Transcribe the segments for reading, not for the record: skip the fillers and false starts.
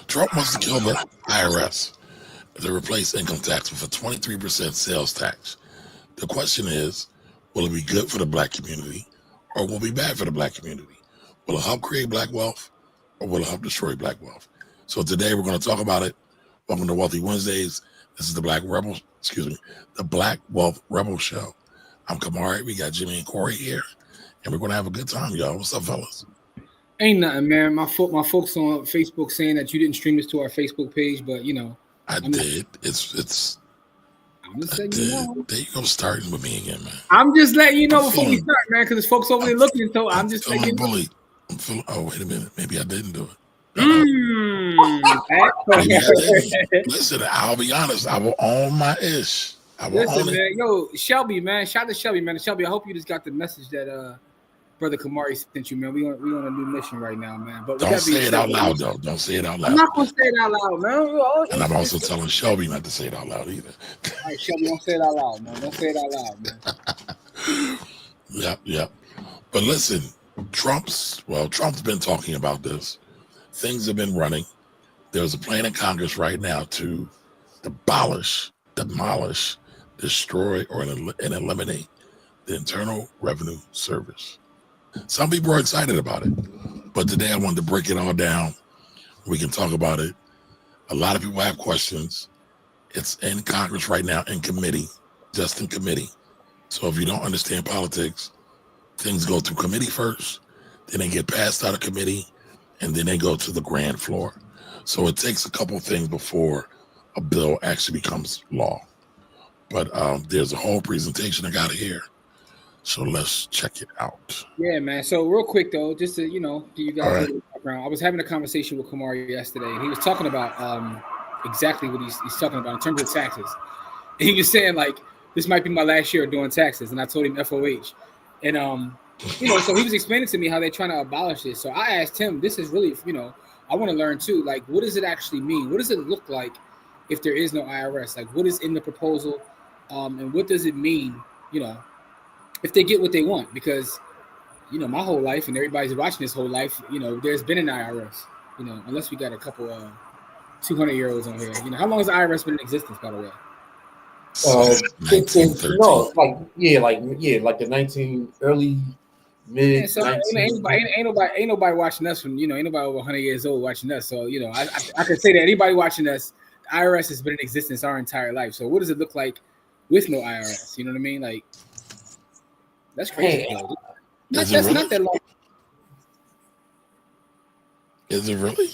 Trump wants to kill the IRS to replace income tax with a 23% sales tax. The question is, will it be good for the black community or will it be bad for the black community? Will it help create black wealth or will it help destroy black wealth? So today we're going to talk about it. Welcome to Wealthy Wednesdays. This is the Black Wealth Rebel Show. I'm Kamari. We got Jimmy and Corey here, and we're going to have a good time, y'all. What's up, fellas? Ain't nothing, man. My folks on Facebook saying that you didn't stream this to our Facebook page, but I did. I'm just letting you know. There you go, starting with me again, man. I'm just letting you know before we start, man, because there's folks over there looking. So I'm just letting you know. I'm feeling. Oh, wait a minute. Maybe I didn't do it. Listen, I'll be honest. I will own my ish. Listen, man. Yo, Shelby, man. Shout out to Shelby, man. Shelby, I hope you just got the message that Brother Kamari sent you, man. We on a new mission right now, man. But don't say it out loud, though. Don't say it out loud. I'm not gonna say it out loud, man. And I'm also telling Shelby not to say it out loud either. All right, Shelby, don't say it out loud, man. Don't say it out loud, man. Yep. But listen, Trump's been talking about this. Things have been running. There's a plan in Congress right now to demolish, destroy, and eliminate the Internal Revenue Service. Some people are excited about it, but today I wanted to break it all down. We can talk about it. A lot of people have questions. It's in Congress right now, in committee, just in committee. So if you don't understand politics, things go through committee first, then they get passed out of committee, and then they go to the grand floor. So it takes a couple things before a bill actually becomes law. But there's a whole presentation I got here. So let's check it out. Yeah, man. So real quick, though, just to, give you guys a little background. I was having a conversation with Kamari yesterday, and he was talking about exactly what he's talking about in terms of taxes. And he was saying, like, this might be my last year doing taxes. And I told him FOH. And, so he was explaining to me how they're trying to abolish this. So I asked him, this is really, I want to learn, too, like, what does it actually mean? What does it look like if there is no IRS? Like, what is in the proposal? And what does it mean, if they get what they want? Because, my whole life and everybody's watching this whole life, there's been an IRS, unless we got a couple 200-year-olds on here. How long has the IRS been in existence, by the way? Like the early mid. Yeah, so ain't nobody watching us from ain't nobody over 100 years old watching us. So I could say that anybody watching us, the IRS has been in existence our entire life. So what does it look like with no IRS? You know what I mean? Like, that's crazy. That's not that long. Is it really?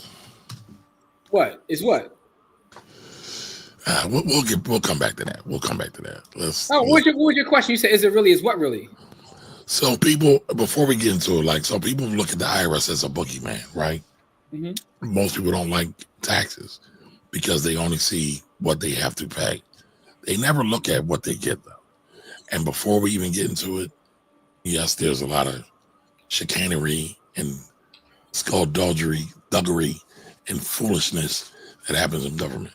What is what? We'll come back to that. What was your question? You said, is it really? Is what really? So people, before we get into it, so people look at the IRS as a boogeyman, right? Mm-hmm. Most people don't like taxes because they only see what they have to pay. They never look at what they get, though. And before we even get into it, yes, there's a lot of chicanery and skullduggery and foolishness that happens in government.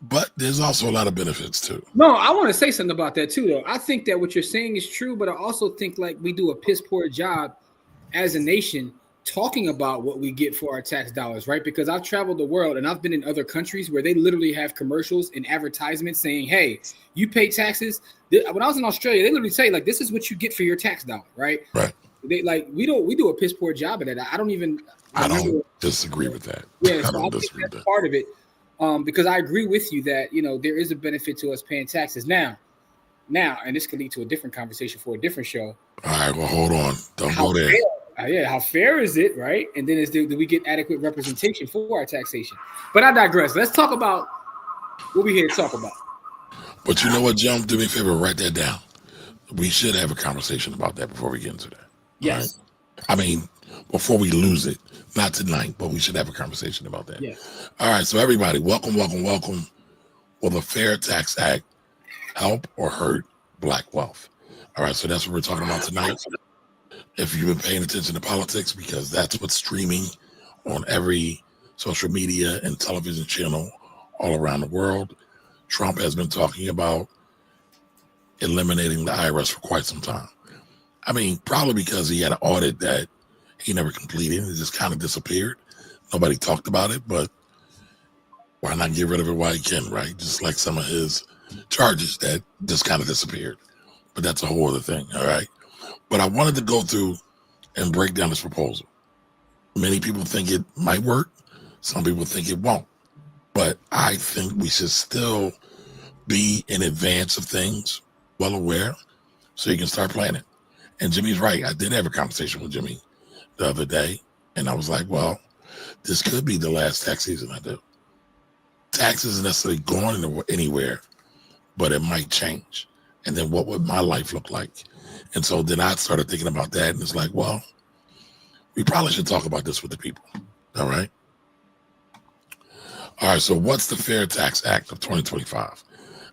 But there's also a lot of benefits, too. No, I want to say something about that, too, though. I think that what you're saying is true, but I also think like we do a piss poor job as a nation talking about what we get for our tax dollars, right? Because I've traveled the world and I've been in other countries where they literally have commercials and advertisements saying, hey, you pay taxes. When I was in Australia, they literally say, like, this is what you get for your tax dollar, right? Right. We do a piss poor job of that. I don't disagree with that. Yeah, so I think that's part of it. Because I agree with you that, there is a benefit to us paying taxes now, and this could lead to a different conversation for a different show. All right, well, hold on. Don't go there. How fair is it, right? And then do we get adequate representation for our taxation? But I digress. Let's talk about what we're here to talk about. But you know what, Jim? Do me a favor, write that down. We should have a conversation about that before we get into that. Yes. Right? I mean, before we lose it. Not tonight, but we should have a conversation about that. Yeah. All right, so everybody, welcome. Will the FairTax Act help or hurt black wealth? All right, so that's what we're talking about tonight. If you've been paying attention to politics, because that's what's streaming on every social media and television channel all around the world, Trump has been talking about eliminating the IRS for quite some time. I mean, probably because he had an audit that he never completed. It just kind of disappeared. Nobody talked about it, but why not get rid of it while you can, right? Just like some of his charges that just kind of disappeared. But that's a whole other thing, all right? But I wanted to go through and break down this proposal. Many people think it might work. Some people think it won't. But I think we should still be in advance of things, well aware, so you can start planning. And Jimmy's right. I did have a conversation with Jimmy the other day, and I was like, well, this could be the last tax season I do. Tax isn't necessarily going anywhere, but it might change. And then what would my life look like? And so then I started thinking about that, and it's like, well, we probably should talk about this with the people. All right. All right. So what's the FairTax Act of 2025?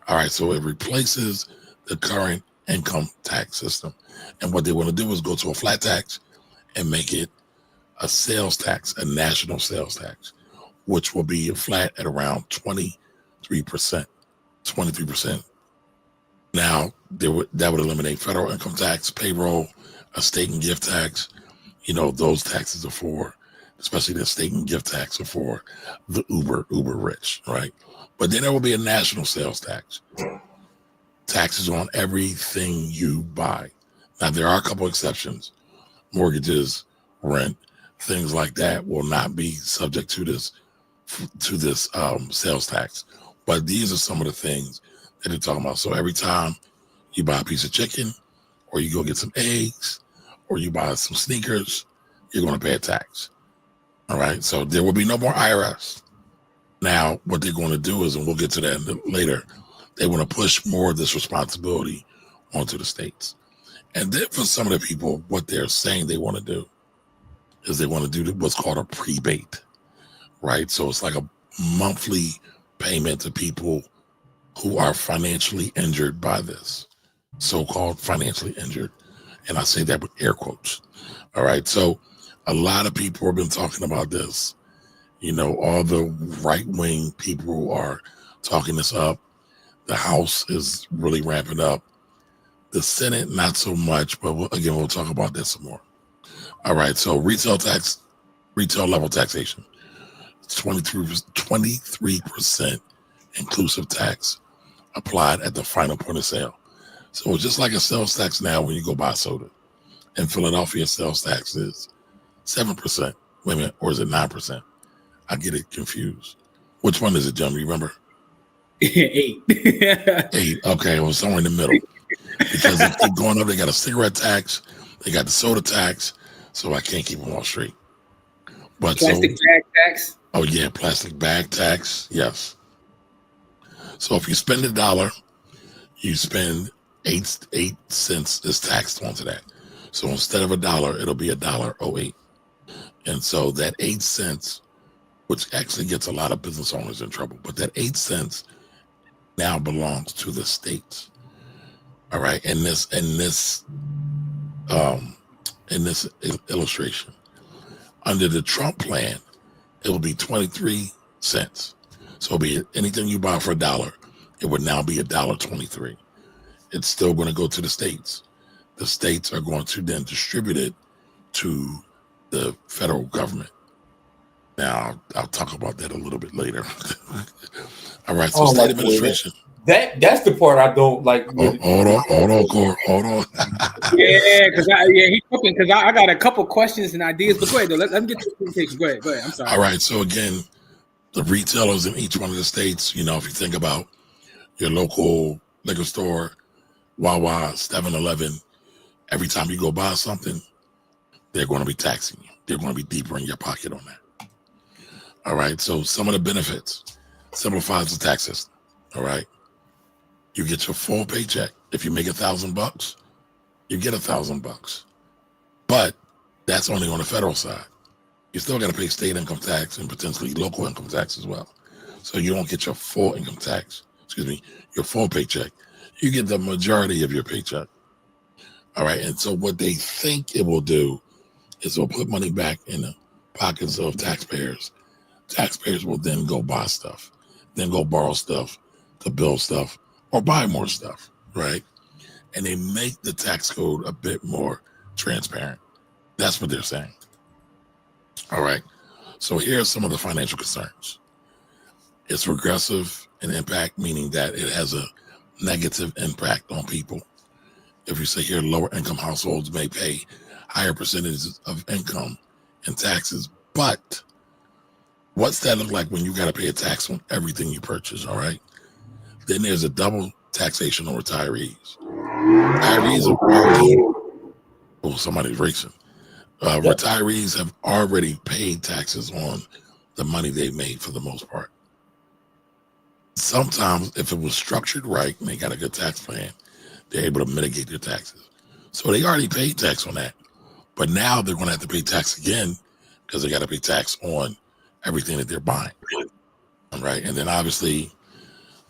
All right. So it replaces the current income tax system. And what they want to do is go to a flat tax and make it a sales tax, a national sales tax, which will be flat at around 23%. 23%. Now, that would eliminate federal income tax, payroll, estate and gift tax. You know, those taxes are for, especially the estate and gift tax are for the uber rich, right? But then there will be a national sales tax. Taxes on everything you buy. Now, there are a couple exceptions. Mortgages, rent, things like that will not be subject to this sales tax. But these are some of the things that they're talking about. So every time you buy a piece of chicken, or you go get some eggs, or you buy some sneakers, you're going to pay a tax. All right. So there will be no more IRS. Now, what they're going to do is, and we'll get to that later, they want to push more of this responsibility onto the states. And then for some of the people, what they're saying they want to do is they want to do what's called a prebate, right? So it's like a monthly payment to people who are financially injured by this, so-called financially injured. And I say that with air quotes. All right. So a lot of people have been talking about this. You know, all the right-wing people who are talking this up. The House is really ramping up. The Senate, not so much, but we'll talk about that some more. All right. So retail level taxation, 23% inclusive tax applied at the final point of sale. So it's just like a sales tax now when you go buy soda. In Philadelphia, sales tax is 7%. Wait a minute, or is it 9%? I get it confused. Which one is it, John? You remember? 8. 8. Okay, well, somewhere in the middle. Because they keep going up. They got a cigarette tax. They got the soda tax. So I can't keep them all straight. But plastic bag tax? Oh, yeah, plastic bag tax. Yes. So if you spend $1, you spend 8 cents is taxed onto that. So instead of $1, it'll be $1.08. And so that 8 cents, which actually gets a lot of business owners in trouble, but that 8 cents now belongs to the states. All right. In this illustration, under the Trump plan, it will be 23 cents. So it'll be anything you buy for $1, it would now be $1.23. It's still going to go to the states. The states are going to then distribute it to the federal government. Now, I'll talk about that a little bit later. All right, so state administration. That's the part I don't like. Hold on, Core. Hold on. Because he's talking, because I got a couple questions and ideas, but go ahead, though. Let me get to the presentation. Go ahead. I'm sorry. All right, so again, the retailers in each one of the states, you know, if you think about your local liquor store, Wawa, 7-Eleven, every time you go buy something, they're going to be taxing you. They're going to be deeper in your pocket on that. All right, so some of the benefits simplifies the tax system. All right, you get your full paycheck. If you make $1,000, you get $1,000. But that's only on the federal side. You still got to pay state income tax and potentially local income tax as well. So you don't get your full income tax, your full paycheck. You get the majority of your paycheck. All right. And so what they think it will do is it'll put money back in the pockets of taxpayers. Taxpayers will then go buy stuff, then go borrow stuff to build stuff or buy more stuff. Right. And they make the tax code a bit more transparent. That's what they're saying. All right. So here's some of the financial concerns. It's regressive in impact, meaning that it has a negative impact on people. If you say here, lower income households may pay higher percentages of income in taxes, but what's that look like when you got to pay a tax on everything you purchase, all right? Then there's a double taxation on retirees. Retirees have already, somebody's racing. Retirees have already paid taxes on the money they made for the most part. Sometimes if it was structured right and they got a good tax plan, they're able to mitigate their taxes. So they already paid tax on that. But now they're going to have to pay tax again because they got to pay tax on everything that they're buying. Right. And then obviously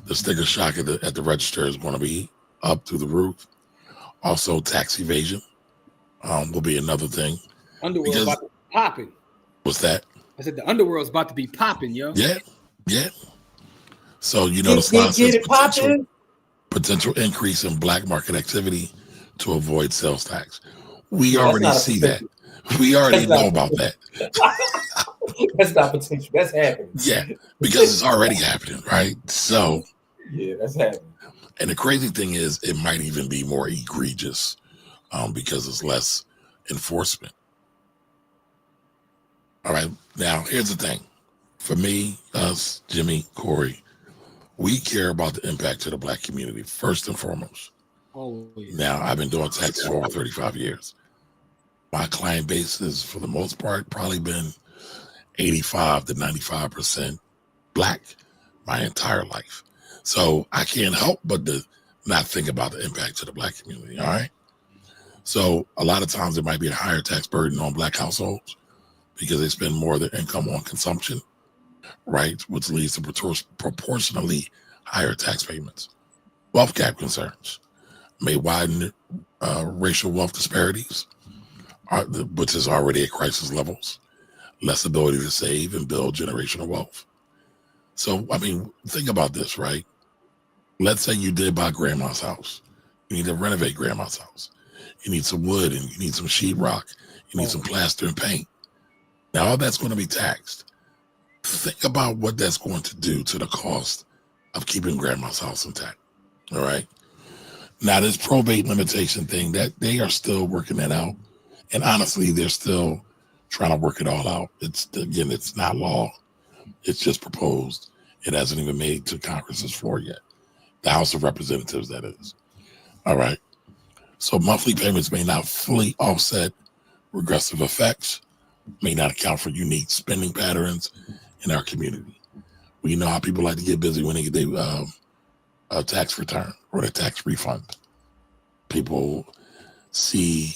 the sticker shock at the register is going to be up through the roof. Also, tax evasion will be another thing. Underworld about to be popping. What's that? I said the underworld's about to be popping, yo. Yeah. So, the slide says potential increase in black market activity to avoid sales tax. We already see that. We already know about that. That's not potential. That's happening. Yeah, because it's already happening, right? So, yeah, that's happening. And the crazy thing is, it might even be more egregious because it's less enforcement. All right. Now, here's the thing. For me, us, Jimmy, Corey, we care about the impact to the black community first and foremost. Always. Now, I've been doing taxes for over 35 years. My client base is, for the most part, probably been 85 to 95% black my entire life. So I can't help but to not think about the impact to the black community, all right? So a lot of times there might be a higher tax burden on black households because they spend more of their income on consumption, right? Which leads to proportionally higher tax payments. Wealth gap concerns may widen racial wealth disparities, which is already at crisis levels, less ability to save and build generational wealth. So, I mean, think about this, right? Let's say you did buy grandma's house. You need to renovate grandma's house. You need some wood and you need some sheetrock. You need some plaster and paint. Now, all that's going to be taxed. Think about what that's going to do to the cost of keeping grandma's house intact, all right? Now, this probate limitation thing, that they are still working that out. And honestly, they're still trying to work it all out. It's not law. It's just proposed. It hasn't even made to Congress's floor yet. The House of Representatives, that is. All right. So monthly payments may not fully offset regressive effects, may not account for unique spending patterns in our community. We know how people like to get busy when they get their tax return or their tax refund. People see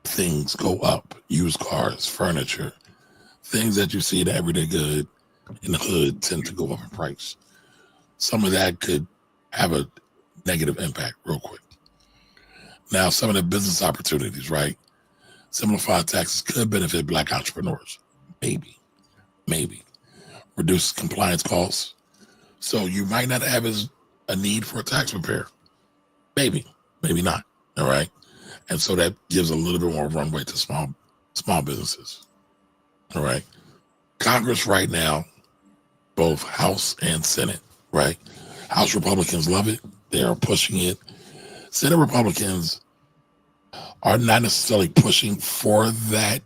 things go up, used cars, furniture, things that you see in everyday good in the hood tend to go up in price. Some of that could have a negative impact real quick. Now, some of the business opportunities, right? Simplified taxes could benefit black entrepreneurs. Maybe. Reduce compliance costs. So you might not have a need for a tax preparer. Maybe not. All right. And so that gives a little bit more runway to small businesses. All right. Congress right now, both House and Senate, right? House Republicans love it. They are pushing it. Senate Republicans are not necessarily pushing for that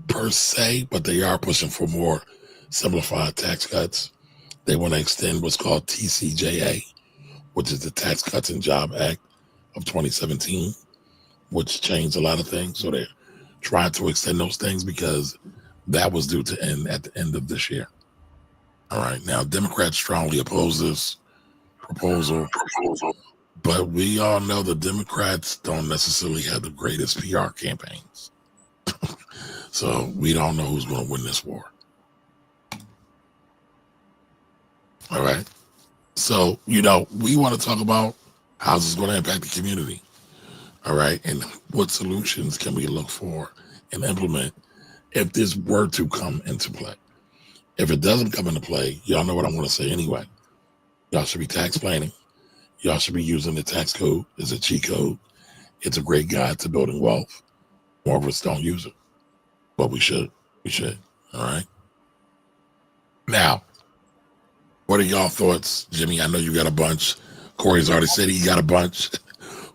per se, but they are pushing for more simplified tax cuts. They want to extend what's called TCJA, which is the Tax Cuts and Job Act of 2017, which changed a lot of things. So they're trying to extend those things because that was due to end at the end of this year. All right. Now, Democrats strongly oppose this proposal, but we all know the Democrats don't necessarily have the greatest PR campaigns. So we don't know who's going to win this war. All right. So, we want to talk about how this is going to impact the community. All right. And what solutions can we look for and implement if this were to come into play? If it doesn't come into play, y'all know what I'm going to say anyway. Y'all should be tax planning. Y'all should be using the tax code as a cheat code. It's a great guide to building wealth. More of us don't use it, but we should. All right. Now, what are y'all thoughts, Jimmy? I know you got a bunch. Corey's already said he got a bunch.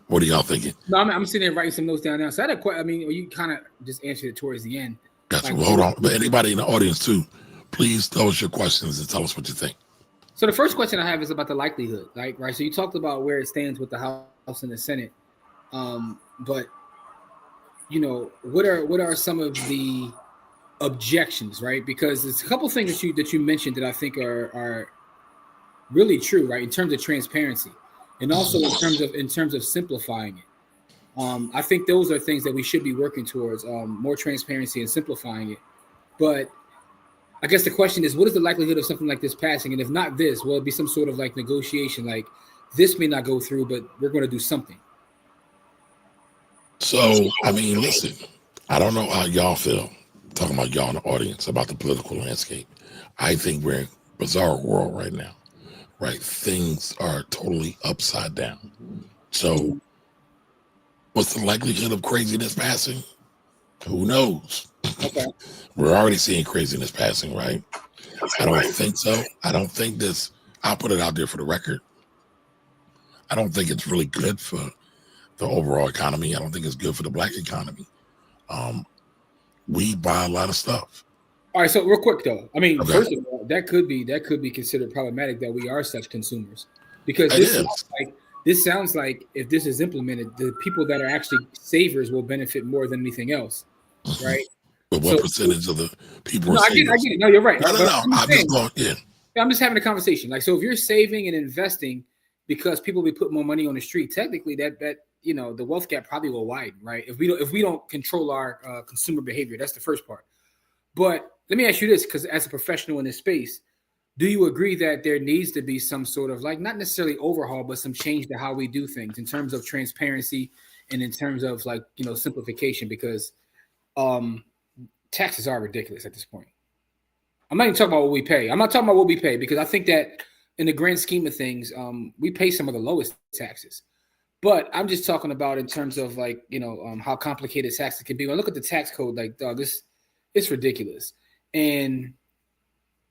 What are y'all thinking? No, I'm sitting there writing some notes down now. So I had a question. I mean, you kind of just answered it towards the end. Gotcha. Well, hold on. But anybody in the audience too, please tell us your questions and tell us what you think. So the first question I have is about the likelihood, right? So you talked about where it stands with the House and the Senate, but what are some of the objections, right? Because there's a couple things that you mentioned that I think are really true, right? In terms of transparency, and also in terms of simplifying it. I think those are things that we should be working towards, more transparency and simplifying it. But I guess the question is, what is the likelihood of something like this passing? And if not this, will it be some sort of like negotiation? Like this may not go through, but we're going to do something. So, I mean, listen, I don't know how y'all feel, talking about y'all in the audience, about the political landscape. I think we're in a bizarre world right now, right? Things are totally upside down. So what's the likelihood of craziness passing? Who knows? Okay. We're already seeing craziness passing, right? I don't think so. I don't think this, I'll put it out there for the record. I don't think it's really good for the overall economy. I don't think it's good for the Black economy. We buy a lot of stuff. All right, so real quick though, I mean, Okay. first of all, that could be considered problematic that we are such consumers, because this sounds like if this is implemented, the people that are actually savers will benefit more than anything else, right? But what percentage of the people No, are I get savers? it. No, you're right. No. I'm just going in. I'm just having a conversation. Like, so if you're saving and investing because people will put more money on the street, technically that the wealth gap probably will widen, right? If we don't control our consumer behavior, that's the first part. But let me ask you this, because as a professional in this space, do you agree that there needs to be some sort of, like, not necessarily overhaul, but some change to how we do things in terms of transparency and in terms of simplification? Because taxes are ridiculous at this point. I'm not even talking about what we pay. I'm not talking about what we pay, because I think that in the grand scheme of things, we pay some of the lowest taxes. But I'm just talking about in terms of how complicated taxes can be. When I look at the tax code, like, dog, it's ridiculous. And,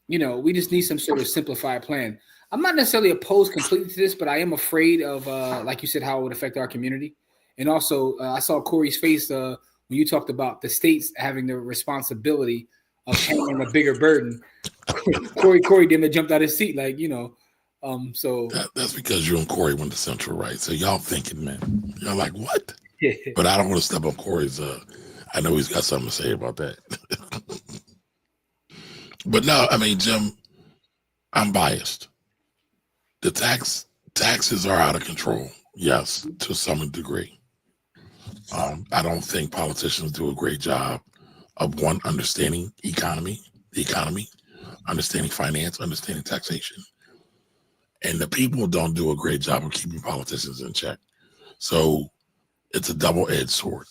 we just need some sort of simplified plan. I'm not necessarily opposed completely to this, but I am afraid of, like you said, how it would affect our community. And also, I saw Corey's face when you talked about the states having the responsibility of handling a bigger burden. Corey didn't jump out of his seat, so that's because you and Corey went to Central, right? So y'all thinking, man, y'all like, what? But I don't want to step on Corey's. I know he's got something to say about that. But no, I mean, Jim, I'm biased. The taxes are out of control, yes, to some degree. I don't think politicians do a great job of understanding the economy, understanding finance, understanding taxation. And the people don't do a great job of keeping politicians in check. So it's a double-edged sword.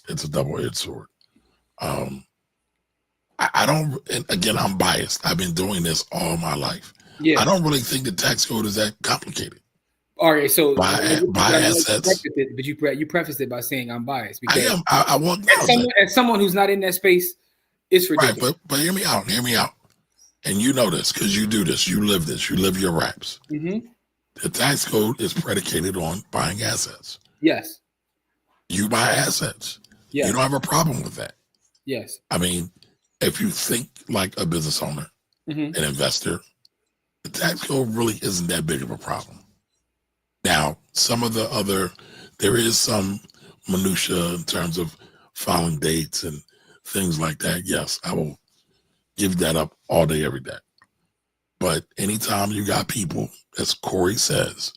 I don't, and again, I'm biased. I've been doing this all my life. Yeah. I don't really think the tax code is that complicated. All right, so buy assets. But you prefaced it by saying I'm biased. Because I am. I want as someone who's not in that space, it's ridiculous. Right, but hear me out. And you know this because you do this. You live this. You live your raps. Mm-hmm. The tax code is predicated on buying assets. Yes. You buy assets. Yes. You don't have a problem with that. Yes. I mean, if you think like a business owner, an investor, the tax code really isn't that big of a problem. Now, there is some minutia in terms of filing dates and things like that. Yes, I will give that up all day, every day. But anytime you got people, as Corey says,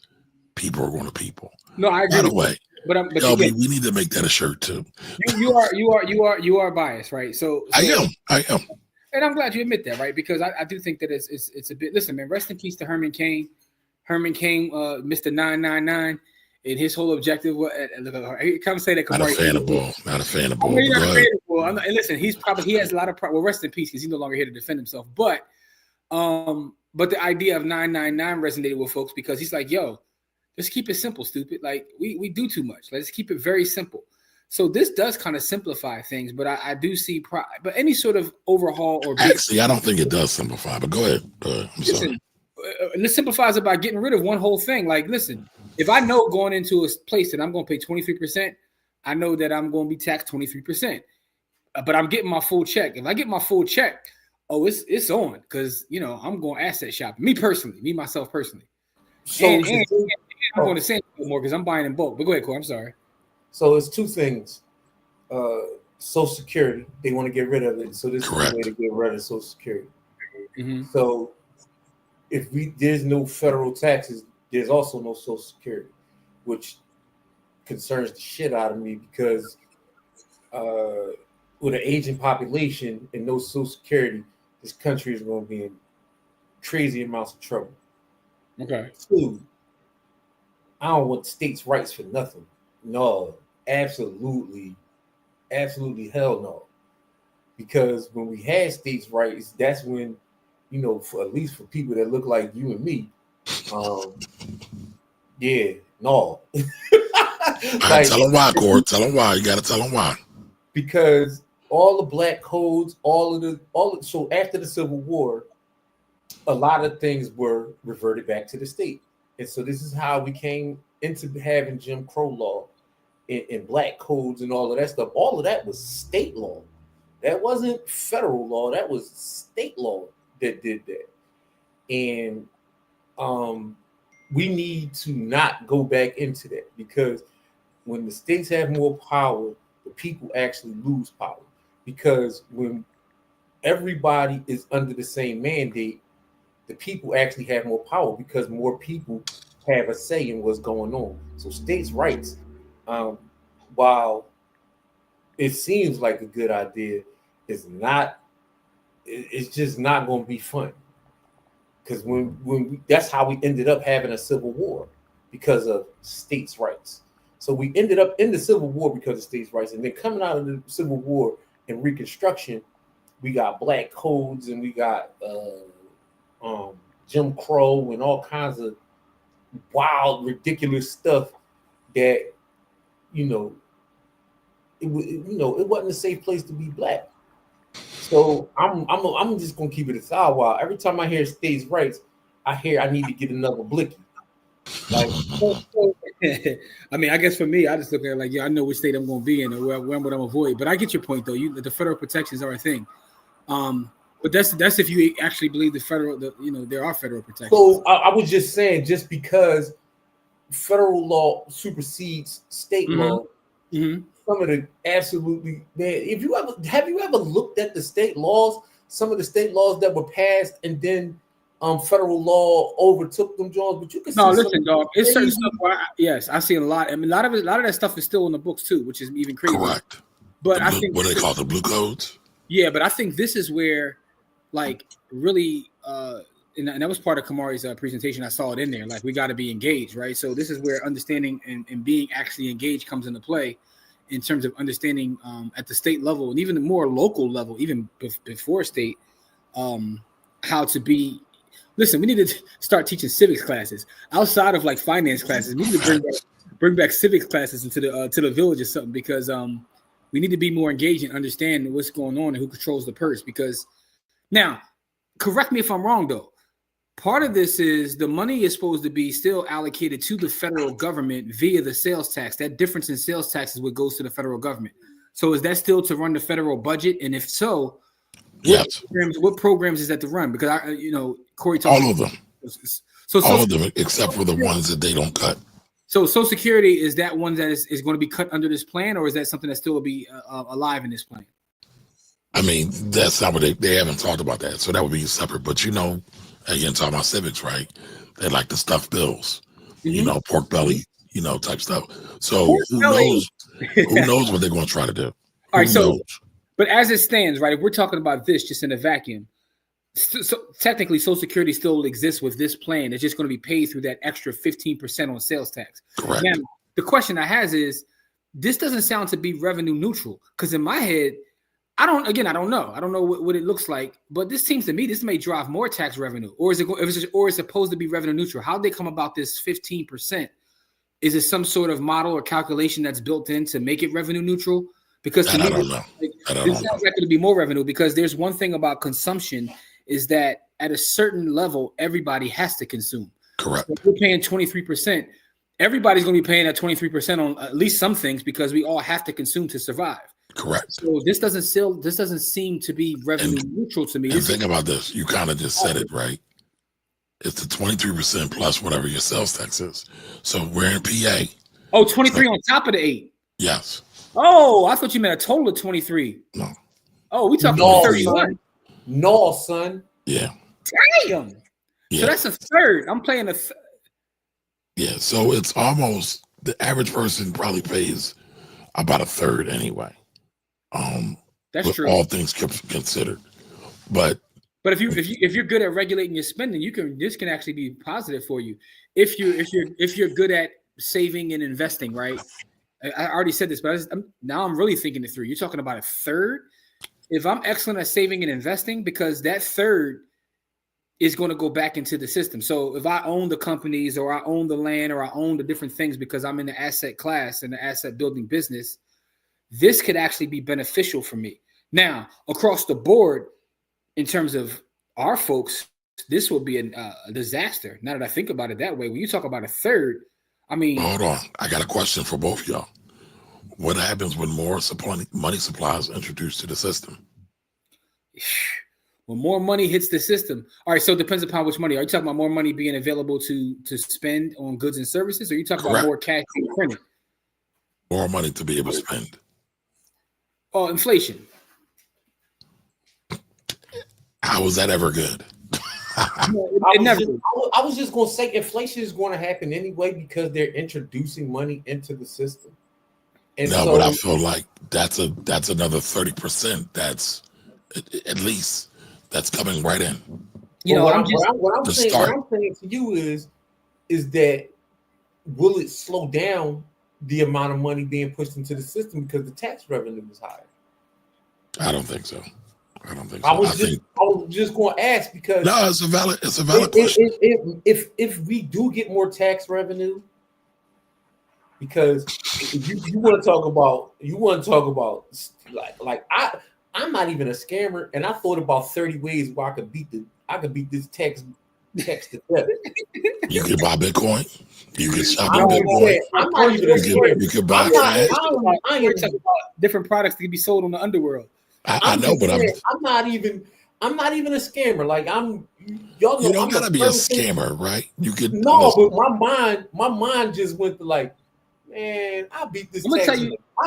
people are going to people. No, I agree. By the way, but LB, we need to make that a shirt too. You are biased, right? So I am. And I'm glad you admit that, right? Because I do think that it's a bit. Listen, man, rest in peace to Herman Cain. Herman Cain, Mr. 999, and his whole objective was. Come say that. Not a fan of bull. Not a fan of bull. And listen, he has a lot of. Well, rest in peace, because he's no longer here to defend himself. But the idea of 999 resonated with folks because he's like, yo, let's keep it simple, stupid. Like we do too much. Let's keep it very simple. So this does kind of simplify things, but I do see, but any sort of overhaul or actually, I don't think it does simplify. But go ahead. I'm sorry. And this simplifies it by getting rid of one whole thing. Like, listen, if I know going into a place that I'm going to pay 23%, I know that I'm going to be taxed 23%. But I'm getting my full check. If I get my full check, it's on, because I'm going asset shopping. Myself personally. So and I'm going to say more because I'm buying in bulk. But go ahead, Corey. I'm sorry. So it's two things. Social Security, they want to get rid of it. So this Correct. is the way to get rid of Social Security. Mm-hmm. So if there's no federal taxes, there's also no Social Security, which concerns the shit out of me, because with an aging population and no Social Security, this country is going to be in crazy amounts of trouble. Okay. Two, I don't want states' rights for nothing. No, absolutely hell no. Because when we had states' rights, that's when, for at least for people that look like you and me, yeah, no. Tell them why, Corey. Tell them why. You got to tell them why. Because all the black codes, so after the Civil War, a lot of things were reverted back to the state. And so this is how we came into having Jim Crow law and black codes and all of that stuff. All of that was state law. That wasn't federal law. That was state law that did that. And we need to not go back into that, because when the states have more power, the people actually lose power. Because when everybody is under the same mandate, the people actually have more power, because more people have a say in what's going on. So states' rights, while it seems like a good idea, it's just not going to be fun. Because that's how we ended up having a civil war, because of states' rights. So we ended up in the Civil War because of states' rights. And then coming out of the Civil War and Reconstruction, we got black codes and we got Jim Crow and all kinds of wild, ridiculous stuff that, it wasn't a safe place to be black. So I'm just gonna keep it a thigh while. Every time I hear states' rights, I hear I need to get another blicky. Like, I mean, I guess for me, I just look at it like, I know which state I'm going to be in or where I'm going to avoid. But I get your point, though. The federal protections are a thing. But that's if you actually believe there are federal protections. So I was just saying, just because federal law supersedes state law, some of the absolutely, man. Have you ever looked at the state laws? Some of the state laws that were passed and then federal law overtook them, Jones. But you can listen, dog. It's certain stuff where I see a lot. I mean, a lot of that stuff is still in the books too, which is even crazy. Correct. But I think what they call the blue codes. Yeah, but I think this is where, like, really, and that was part of Kamari's presentation. I saw it in there. Like, we got to be engaged, right? So this is where understanding and being actually engaged comes into play, in terms of understanding at the state level and even the more local level, even before state, how to be. Listen, we need to start teaching civics classes outside of like finance classes. We need to bring back civics classes into the village or something, because we need to be more engaged and understand what's going on and who controls the purse. Because now, correct me if I'm wrong though, part of this is the money is supposed to be still allocated to the federal government via the sales tax. That difference in sales tax is what goes to the federal government. So is that still to run the federal budget? And if so, what programs is that to run? Because Corey talked all of them. So all of them except for the ones that they don't cut. So Social Security, is that one that is going to be cut under this plan, or is that something that still will be alive in this plan? I mean, that's not what they haven't talked about that. So that would be separate. But again, talking about civics, right? They like to stuff bills, pork belly, type stuff. So who knows what they're going to try to do? All right. So, but as it stands, right, if we're talking about this just in a vacuum, so technically Social Security still exists with this plan. It's just going to be paid through that extra 15% on sales tax. Correct. Now, the question I have is, this doesn't sound to be revenue neutral, because in my head, I don't know. I don't know what it looks like, but this seems to me this may drive more tax revenue, or is it supposed to be revenue neutral? How'd they come about this 15%? Is it some sort of model or calculation that's built in to make it revenue neutral? Because to me, I don't know. This sounds like it'll be more revenue, because there's one thing about consumption is that at a certain level, everybody has to consume. Correct. So if we're paying 23%, everybody's going to be paying that 23% on at least some things, because we all have to consume to survive. Correct. So this doesn't seem to be revenue neutral to me. And think about this. You kind of just said it, right? It's the 23% plus whatever your sales tax is. So we're in PA. Oh, 23 on top of the 8. Yes. Oh, I thought you meant a total of 23. No. Oh, we talking 31. No, son. Yeah. Damn. Yeah. So that's a third. I'm playing a Yeah. So it's almost, the average person probably pays about a third anyway. That's true. All things considered. But if you're good at regulating your spending, this can actually be positive for you. If you're good at saving and investing, right? I already said this, but now I'm really thinking it through. You're talking about a third. If I'm excellent at saving and investing, because that third is going to go back into the system. So if I own the companies, or I own the land, or I own the different things because I'm in the asset class and the asset building business, this could actually be beneficial for me. Now, across the board, in terms of our folks, this will be a disaster. Now that I think about it that way, when you talk about a third, I mean, hold on. I got a question for both of y'all. What happens when more money supply is introduced to the system? When more money hits the system. All right, so it depends upon which money. Are you talking about more money being available to spend on goods and services, or are you talking about more cash being printed? More money to be able to spend. Oh, inflation. How is that ever good? I was just going to say inflation is going to happen anyway, because they're introducing money into the system. And but I feel like that's another 30%. That's at least that's coming right in. What I'm saying to you is that will it slow down the amount of money being pushed into the system because the tax revenue is higher? I don't think so. I was just going to ask, because no, it's a valid question. If we do get more tax revenue, because you want to talk about like I'm not even a scammer, and I thought about 30 ways where I could beat this tax to death. You can buy Bitcoin. You can shop in Bitcoin. I'm not even a scammer. You can buy cash. I'm talking about different products that can be sold on the underworld. I know, but I'm not even a scammer. Like y'all know, you don't gotta be a scammer, right? You could but my mind just went to like, man, I'll beat this. I'll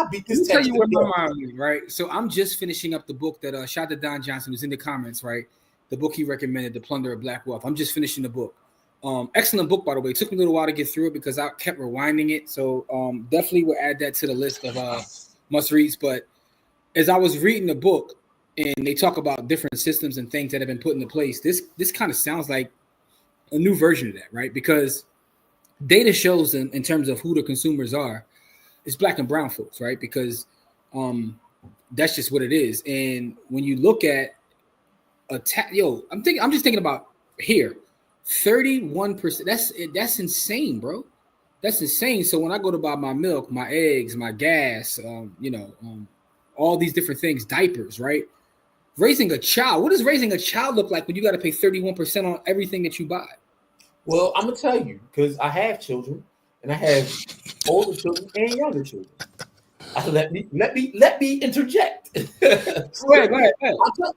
beat this. Let me tell you where my mind went, right? So I'm just finishing up the book that shout out to Don Johnson, who's in the comments, right? The book he recommended, The Plunder of Black Wealth. I'm just finishing the book. Excellent book, by the way. It took me a little while to get through it because I kept rewinding it. So definitely will add that to the list of must reads. But as I was reading the book and they talk about different systems and things that have been put into place, this kind of sounds like a new version of that, right? Because data shows in terms of who the consumers are, it's black and brown folks, right? Because that's just what it is. And when you look at I'm just thinking about here, 31%. That's insane, bro. That's insane. So when I go to buy my milk, my eggs, my gas, all these different things, diapers, right? Raising a child. What does raising a child look like when you got to pay 31% on everything that you buy? Well, I'm gonna tell you, because I have children, and I have older children and younger children. Let me interject. Go ahead.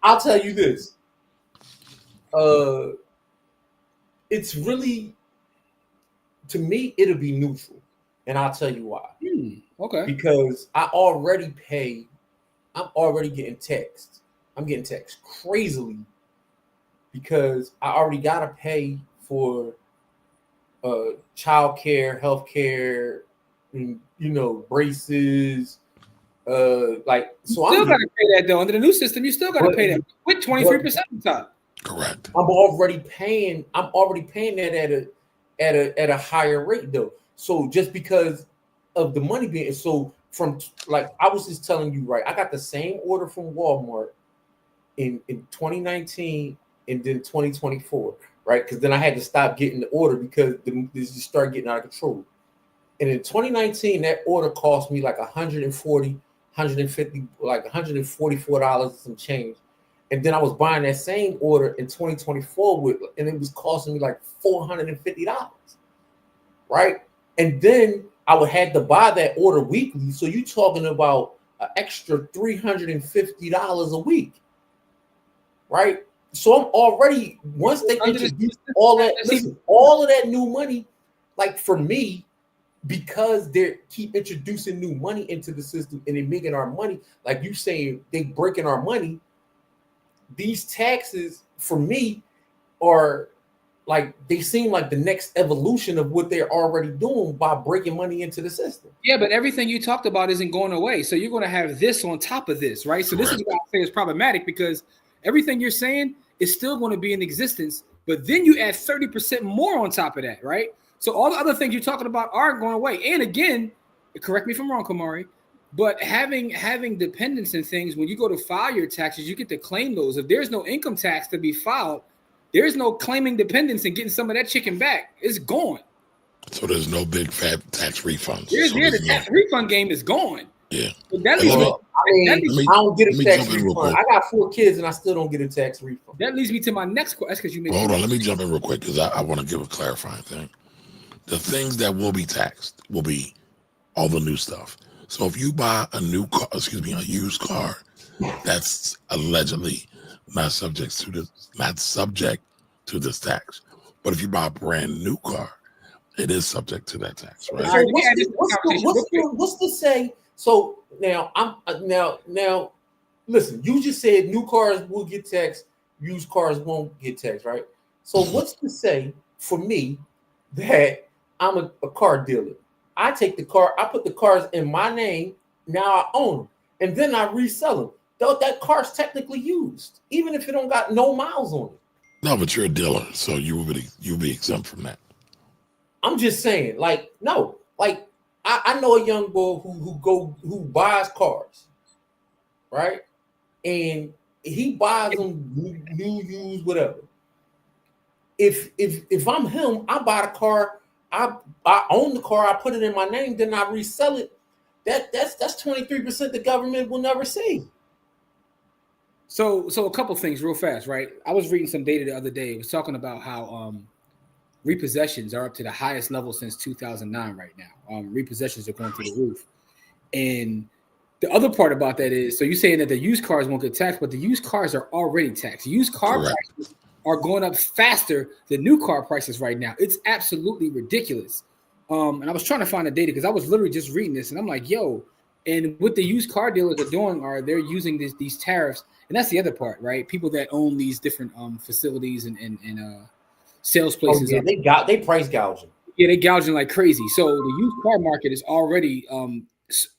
I'll tell you this. It's really, to me, it'll be neutral, and I'll tell you why. Okay. Because I'm already getting taxed. I'm getting taxed crazily because I already gotta pay for child care, health care, braces. So you still gotta pay that though. Under the new system, you still gotta pay that with 23% on top. Correct. I'm already paying that at a higher rate though. So just because of the money being from like I was just telling you, right? I got the same order from Walmart in 2019 and then 2024, right? Because then I had to stop getting the order because this just started getting out of control. And in 2019, that order cost me like 140, 150, like $144 and some change. And then I was buying that same order in 2024 and it was costing me like $450, right? And then I would have to buy that order weekly. So you're talking about an extra $350 a week, right? So I'm already, once they introduce all that, listen, all of that new money, like for me, because they keep introducing new money into the system and they're making our money, like you saying, they breaking our money. These taxes for me are like, they seem like the next evolution of what they're already doing by breaking money into the system. Yeah, but everything you talked about isn't going away. So you're going to have this on top of this, right? So this is why I say it's problematic, because everything you're saying is still going to be in existence, but then you add 30% more on top of that, right? So all the other things you're talking about aren't going away. And again, correct me if I'm wrong, Kamari, but having dependents and things, when you go to file your taxes, you get to claim those. If there's no income tax to be filed, there's no claiming dependents and getting some of that chicken back. It's gone. So there's no big fat tax refunds. The tax refund game is gone. Yeah. I don't get a tax refund. I got 4 kids and I still don't get a tax refund. That leads me to my next question. That's because you made. Hold on, let me jump in real quick because I want to give a clarifying thing. The things that will be taxed will be all the new stuff. So if you buy a used car, that's allegedly not subject to this tax. But if you buy a brand new car, it is subject to that tax, right? So what's to say? So now now listen, you just said new cars will get taxed, used cars won't get taxed, right? So what's to say for me that I'm a car dealer? I take the car, I put the cars in my name, now I own them, and then I resell them. Though that car's technically used, even if it don't got no miles on it. No, but you're a dealer, so you'll be exempt from that. I'm just saying, like, no, like I know a young boy who buys cars, right? And he buys them new, used, whatever. If I'm him, I buy the car, I own the car, I put it in my name, then I resell it. That's 23% the government will never see. So a couple things real fast, right? I was reading some data the other day. It was talking about how repossessions are up to the highest level since 2009 right now. Repossessions are going through the roof. And the other part about that is, so you're saying that the used cars won't get taxed, but the used cars are already taxed. Used car prices are going up faster than new car prices right now. It's absolutely ridiculous. And I was trying to find the data because I was literally just reading this and I'm like, yo, and what the used car dealers are doing are they're using these tariffs. And that's the other part, right? People that own these different facilities and sales places. Oh, yeah, they price gouging. Yeah, they gouging like crazy. So the used car market is already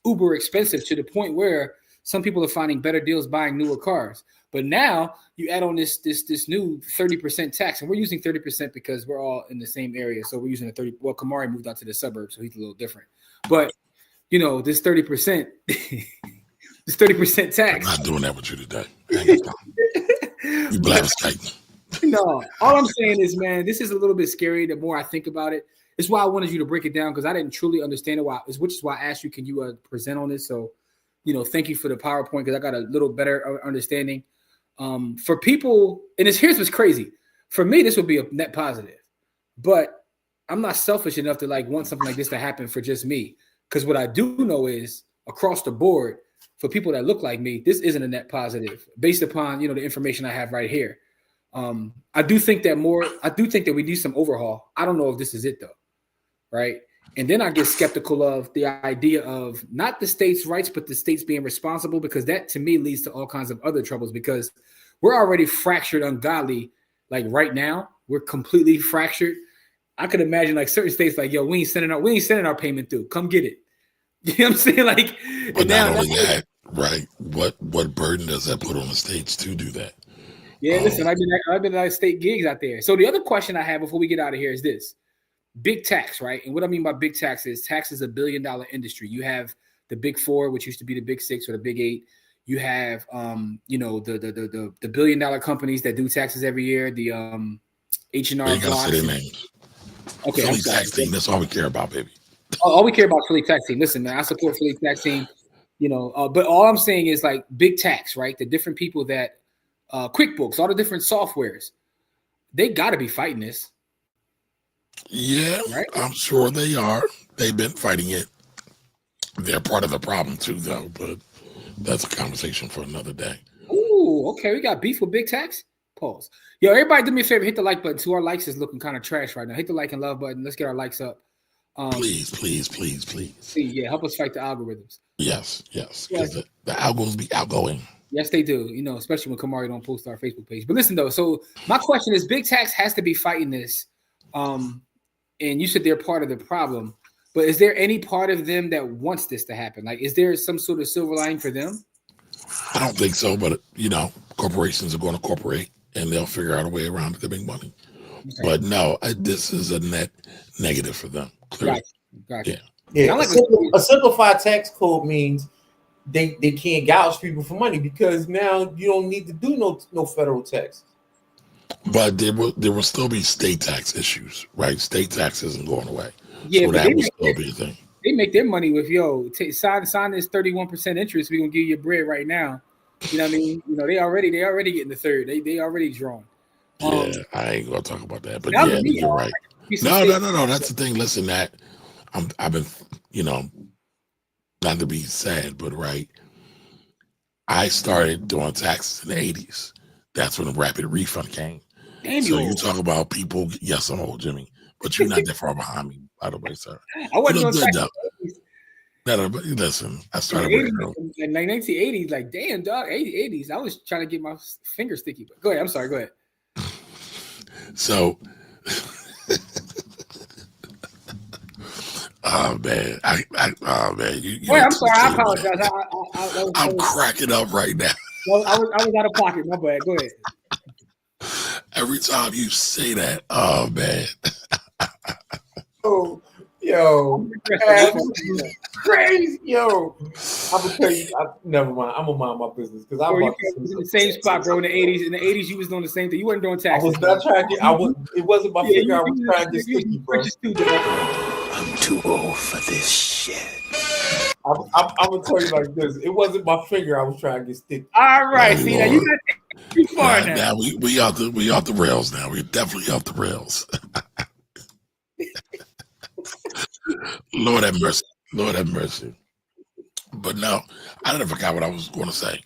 uber expensive to the point where some people are finding better deals buying newer cars. But now you add on this new 30% tax, and we're using 30% because we're all in the same area. So we're using 30. Well, Kamari moved out to the suburbs, so he's a little different. But you know, this 30%, this 30% tax. I'm not doing that with you today. You black. No, all I'm saying is, man, this is a little bit scary. The more I think about it, it's why I wanted you to break it down because I didn't truly understand it. Which is why I asked you, can you present on this? So, you know, thank you for the PowerPoint because I got a little better understanding. For people, and here's what's crazy. For me, this would be a net positive, but I'm not selfish enough to like want something like this to happen for just me. Because what I do know is across the board, for people that look like me, this isn't a net positive based upon, you know, the information I have right here. I do think that we need some overhaul. I don't know if this is it though. Right. And then I get skeptical of the idea of not the states' rights, but the states being responsible, because that to me leads to all kinds of other troubles because we're already fractured ungodly. Like right now, we're completely fractured. I could imagine like certain states like, yo, we ain't sending our payment through. Come get it. You know what I'm saying? Like, but not only that, right? What burden does that put on the states to do that? Yeah, listen, I've been at state gigs out there. So the other question I have before we get out of here is this. Big tax, right? And what I mean by big tax is $1 billion industry. You have the big four, which used to be the big six or the big eight. You have you know, the $1 billion companies that do taxes every year, the H&R Blocks. Okay, tax team. That's all we care about, baby. All we care about Philly tax team. Listen, man, I support Philly tax team. But all I'm saying is like big tax, right? The different people that QuickBooks, all the different softwares, they got to be fighting this. Yeah, right? I'm sure they are. They've been fighting it. They're part of the problem too, though. But that's a conversation for another day. Ooh, okay. We got beef with big tax. Pause. Yo, everybody, do me a favor. Hit the like button. Too. Our likes is looking kind of trash right now. Hit the like and love button. Let's get our likes up. Please. Yeah, help us fight the algorithms. Yes. Because the algos be outgoing. Yes, they do. Especially when Kamari don't post our Facebook page. But listen though, so my question is, big tax has to be fighting this. And you said they're part of the problem. But is there any part of them that wants this to happen? Like, is there some sort of silver lining for them? I don't think so, but corporations are going to corporate, and they'll figure out a way around it to make money. Okay. But no, this is a net negative for them. Clearly. Gotcha. Yeah. A simplified tax code means they can't gouge people for money because now you don't need to do no federal tax. But there will still be state tax issues, right? State tax isn't going away. Yeah, so that will still be a thing. They make their money with sign this 31% interest. We're gonna give you bread right now. You know what I mean? They already getting the third. They already drawn. Yeah, I ain't gonna talk about that. But yeah, you're right. No. That's the thing. Listen, I've been, not to be sad, but right. I started doing taxes in the 80s. That's when the rapid refund came. So you talk about people. Yes, I'm old, Jimmy, but you're not that far behind me, by the way, sir. I wasn't doing taxes. No, but listen, I started in 1980s. Like, damn, dog, 80s. I was trying to get my finger sticky. But go ahead. I'm sorry. Go ahead. So, oh man, Wait, I'm sorry. I apologize. I'm cracking up right now. I was out of pocket. My bad. Go ahead. Every time you say that, oh man. Oh, yo, crazy, yo. I'm gonna tell you. Never mind. I'm gonna mind my business because I was in the same spot, bro. In the 80s, you was doing the same thing. You weren't doing taxes. I was not trying to get. It wasn't my finger. I was trying to get sticky, bro. I'm too old for this shit. I'm gonna tell you like this. It wasn't my finger. I was trying to get sticky. All right, see now you got too far now. Now we off the rails. Now we're definitely off the rails. Lord have mercy. But no, I didn't forget what I was going to say.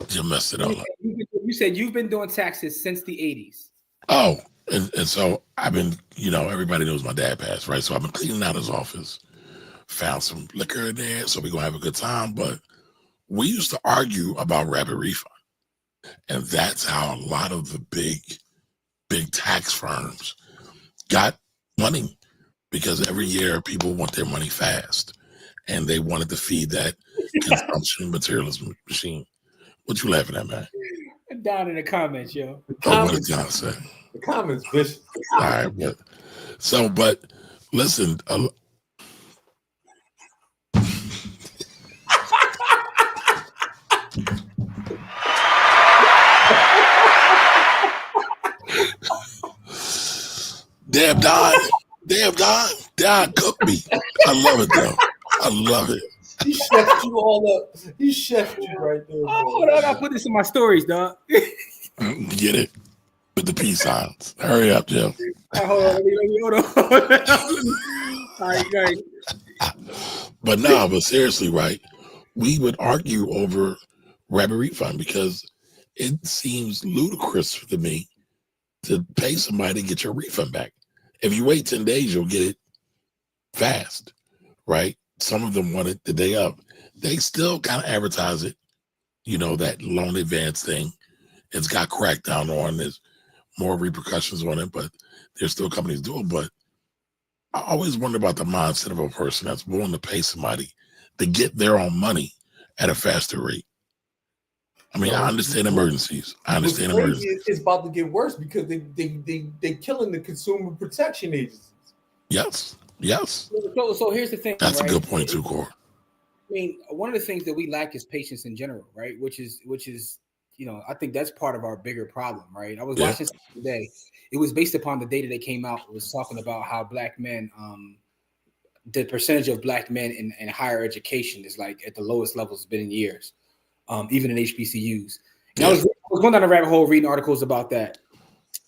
You messed it all up. You said you've been doing taxes since the 80s. Oh, and so I've been, everybody knows my dad passed, right? So I've been cleaning out his office, found some liquor in there, so we're going to have a good time. But we used to argue about rapid refund. And that's how a lot of the big tax firms got money. Because every year people want their money fast, and they wanted to feed that consumption materialism machine. What you laughing at, man? Down in the comments, yo. What did John say? The comments, bitch. All right, but listen. Don cooked me. I love it though. I love it. He chefed you all up. He chefed you right there. Hold on, I gotta put this in my stories, dog. Get it with the peace signs. Hurry up, Joe. Hold on. All right. But seriously, right? We would argue over rapid refund because it seems ludicrous to me to pay somebody to get your refund back. If you wait 10 days, you'll get it fast, right? Some of them want it the day up. They still kind of advertise it, that loan advance thing. It's got cracked down on. There's more repercussions on it, but there's still companies do it. But I always wonder about the mindset of a person that's willing to pay somebody to get their own money at a faster rate. I mean, I understand emergencies. It's about to get worse because they killing the consumer protection agencies. Yes. So here's the thing. That's a good point too, Core. I mean, one of the things that we lack is patience in general, right? Which is, I think that's part of our bigger problem, right? I was watching something today. It was based upon the data that came out. It was talking about how black men the percentage of black men in higher education is like at the lowest levels it's been in years, even in HBCUs. And I was going down a rabbit hole reading articles about that.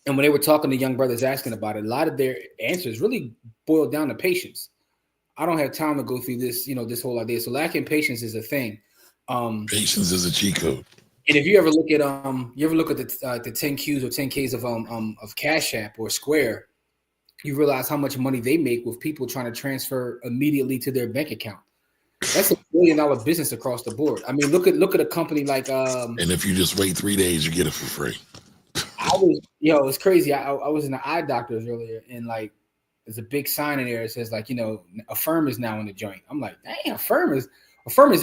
And when they were talking to young brothers asking about it, a lot of their answers really boiled down to patience. I don't have time to go through this, this whole idea. So lacking patience is a thing. Patience is a cheat code. And if you ever look at the 10 Qs or 10Ks of Cash App or Square, you realize how much money they make with people trying to transfer immediately to their bank account. That's $1 billion business across the board. I mean, look at a company like and if you just wait 3 days, you get it for free. It's crazy. I was in the eye doctor's earlier, and like there's a big sign in there that says like, Affirm is now in the joint. I'm like, dang, Affirm is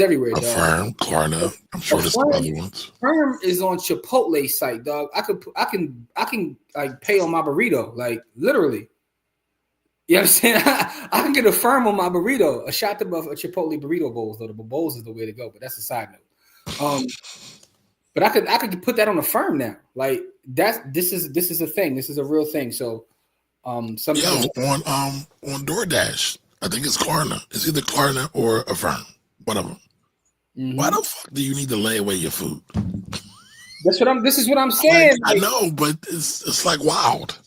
everywhere, dog. Affirm, Klarna. I'm sure there's some other ones. Affirm is on Chipotle site, dog. I can like pay on my burrito, like literally. You know what I'm saying? I can get Affirm on my burrito. A shot of a Chipotle burrito bowls, though. The bowls is the way to go, but that's a side note. But I could put that on Affirm now. Like this is a thing. This is a real thing. So on DoorDash, I think it's Klarna. It's either Klarna or Affirm. One of them. Mm-hmm. Why the fuck do you need to lay away your food? This is what I'm saying. I know, but it's like wild.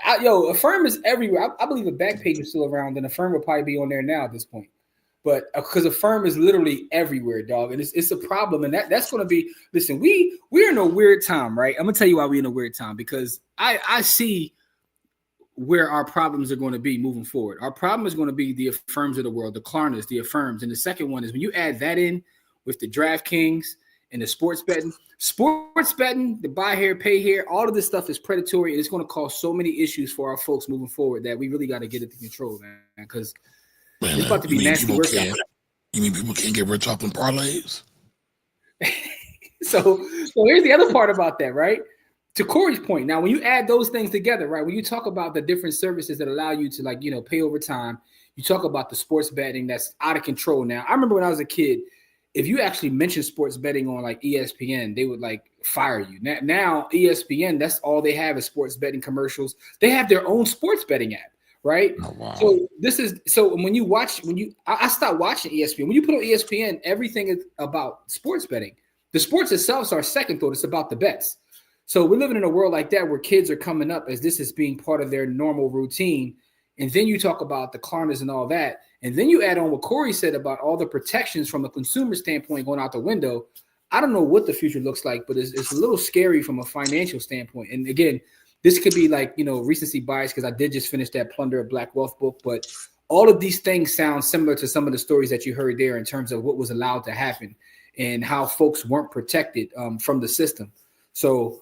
Affirm is everywhere. I believe the Backpage is still around, and Affirm will probably be on there now at this point. But because Affirm is literally everywhere, dog, and it's a problem, and that's going to be. Listen, we're in a weird time, right? I'm gonna tell you why we're in a weird time, because I see where our problems are going to be moving forward. Our problem is going to be the Affirms of the world, the Klarnas, the Affirms, and the second one is when you add that in with the DraftKings and the sports betting, the buy here, pay here, all of this stuff is predatory, and it's going to cause so many issues for our folks moving forward that we really got to get it to control, man, because it's about to be nasty work. You mean people can't get rich off them parlays? So here's the other part about that, right? To Corey's point, now when you add those things together, right, when you talk about the different services that allow you to pay over time, you talk about the sports betting that's out of control now. I remember when I was a kid, if you actually mentioned sports betting on like ESPN, they would like fire you. Now ESPN, that's all they have is sports betting commercials. They have their own sports betting app, right? Oh, wow. So when I stopped watching ESPN. When you put on ESPN, everything is about sports betting. The sports itself is our second thought. It's about the bets. So we're living in a world like that where kids are coming up as this is being part of their normal routine. And then you talk about the Klarnas and all that. And then you add on what Corey said about all the protections from a consumer standpoint going out the window. I don't know what the future looks like, but it's a little scary from a financial standpoint. And again, this could be like, recency bias because I did just finish that Plunder of Black Wealth book. But all of these things sound similar to some of the stories that you heard there in terms of what was allowed to happen and how folks weren't protected from the system. So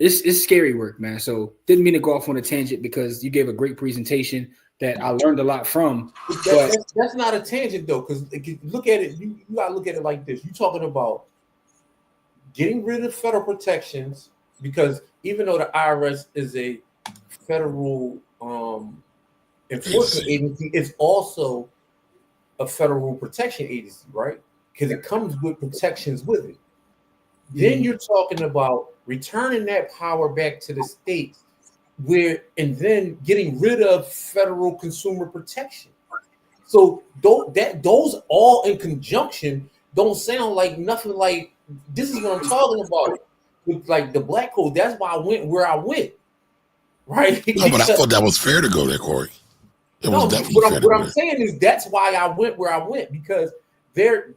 it's scary work, man. So didn't mean to go off on a tangent because you gave a great presentation that I learned a lot from. That's not a tangent though, because look at it. You gotta look at it like this. You're talking about getting rid of federal protections, because even though the IRS is a federal enforcement agency, it's also a federal protection agency, right? Because it comes with protections with it. Then you're talking about returning that power back to the states, and then getting rid of federal consumer protection. So those all in conjunction don't sound like nothing like this is what I'm talking about with like the black code. That's why I went where I went, right? No, but I thought that was fair to go there, Corey. What I'm saying is that's why I went where I went, because they're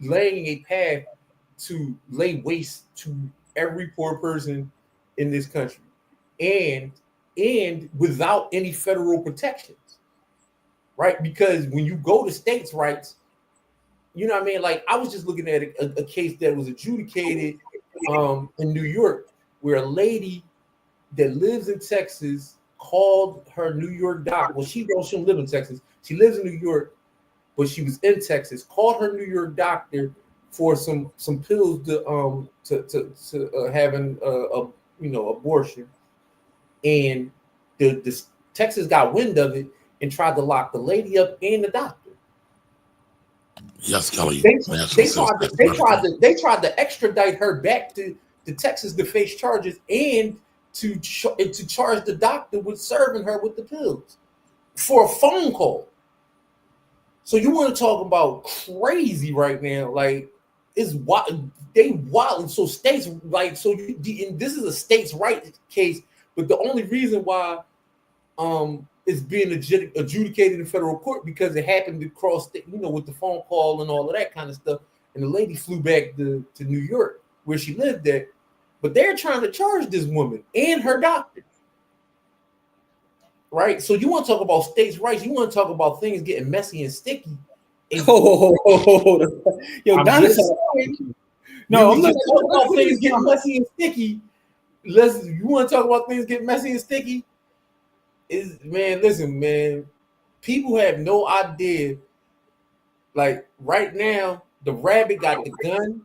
laying a path to lay waste to every poor person in this country, and without any federal protections, right? Because when you go to states' rights, you know what I mean? Like I was just looking at a case that was adjudicated in New York, where a lady that lives in Texas called her New York doctor. Well, she don't live in Texas. She lives in New York, but she was in Texas. Called her New York doctor for some pills to having abortion, and the Texas got wind of it and tried to lock the lady up and the doctor. Yes, Kelly. They tried to extradite her back to Texas to face charges and to charge the doctor with serving her with the pills for a phone call. So you want to talk about crazy right now? Like it's wild. They wild. So states like so. And this is a states' right case, but the only reason why it's being adjudicated in federal court because it happened across, with the phone call and all of that kind of stuff. And the lady flew back to New York where she lived at, but they're trying to charge this woman and her doctor. Right, so you want to talk about states' rights? You want to talk about things getting messy and sticky? And yo, Donna's no, I'm not talking about things getting messy and sticky. You want to talk about things getting messy and sticky? Listen, man. People have no idea. Like right now, the rabbit got the gun.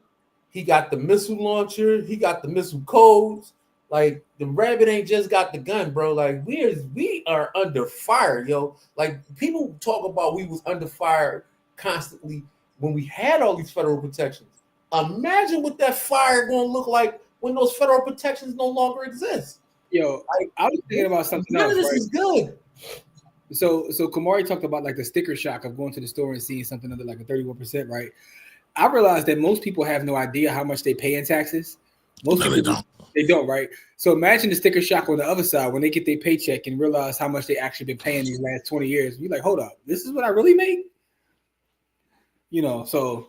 He got the missile launcher. He got the missile codes. Like the rabbit ain't just got the gun, bro. Like we are under fire, yo. Like people talk about we was under fire constantly when we had all these federal protections. Imagine what that fire gonna look like when those federal protections no longer exist. Yo, I was thinking about something else. None of this is good. So Kamari talked about like the sticker shock of going to the store and seeing something under like a 31%, right? I realized that most people have no idea how much they pay in taxes. Most people they don't, right? So imagine the sticker shock on the other side when they get their paycheck and realize how much they actually been paying these last 20 years. You're like, hold up, this is what I really make? So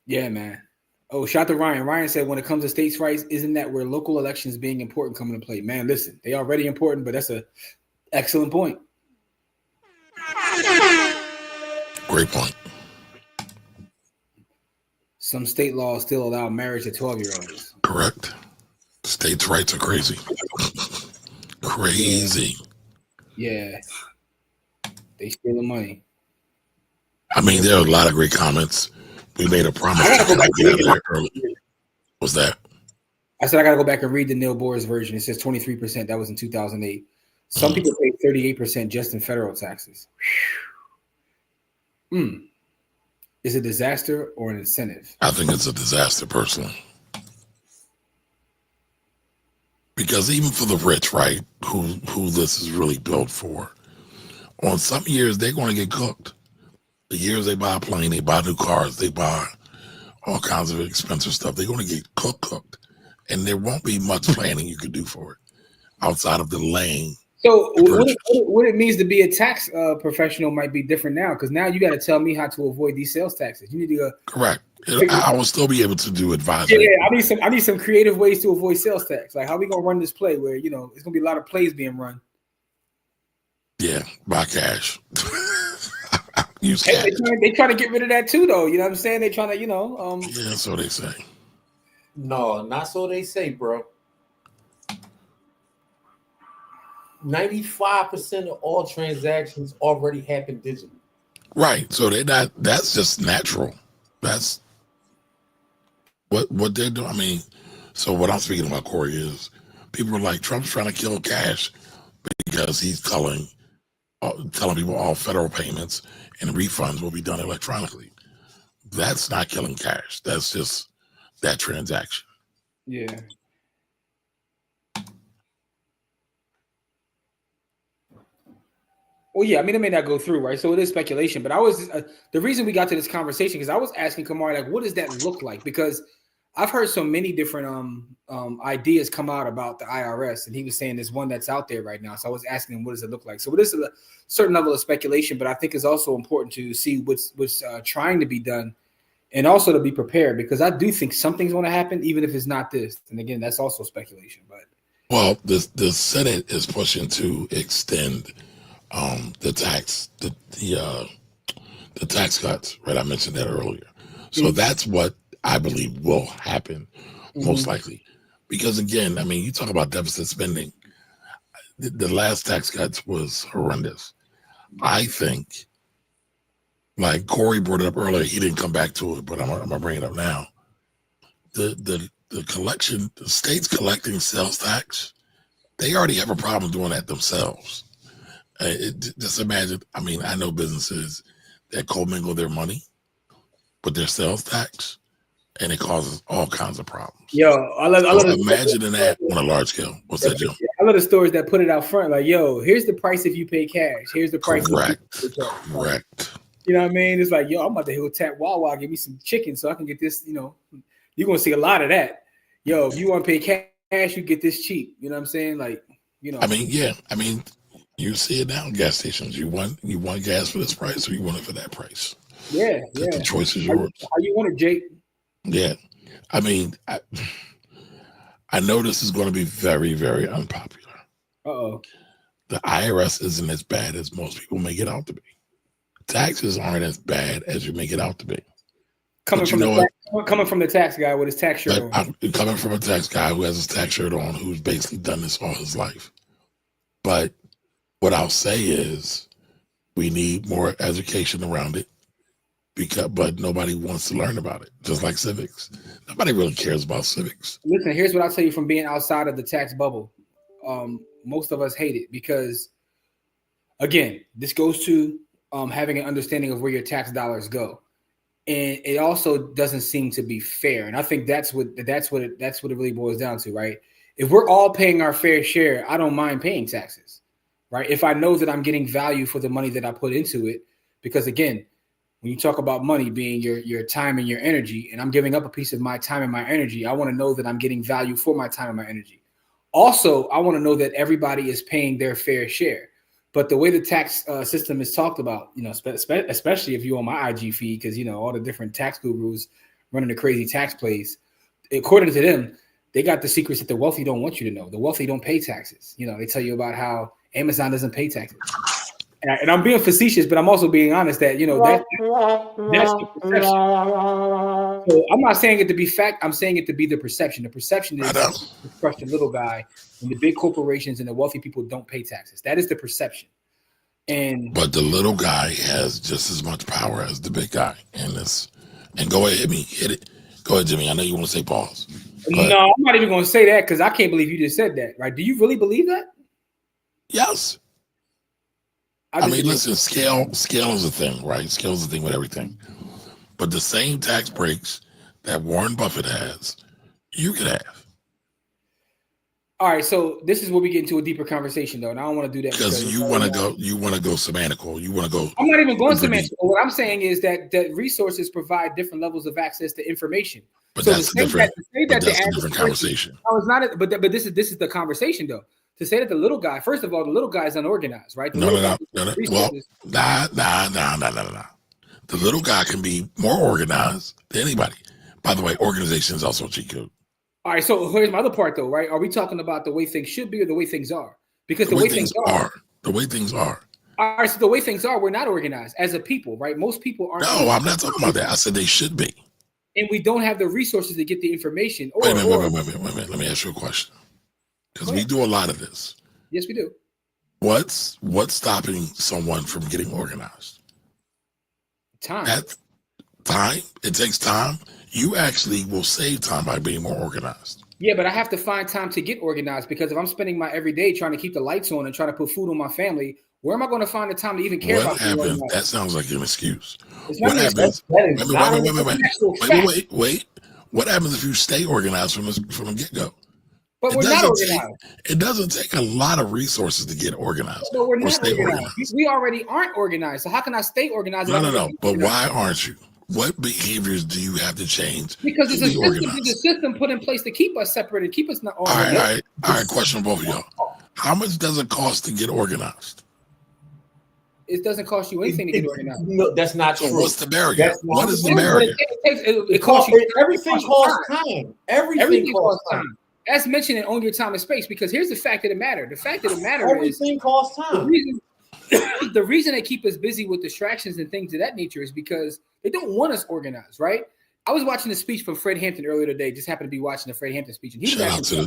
yeah, man. Oh, shout to Ryan. Ryan said when it comes to states' rights, isn't that where local elections being important come into play? Man, listen, they already important, but that's an excellent point. Great point. Some state laws still allow marriage to 12-year-olds. Correct. States' rights are crazy. Crazy. Yeah. They steal the money. I mean, there are a lot of great comments. We made a promise to get out of there early. What's that? I said I got to go back and read the Neil Boris version. It says 23%. That was in 2008. Some people pay 38% just in federal taxes. Is it a disaster or an incentive? I think it's a disaster, personally. Because even for the rich, right, who this is really built for, on some years they're going to get cooked. The years they buy a plane, they buy new cars, they buy all kinds of expensive stuff, they're going to get cooked. And there won't be much planning you could do for it outside of delaying. So what it means to be a tax professional might be different now, because now you got to tell me how to avoid these sales taxes. You need to go. Correct. I will still be able to do advisory. Yeah, I need some creative ways to avoid sales tax. Like how we gonna run this play where it's gonna be a lot of plays being run. Yeah, buy cash. Use cash. They try to get rid of that too, though. You know what I'm saying? They trying to, Yeah, so they say. No, not so they say, bro. 95% of all transactions already happen digitally. Right. So that's just natural. That's what they're doing. I mean, so what I'm speaking about, Corey, is people are like, Trump's trying to kill cash because he's telling people all federal payments and refunds will be done electronically. That's not killing cash. That's just that transaction. Yeah. Well, yeah, I mean, it may not go through, right? So it is speculation. But I was the reason we got to this conversation because I was asking Kamari, like, what does that look like? Because I've heard so many different ideas come out about the IRS, and he was saying there's one that's out there right now. So I was asking him, what does it look like? So it is a certain level of speculation, but I think it's also important to see what's trying to be done, and also to be prepared, because I do think something's going to happen, even if it's not this. And again, that's also speculation. But the Senate is pushing to extend the tax cuts, right? I mentioned that earlier. So that's what I believe will happen most likely. Because again, I mean, you talk about deficit spending. The last tax cuts was horrendous. I think, like Corey brought it up earlier, he didn't come back to it, but I'm gonna bring it up now. The collection, the states collecting sales tax, they already have a problem doing that themselves. Just imagine, I mean, I know businesses that commingle their money with their sales tax, and it causes all kinds of problems. Yo, I love imagining that on a large scale. What's that, Joe? I love the stores that put it out front, like, yo, here's the price if you pay cash. Here's the price. Correct. You know what I mean? It's like, yo, I'm about to go tap Wawa, give me some chicken so I can get this. You know, you're gonna see a lot of that. Yo, if you want to pay cash, you get this cheap. You know what I'm saying? Like, you know. I mean, yeah. I mean, you see it now in gas stations. You want gas for this price, or you want it for that price? Yeah, The choice is How yours. you want it, Jake? Yeah. I mean, I know this is going to be very, very unpopular. Uh-oh. The IRS isn't as bad as most people make it out to be. Taxes aren't as bad as you make it out to be. Coming from the tax guy with his tax shirt on. I'm coming from a tax guy who has his tax shirt on, who's basically done this all his life. But what I'll say is we need more education around it, but nobody wants to learn about it, just like civics. Nobody really cares about civics. Listen, here's what I'll tell you from being outside of the tax bubble. Most of us hate it because, again, this goes to having an understanding of where your tax dollars go. And it also doesn't seem to be fair. And I think that's what it really boils down to, right? If we're all paying our fair share, I don't mind paying taxes, right? If I know that I'm getting value for the money that I put into it, because again, when you talk about money being your time and your energy, and I'm giving up a piece of my time and my energy, I want to know that I'm getting value for my time and my energy. Also, I want to know that everybody is paying their fair share. But the way the tax system is talked about, you know, especially if you're on my IG feed, because, you know, all the different tax gurus running the crazy tax plays, according to them, they got the secrets that the wealthy don't want you to know. The wealthy don't pay taxes. You know, they tell you about how Amazon doesn't pay taxes. And I'm being facetious, but I'm also being honest that, you know, that's the perception. So I'm not saying it to be fact. I'm saying it to be the perception. The perception is to crush the little guy, and the big corporations and the wealthy people don't pay taxes. That is the perception. But the little guy has just as much power as the big guy in this. And go ahead, hit it. Go ahead, Jimmy. I know you want to say pause. No, I'm not even going to say that because I can't believe you just said that. Right? Do you really believe that? Yes. I mean, listen, scale is a thing, right? Scale is a thing with everything. But the same tax breaks that Warren Buffett has, you could have. All right, so this is where we get into a deeper conversation, though, and I don't want to do that because you want to go semantical. You want to go. I'm not even going semantical. What I'm saying is that resources provide different levels of access to information. But so that's a different conversation. No, it's not. But this is the conversation, though. To say that the little guy, first of all, the little guy is unorganized, right? No. Well, nah. The little guy can be more organized than anybody. By the way, organization is also a cheat code. All right, so here's my other part, though, right? Are we talking about the way things should be or the way things are? Because the way things are. The way things are. All right, so the way things are, we're not organized as a people, right? Most people aren't. No, I'm not talking about that. I said they should be. And we don't have the resources to get the information. Wait a minute. Let me ask you a question. Because we do a lot of this. Yes, we do. What's stopping someone from getting organized? Time. Time. It takes time. You actually will save time by being more organized. Yeah, but I have to find time to get organized because if I'm spending my everyday trying to keep the lights on and trying to put food on my family, where am I going to find the time to even care about? What happens? That sounds like an excuse. What happens? Wait. What happens if you stay organized from the get-go? But we're not organized. It doesn't take a lot of resources to get organized. But we're not organized. We already aren't organized. So how can I stay organized? No. But why aren't you? What behaviors do you have to change? Because there's a system put in place to keep us separate and keep us not organized. All right. Question for both of y'all. How much does it cost to get organized? It doesn't cost you anything to get organized. No, that's not true. What's the barrier? What is the barrier? It costs you. Everything costs time. Everything costs time. That's mentioning own your time and space because here's the fact of the matter. The fact of the matter is everything costs time. The reason they keep us busy with distractions and things of that nature is because they don't want us organized, right? I was watching a speech from Fred Hampton earlier today. Just happened to be watching the Fred Hampton speech, and shout out to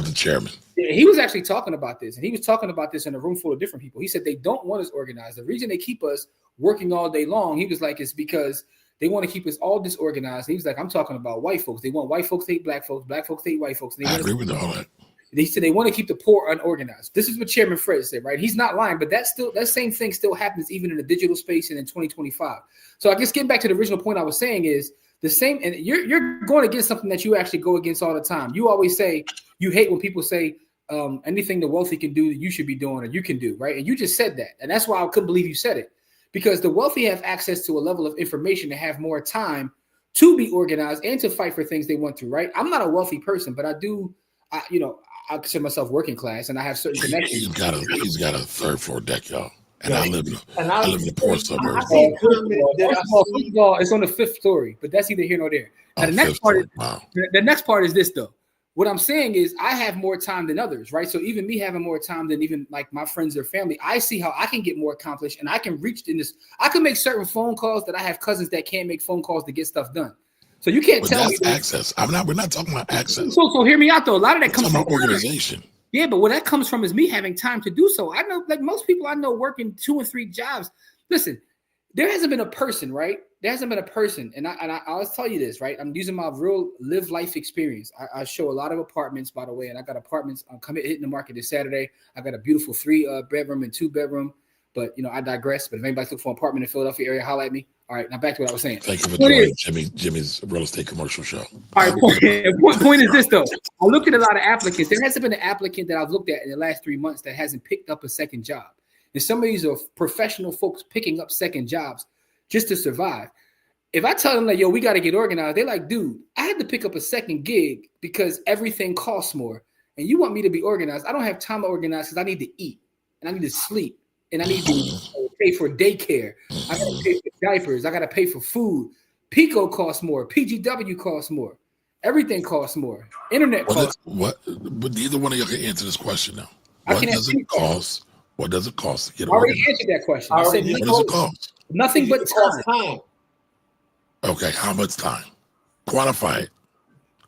the chairman. He was actually talking about this, and he was talking about this in a room full of different people. He said they don't want us organized. The reason they keep us working all day long, he was like, is because they want to keep us all disorganized. And he was like, I'm talking about white folks. They want white folks to hate black folks folks to hate white folks. I agree with all that. They said they want to keep the poor unorganized. This is what Chairman Fred said, right? He's not lying, but that same thing still happens even in the digital space and in 2025. So I guess getting back to the original point I was saying is the same, and you're going against something that you actually go against all the time. You always say you hate when people say anything the wealthy can do that you should be doing or you can do, right? And you just said that, and that's why I couldn't believe you said it. because the wealthy have access to a level of information to have more time to be organized and to fight for things they want to, right? I'm not a wealthy person, but I consider myself working class, and I have certain connections. He's got a third floor deck, y'all. And Yeah. I live in the poor suburbs. It's on the 5th story, but that's neither here nor there. Now, the next part is this, though. What I'm saying is I have more time than others, right? So even me having more time than even like my friends or family, I see how I can get more accomplished, and I can reach in this. I can make certain phone calls that I have cousins that can't make phone calls to get stuff done. So you can't tell me access. We're not talking about access. So hear me out though. A lot of that comes from organization. Yeah, but where that comes from is me having time to do so. I know, like most people I know working 2 and 3 jobs. Listen, there hasn't been a person, right? There hasn't been a person, and I always tell you this, right? I'm using my real live life experience. I show a lot of apartments, by the way, and I got apartments. I'm hitting the market this Saturday. I got a beautiful 3 bedroom and 2 bedroom. But I digress. But if anybody's looking for an apartment in the Philadelphia area, holler at me. All right, now back to what I was saying. Thank you for joining Jimmy's real estate commercial show. All right, point is this though. I looked at a lot of applicants. There hasn't been an applicant that I've looked at in the last 3 months that hasn't picked up a second job. And some of these are professional folks picking up second jobs just to survive. If I tell them that, yo, we got to get organized, they're like, dude, I had to pick up a second gig because everything costs more. And you want me to be organized. I don't have time to organize because I need to eat and I need to sleep and I need to pay for daycare. I got to pay for diapers. I got to pay for food. Pico costs more. PGW costs more. Everything costs more. Internet costs more. But neither one of you can answer this question now. What does it cost? What does it cost to get organized? I already answered that question. I said, what does it cost? Nothing but time. Okay, how much time? Quantify it.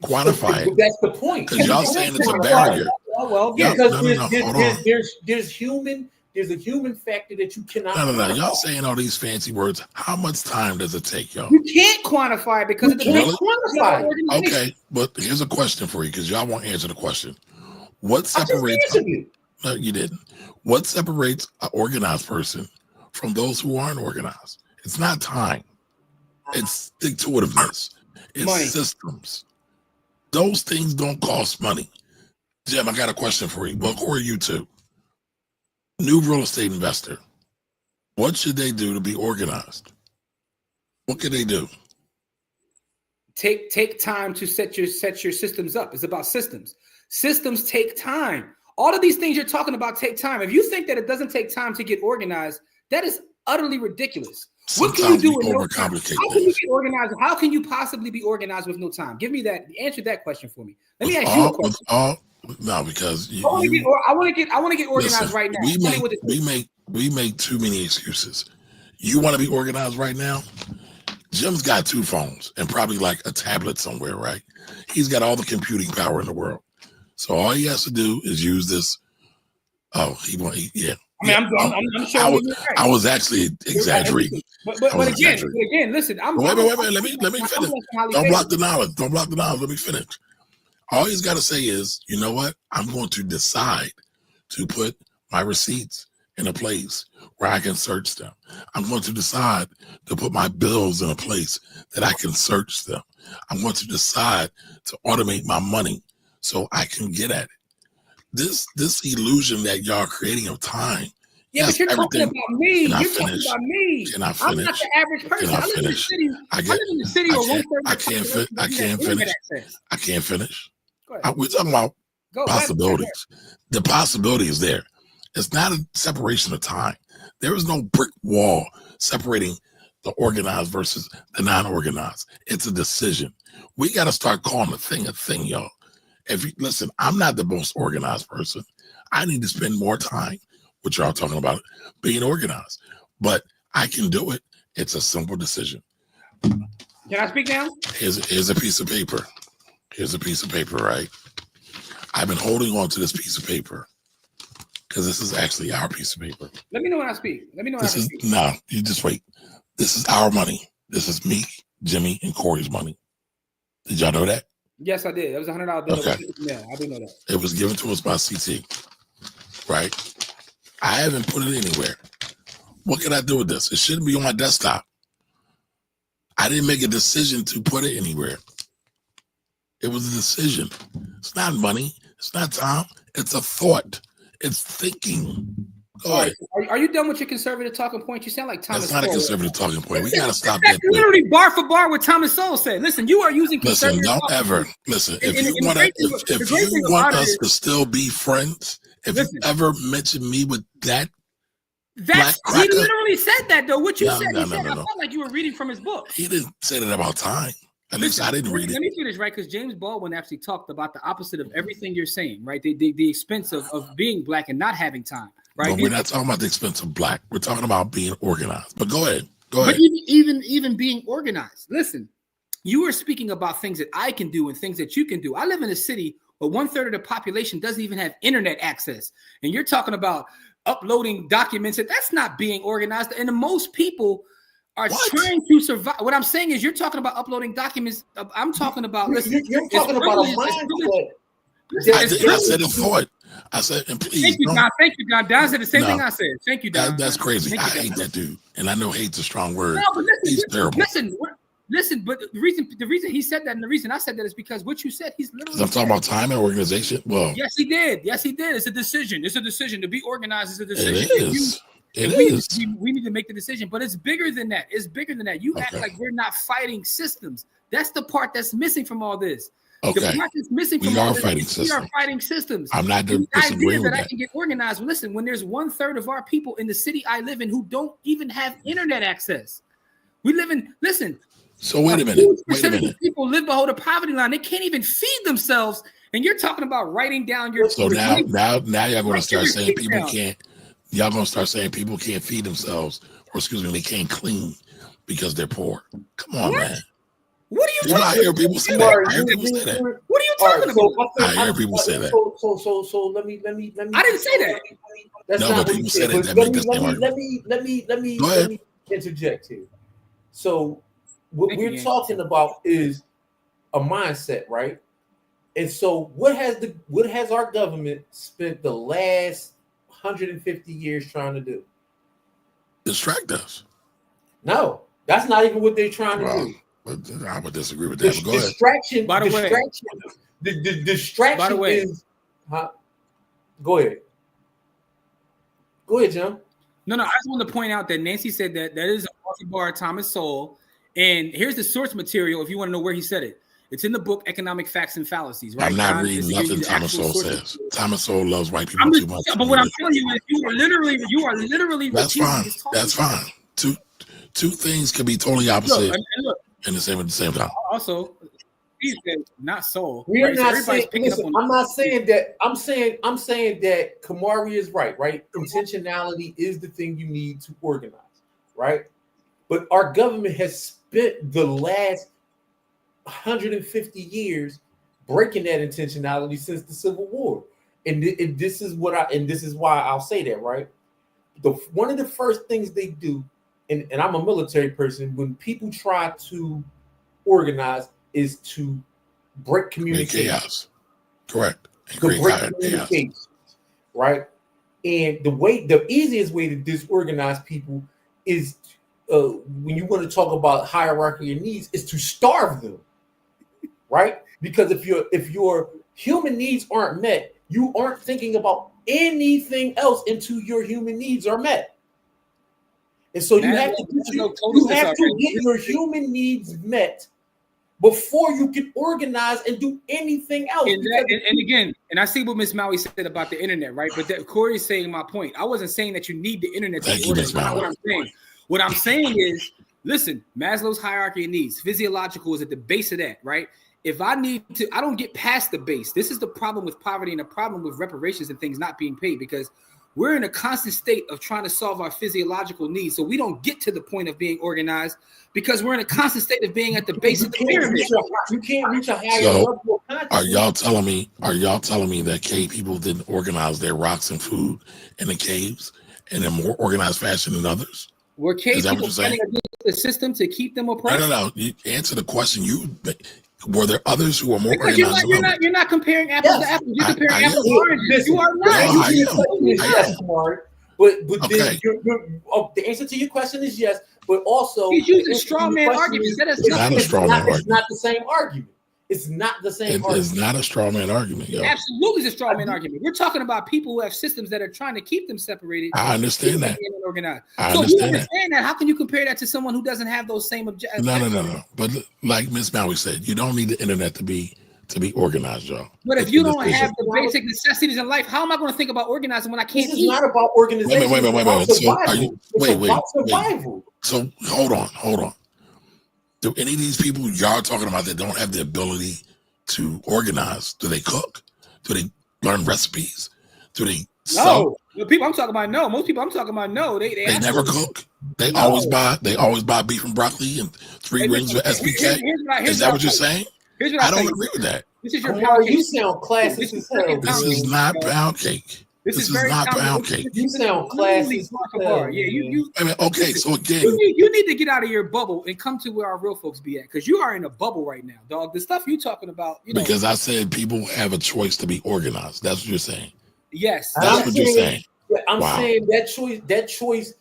Quantify it. That's the point. Because y'all saying it's a barrier. Well, yeah, because there's a human factor that you cannot. No. Y'all saying all these fancy words. How much time does it take, y'all? You can't quantify it because it's quantify. Okay, but here's a question for you because y'all won't answer the question. What separates? No, you didn't. What separates an organized person from those who aren't organized? It's not time. It's stick-to-itiveness. It's money. Systems. Those things don't cost money. Jim, I got a question for you. Well, Corey, you too. New real estate investor. What should they do to be organized? What can they do? Take time to set your systems up. It's about systems. Systems take time. All of these things you're talking about take time. If you think that it doesn't take time to get organized, that is utterly ridiculous. What can you do with no time? How can you get organized? How can you possibly be organized with no time? Give me that. Answer that question for me. Let me ask you a question. No, because I want to get organized. Listen, right now. We make too many excuses. You want to be organized right now? Jim's got 2 phones and probably like a tablet somewhere, right? He's got all the computing power in the world. So all he has to do is use this. Yeah. I mean, I'm sure. I was actually exaggerating. But again, listen. Wait. Let me finish. Don't block the knowledge. Let me finish. All he's got to say is, you know what? I'm going to decide to put my receipts in a place where I can search them. I'm going to decide to put my bills in a place that I can search them. I'm going to decide to automate my money so I can get at it. This illusion that y'all are creating of time. Yeah, but you're talking about me. You're talking about me. Can I finish? I'm not the average person. I live in the city. I live in the city. I can't finish. We're talking about possibilities. The possibility is there. It's not a separation of time. There is no brick wall separating the organized versus the non-organized. It's a decision. We got to start calling a thing, y'all. If you listen, I'm not the most organized person. I need to spend more time, which y'all talking about, being organized. But I can do it. It's a simple decision. Can I speak now? Here's a piece of paper. Here's a piece of paper, right? I've been holding on to this piece of paper because this is actually our piece of paper. Let me know when I speak. No, you just wait. This is our money. This is me, Jimmy, and Corey's money. Did y'all know that? Yes, I did. It was $100 bill. Okay. Yeah, I do know that. It was given to us by CT, right? I haven't put it anywhere. What can I do with this? It shouldn't be on my desktop. I didn't make a decision to put it anywhere. It was a decision. It's not money. It's not time. It's a thought. It's thinking. Go ahead. Are you done with your conservative talking point? You sound like Thomas. That's not a conservative talking point. We got to stop That's that. literally bar for bar what Thomas Sowell said. Listen, you are using Listen, conservative. don't ever listen. If you want us to still be friends, if you ever mention me with that, he literally said that though. What you said, I felt like you were reading from his book. He didn't say that about time. At least I didn't read it. Let me finish, right? Because James Baldwin actually talked about the opposite of everything you're saying, right? The expense of being black and not having time, right? But we're not talking about the expense of black. We're talking about being organized. But go ahead. But even being organized. Listen, you were speaking about things that I can do and things that you can do. I live in a city where 1/3 of the population doesn't even have internet access. And you're talking about uploading documents. That's not being organized. And most people are trying to survive. What I'm saying is you're talking about uploading documents. I'm talking about, listen. You're talking about a mindset. I said it for it. I said, and please. Thank you, Don. Thank you, Don. Don said the same thing I said. Thank you, Don. That's crazy. I hate that dude. And I know hate's a strong word. No, but listen, he's terrible. Listen, but the reason he said that and the reason I said that is because what you said, he's literally. I'm talking about time and organization. Well, yes, he did. Yes, he did. It's a decision. It's a decision to be organized. It's a decision. It is. We need to make the decision, but it's bigger than that. It's bigger than that. You act like we're not fighting systems. That's the part that's missing from all this. Okay. The part that's missing from all this. We are fighting systems. I'm not disagreeing with that. I can get organized. Well, listen, when there's 1/3 of our people in the city I live in who don't even have internet access, we live in. Listen. So wait a minute. People live below the poverty line. They can't even feed themselves, and you're talking about writing down your. So now y'all going to start saying people can't. Y'all going to start saying people can't feed themselves, or excuse me, they can't clean because they're poor. Come on, man. What are you talking about? I hear people say that. I hear people say that. What are you talking about? I hear people say that. So let me. I didn't say that. That's no, not but what people you said said. Let me interject here. So what we're talking about is a mindset, right? And so what has our government spent the last 150 years trying to do? Distract us. No, that's not even what they're trying to do. But I would disagree with that. But go distraction. By the way, the distraction by the way, is. Go ahead. Go ahead, John. No, I just want to point out that Nancy said that is a bar of Thomas Sowell, and here's the source material if you want to know where he said it. It's in the book Economic Facts and Fallacies. Right? I'm not reading nothing Thomas Sowell says. Thomas Sowell loves white people too much. But what I'm telling you is you are literally. That's fine. That's fine. Two things can be totally opposite and the same at the same time. Also, he said not Sowell. We're right? not saying. Listen, I'm not saying that. I'm saying that Kamari is right. Right? Intentionality is the thing you need to organize. Right? But our government has spent the last 150 years breaking that intentionality since the Civil War, and this is why I'll say that. Right? One of the first things they do, and I'm a military person, when people try to organize, is to break communication. Chaos. Correct. To break communications, right? And the easiest way to disorganize people is when you want to talk about hierarchy of needs, is to starve them, right? Because if your human needs aren't met, you aren't thinking about anything else until your human needs are met. And so you have to get your human needs met before you can organize and do anything else. And again, I see what Miss Maui said about the internet, right? But Corey is saying my point. I wasn't saying that you need the internet to organize. What I'm saying. What I'm saying is, listen, Maslow's hierarchy of needs, physiological is at the base of that, right? If I don't get past the base. This is the problem with poverty and the problem with reparations and things not being paid, because we're in a constant state of trying to solve our physiological needs. So we don't get to the point of being organized because we're in a constant state of being at the base of the pyramid. You can't reach a higher level of consciousness. Are y'all telling me that cave people didn't organize their rocks and food in the caves in a more organized fashion than others? Were cave people fighting against the system to keep them oppressed? No. You answer the question. Were there others who were more organized? You're not comparing apples to apples. You're comparing apples to oranges. You are not. Yes, Mark. But okay. The answer to your question is yes. But also, he's using straw man arguments. It's not a straw man argument. It's not the same argument. It's not the same. It is not a straw man argument, yo. Absolutely, it's a straw man argument. We're talking about people who have systems that are trying to keep them separated. I understand that. Organized. I so understand if you understand that, how can you compare that to someone who doesn't have those same objectives? No. But like Miss Maui said, you don't need the internet to be organized, y'all. But if you don't have the basic necessities in life, how am I going to think about organizing when I can't eat? This is not about organization. Wait. So are you, wait. Survival. So hold on. Do any of these people y'all talking about that don't have the ability to organize? Do they cook? Do they learn recipes? Do they No. The people I'm talking about, no. Most people I'm talking about, no. They never cook. They always buy beef and broccoli and 3 rings with SPK. Is that what you're saying? I don't agree with that. This is your pound cake. You sound classist as hell. This is not pound cake. This is not pound cake. You sound classist. Yeah, okay, so again, you need to get out of your bubble and come to where our real folks be at, because you are in a bubble right now, dog. The stuff you talking about, because I said people have a choice to be organized. That's what you're saying. Yes, that's what you're saying. I'm saying that choice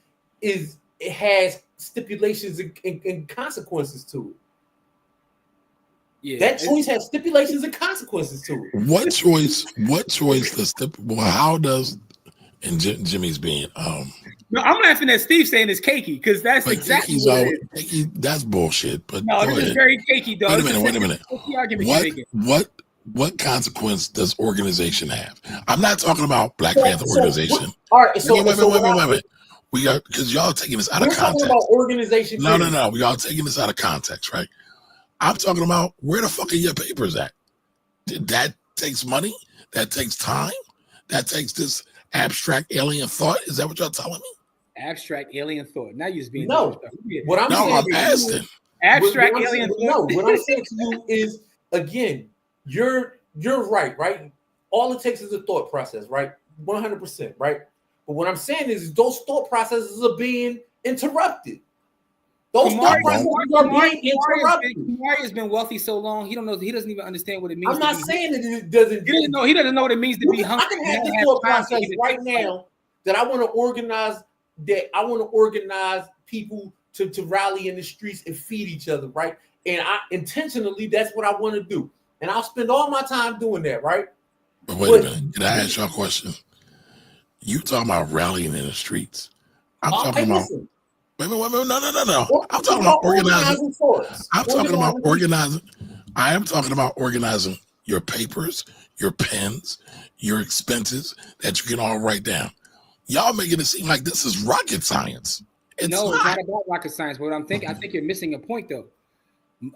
has stipulations and consequences to it. Yeah, that choice has stipulations and consequences to it. What choice does how does and Jimmy's being No, I'm laughing at Steve saying it's cakey, because that's exactly what it is. Cakey, that's bullshit. But no, this is very cakey, dog. Wait a minute. What consequence does organization have? I'm not talking about Black Panther organization. All right, so wait. We are, because y'all taking this out of context. About organization. No. We all taking this out of context, right? I'm talking about where the fuck are your papers at? That takes money. That takes time. That takes this abstract alien thought. Is that what y'all telling me? Abstract alien thought. Now you're just being I'm asking. Abstract alien thought. No, what I'm saying to you is, again, you're right? All it takes is a thought process, right? 100%, right? But what I'm saying is those thought processes are being interrupted. Those thought processes are being interrupted. Kamari has been wealthy so long, he doesn't even understand what it means. I'm not saying that it doesn't. He doesn't know what it means to be hungry. I can have this thought process right now that I want to organize people to rally in the streets and feed each other, right? And I intentionally, that's what I want to do. And I'll spend all my time doing that, right? But wait a minute. Can I ask y'all a question? You talking about rallying in the streets. I'm talking about... Wait, no. I'm talking about organizing. I am talking about organizing your papers, your pens, your expenses that you can all write down. Y'all making it seem like this is rocket science. It's not about rocket science. But I think you're missing a point, though.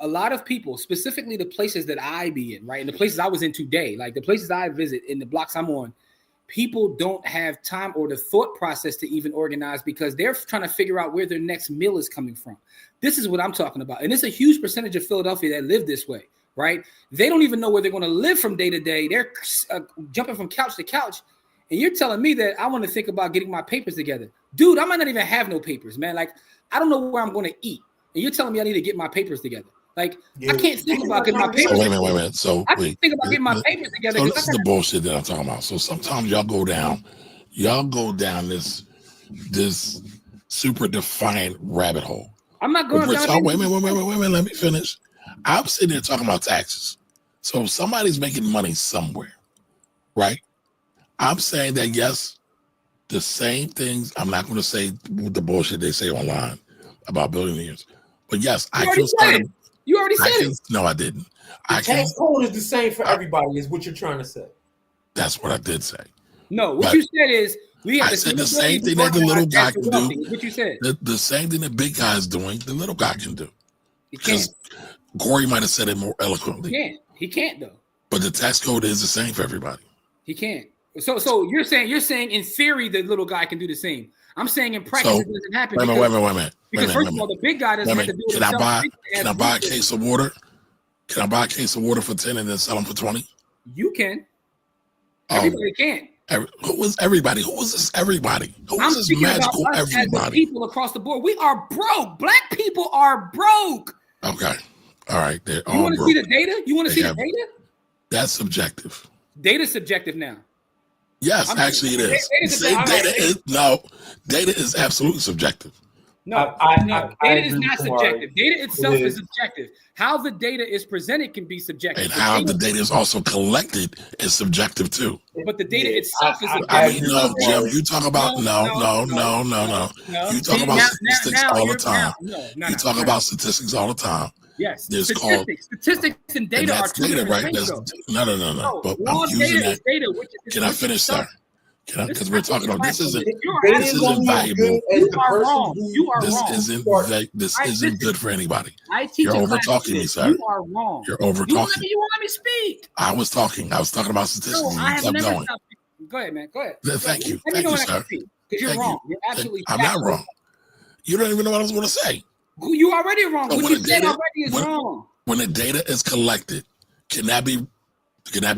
A lot of people, specifically the places that I be in, right, and the places I was in today, like the places I visit in the blocks I'm on, people don't have time or the thought process to even organize, because they're trying to figure out where their next meal is coming from. This is what I'm talking about. And it's a huge percentage of Philadelphia that live this way, right? They don't even know where they're going to live from day to day. They're jumping from couch to couch. And you're telling me that I want to think about getting my papers together. Dude, I might not even have no papers, man. Like, I don't know where I'm going to eat. And you're telling me I need to get my papers together. Like, I can't think about getting my papers. Wait a minute. So I can't think about getting my papers together. So this is the bullshit that I'm talking about. So sometimes y'all go down this super defined rabbit hole. I'm not going down. Wait a minute. Let me finish. I'm sitting there talking about taxes. So somebody's making money somewhere, right? I'm saying that, yes, the same things. I'm not going to say the bullshit they say online about billionaires. But yes, You already said it. No, I didn't. The tax code is the same for everybody, is what you're trying to say. That's what I did say. No, what you said is I said the same thing that the little guy can do. What you said. The same thing the big guy is doing, the little guy can do. He can't. Corey might have said it more eloquently. He can't though. But the tax code is the same for everybody. He can't. So you're saying in theory the little guy can do the same. I'm saying in practice it doesn't happen. Wait a minute. Because first of all, the big guy doesn't have to do it. Can I buy a case of water? Can I buy a case of water for 10 and then sell them for 20? You can. Everybody can. Who was everybody? Who was this everybody? Who was this magical everybody? People across the board. We are broke. Black people are broke. Okay. All right. They're all you want to broke. see the data? You want to see the data? That's subjective. Data's subjective now. Yes, actually it is. Data is absolutely subjective. No, I data is agree not with Kamari. subjective. Data itself It is is. subjective. How the data is presented can be subjective. And how the data is also collected is subjective too. But the data Yeah, itself is subjective. I mean, agree no, with Jim, Kamari. you talk about no. You talk See, about now statistics all the time. No. You talk about statistics all the time. Yes, There's statistics and and data are that's two data, different right? things. That's Though. no. But I'm Raw using data that. is data. Can I finish, sir? Because we're talking about this isn't Data this is only isn't as valuable. good as You the are person wrong. who You are This wrong. isn't good for anybody. I teach You're a over class talking on me, this. sir. You are wrong. You're over You won't talking. let me speak. I was talking about statistics, No, and I you have kept never going. stopped speaking. Go ahead, man. Go ahead. Thank you, Let me know when I sir. can speak. Because you're Thank wrong. you. You're absolutely. I'm not wrong. You don't even know what I was going to say. You already wrong. So What when you the said data- already is when- wrong. When the data is collected, can that be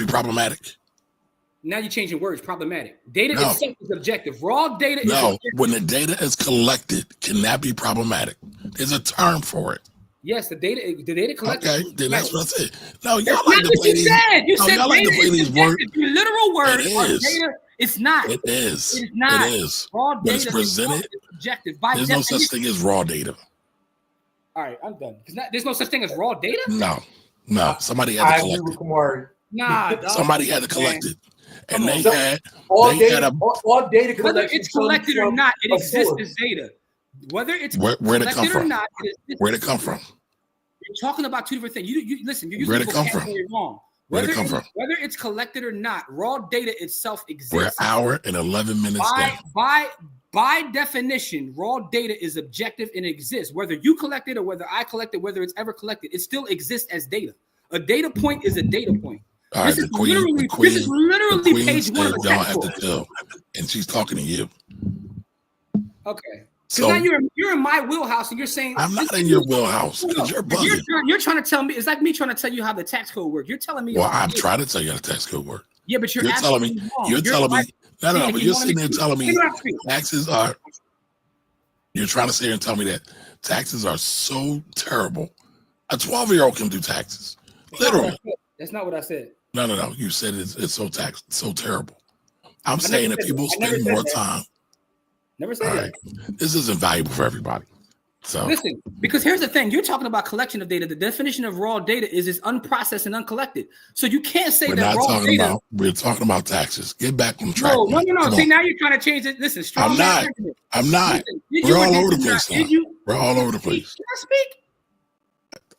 problematic? Now you're changing words. Problematic. Data No. itself is objective. Raw data is No, objective. when the data is collected, can that be problematic? There's a term for it. Yes, the data collected. Okay, then that's what I said. No, y'all That's like not to what play you these. said. You No, said y'all like to data play is these words. subjective. Your literal word It or is. data. It's not. It is. It is not. It is. Raw When data it's presented, is subjective by there's no definition. such thing as raw data. All right, I'm done. There's no such thing as raw data. No. Somebody had I to agree collect with it. Kamari. Nah, dog. Somebody had to collect it, and Come on. they had All they data, had a all data Whether collection it's collected or from not, it a exists source. as data. Whether it's where'd it come collected or from? not, it exists. Where'd it come from? You're talking about two different things. You listen. You're using Where'd the it come from? vocabulary wrong. Where'd it come from? Whether it's collected or not, raw data itself exists. We're an hour and 11 minutes down. By definition, raw data is objective and exists. Whether you collect it or whether I collect it, whether it's ever collected, it still exists as data. A data point is a data point. All right, This is literally page one of a y'all have textbook. to tell, and she's talking to you. Okay. So now you're in my wheelhouse and you're saying I'm not in your wheelhouse because you're bugging. You're trying to tell me. It's like me trying to tell you how the tax code works. You're telling me. Well, I'm trying to tell you how the tax code works. Yeah, but you're telling me. wrong. You're telling me. No. But you're sitting there telling me speak. taxes are. You're trying to sit here and tell me that taxes are so terrible. A 12-year-old can do taxes. Literally. That's not what I said. No. You said it's so terrible. I'm saying that people spend more time. Never said All right. This isn't valuable for everybody. So listen, because here's the thing: you're talking about collection of data. The definition of raw data is unprocessed and uncollected. So you can't say we're talking about taxes. Get back on track. No. See, now you're trying to change it. Listen, I'm not. Listen, we're all over the place now. We're all over the place. Can I speak?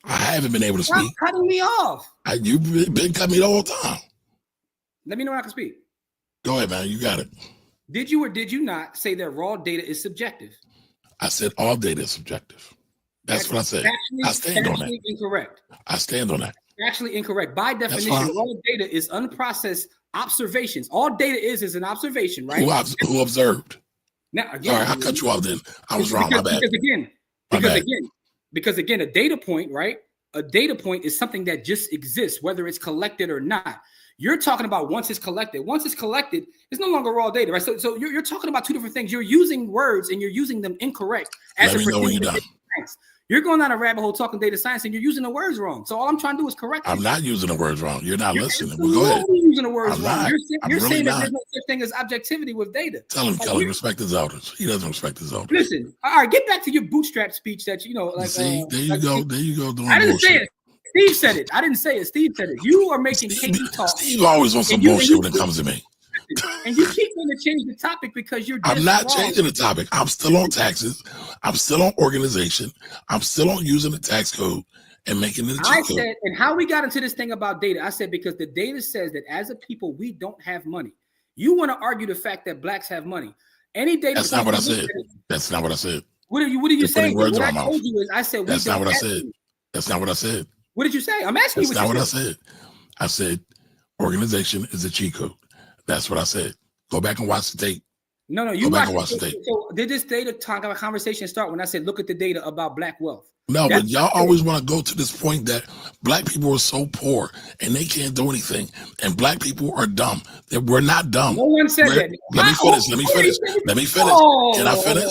I haven't been able to speak. Stop cutting me off. You've been cutting me the whole time. Let me know when I can speak. Go ahead, man. You got it. Did you or did you not say that raw data is subjective? I said all data is subjective. That's what I said. I stand on that. Incorrect. I stand on that. Actually incorrect. By definition, raw data is unprocessed observations. All data is an observation, right? Who observed? Now, again, sorry, I cut you off then. I was wrong. My bad. Because again, a data point, right? A data point is something that just exists, whether it's collected or not. You're talking about once it's collected. Once it's collected, it's no longer raw data, right? So you're talking about two different things. You're using words and you're using them incorrect. Let me know when you're done. You're going down a rabbit hole talking data science and you're using the words wrong. So all I'm trying to do is correct you. I'm not using the words wrong. You're not listening. Well, go ahead. Using the words I'm wrong. not. You're saying that there's no such thing as objectivity with data. Tell him, Kelly, respect his elders. He doesn't respect his elders. Listen, all right, get back to your bootstrap speech that See, there you go. There you go. I didn't say it. Steve said it. I didn't say it. Steve said it. You are making Katie talk. Steve always wants some bullshit when it comes to me. And you keep going to change the topic because you're I'm not changing the topic. I'm still on taxes. I'm still on organization. I'm still on using the tax code and making it a cheat code. said, and how we got into this thing about data, I said, because the data says that as a people, we don't have money. You want to argue the fact that blacks have money. Any data. That's not what I said. That's not what I said. What are you saying? What I told you is I said, that's not what I said. That's not what I said. What did you say? I'm asking you. That's not what I said. I said organization is a cheat code. That's what I said. Go back and watch the tape. No, you go back and watch the tape. So did this data conversation start when I said look at the data about black wealth? No, but y'all always want to go to this point that black people are so poor and they can't do anything, and black people are dumb. That we're not dumb. No one said that. Let me finish. Can I finish?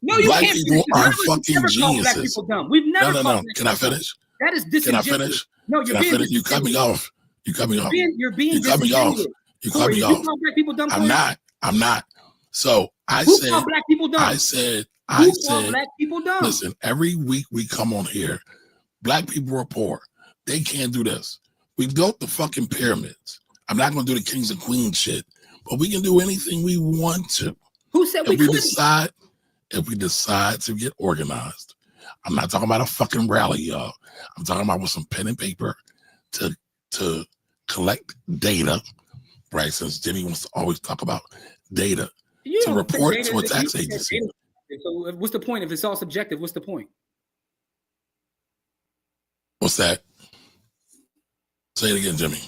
No, you black can't. People are fucking geniuses. Black people dumb. We've never. No. Can I finish? That is disingenuous. Can I finish? No, you're being. You cut me off. You cut me off. You're being. You cut me off. You cut me off. Black people dumb. I'm not. So I said. Black people dumb. I said I said, black people dumb? Listen, every week we come on here. Black people are poor. They can't do this. We built the fucking pyramids. I'm not going to do the kings and queens shit, but we can do anything we want to. Who said we couldn't? If we decide to get organized, I'm not talking about a fucking rally, y'all. I'm talking about with some pen and paper to collect data, right? Since Jimmy wants to always talk about data to report to a tax agency. So what's the point if it's all subjective? What's the point? What's that? Say it again, Jimmy.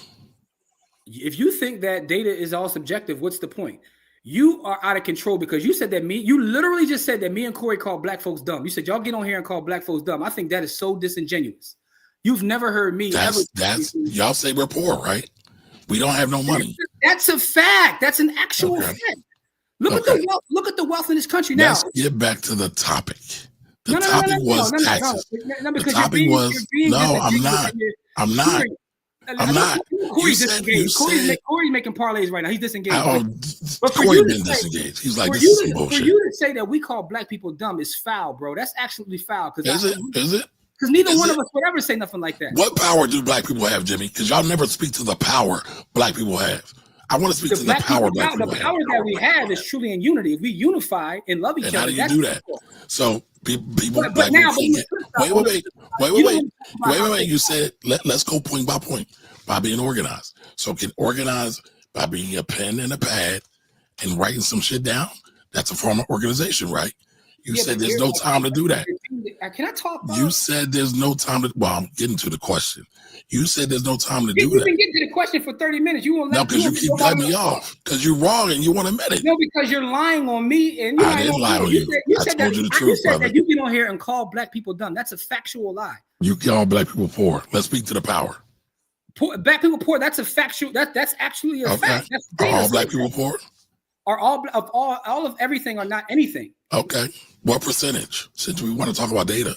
If you think that data is all subjective, what's the point? You are out of control because you said that you literally just said that me and Corey call black folks dumb. You said y'all get on here and call black folks dumb. I think that is so disingenuous. You've never heard me y'all say we're poor, right? We don't have no money. That's a fact. That's an actual fact. Look at the wealth. Look at the wealth in this country now. Let's get back to the topic. The topic was taxes. The topic was I'm not. Corey's making parlays right now. He's disengaged. Corey's been disengaged. He's like, this is some bullshit. For you to say that we call black people dumb is foul, bro. That's actually foul. Is it? Because neither one of us would ever say nothing like that. What power do black people have, Jimmy? Because y'all never speak to the power black people have. I want to speak to the power black people have. The power that we have is truly in unity. If we unify and love each other. How do you do that? So people, but now, wait. You said let's go point by point by being organized. So can organize by being a pen and a pad and writing some shit down. That's a form of organization, right? You said there's no time to do that. Can I talk? You said there's no time to. Well, I'm getting to the question. You said there's no time to do that. You've been getting to the question for 30 minutes. You won't let. No, because you keep cutting me off. Because you're wrong and you want to admit it. No, because you're lying on me. And I didn't lie on you. I told you the truth, brother. That you get on here and call black people dumb. That's a factual lie. You call black people poor. Let's speak to the power. Black people poor. That's a factual. That's actually a fact. Are all black people poor? Are all of everything or not anything? Okay. What percentage? Since we want to talk about data.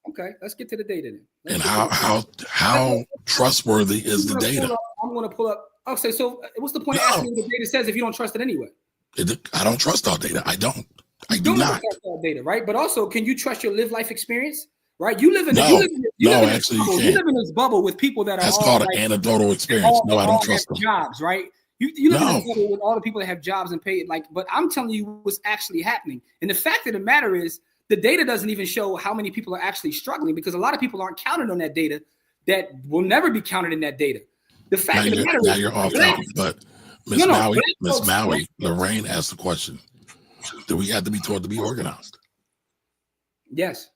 Okay, let's get to the data then. And how trustworthy is the data? I'm going to pull up. Okay, so what's the point of asking what the data says if you don't trust it anyway? I don't trust all data. I do not trust all data, right? But also, can you trust your live life experience? Right? You live in you live in this bubble with people that are that's called an anecdotal experience. No, I don't trust them. Jobs, right? You live in this bubble with all the people that have jobs and pay but I'm telling you what's actually happening. And the fact of the matter is the data doesn't even show how many people are actually struggling because a lot of people aren't counted on that data that will never be counted in that data. The fact of the matter is you're off topic, but Miss Maui, Lorraine asked the question. Do we have to be taught to be organized? Yes.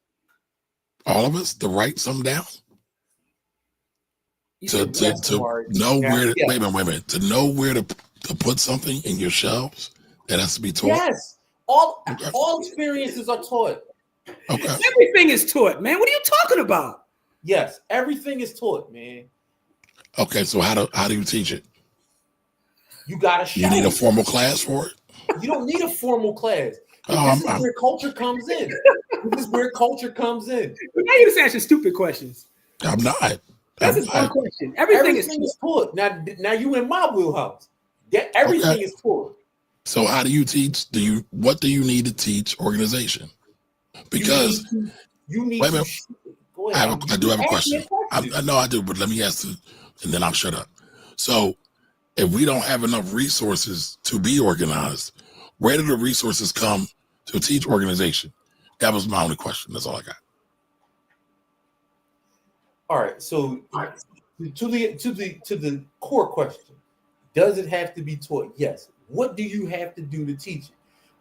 All of us to write something down? To know where to, wait a minute. To know where to put something in your shelves that has to be taught? Yes. All experiences are taught. Okay. Everything is taught, man. What are you talking about? Yes, everything is taught, man. Okay, so how do you teach it? You gotta show. You need a formal class for it? You don't need a formal class. This is where culture comes in. This is where culture comes in. Now you're just asking stupid questions. I'm not. That's a fun question. Everything is taught. Now you in my wheelhouse. Yeah, everything is taught. So how do you teach? What do you need to teach organization? Because you need wait a to minute. I do have a question. I know I do, but let me ask you, and then I'll shut up. So if we don't have enough resources to be organized, where do the resources come to teach organization? That was my only question. That's all I got. All right. So to the core question, does it have to be taught? Yes. What do you have to do to teach it?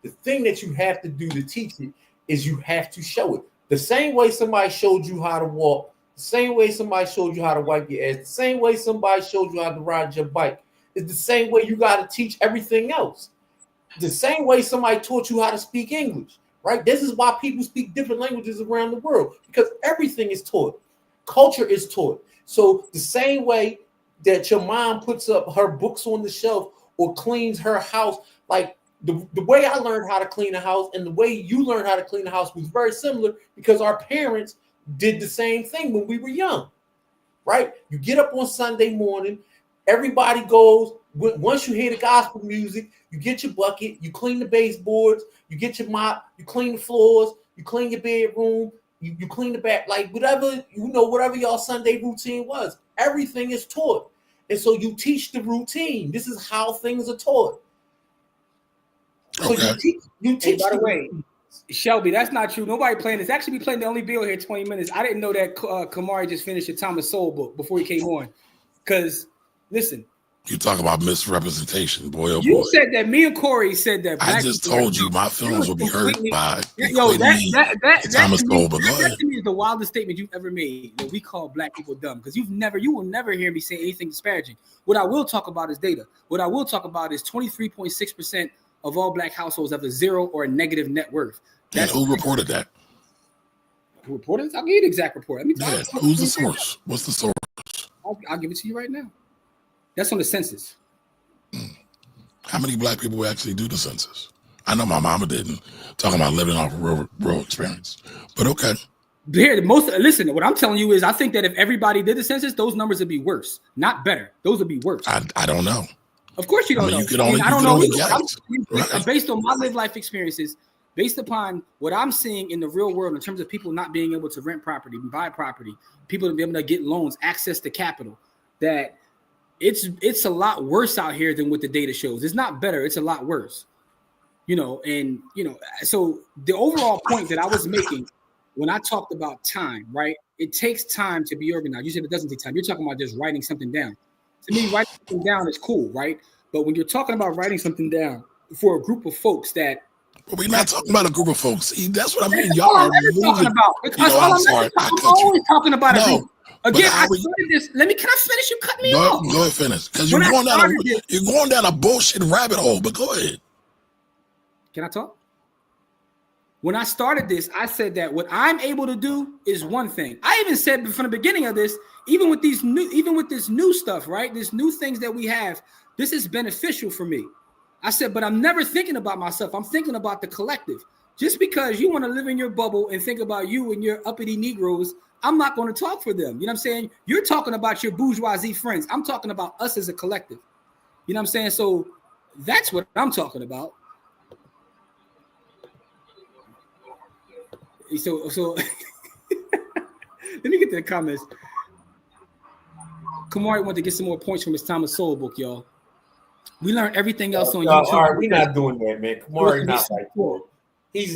The thing that you have to do to teach it is you have to show it. The same way somebody showed you how to walk, the same way somebody showed you how to wipe your ass, the same way somebody showed you how to ride your bike, is the same way you got to teach everything else. The same way somebody taught you how to speak English, right? This is why people speak different languages around the world, because everything is taught. Culture is taught. So the same way that your mom puts up her books on the shelf or cleans her house, like the way I learned how to clean a house and the way you learned how to clean a house was very similar because our parents did the same thing when we were young, right? You get up on Sunday morning, everybody goes once you hear the gospel music, you get your bucket, you clean the baseboards, you get your mop, you clean the floors, you clean your bedroom, you clean the back, like whatever, whatever y'all Sunday routine was. Everything is taught. And so you teach the routine. This is how things are taught. So Okay. you teach. Hey, by the way, Shelby, that's not true. Nobody playing this. Actually, we playing the only bill here 20 minutes. I didn't know that Kamari just finished a Thomas Sowell book before he came on. Because, listen. You talk about misrepresentation, boy, oh boy. You said that me and Corey said that. I just told you my feelings will be hurt by Thomas Sowell, but go ahead. That to me is the wildest statement you've ever made, that we call black people dumb, because you will never hear me say anything disparaging. What I will talk about is data. What I will talk about is 23.6% of all black households have a zero or a negative net worth. And who reported that? Who reported it? I'll give you the exact report. Who's the source? What's the source? I'll give it to you right now. That's on the census. How many black people actually do the census? I know my mama didn't. Talking about living off of rural experience, but okay. Listen, what I'm telling you is, I think that if everybody did the census, those numbers would be worse, not better. Those would be worse. I don't know. Of course you don't know. You could only guess. Right. Based on my live life experiences, based upon what I'm seeing in the real world in terms of people not being able to rent property, buy property, people to be able to get loans, access to capital, that it's a lot worse out here than what the data shows. It's not better. It's a lot worse. So the overall point that I was making when I talked about time, right? It takes time to be organized. You said it doesn't take time. You're talking about just writing something down. To me, writing something down is cool, right? But when you're talking about writing something down for a group of folks that... But we're not talking about a group of folks. See, that's what I mean. Y'all are talking about. I'm always talking about a group. Again, I started this. Can I finish? You cut me off. Go ahead, finish. Because you're going down a bullshit rabbit hole, but go ahead. Can I talk? When I started this, I said that what I'm able to do is one thing. I even said from the beginning of this, even with this new stuff, right? This new things that we have, this is beneficial for me. I said, but I'm never thinking about myself. I'm thinking about the collective. Just because you want to live in your bubble and think about you and your uppity Negroes, I'm not going to talk for them. You know what I'm saying? You're talking about your bourgeoisie friends. I'm talking about us as a collective. You know what I'm saying? So that's what I'm talking about. So let me get to the comments. Kamari wanted to get some more points from his Thomas Sowell book, y'all. We learned everything else on YouTube. All right, we're not doing that, man. Kamari not like that. He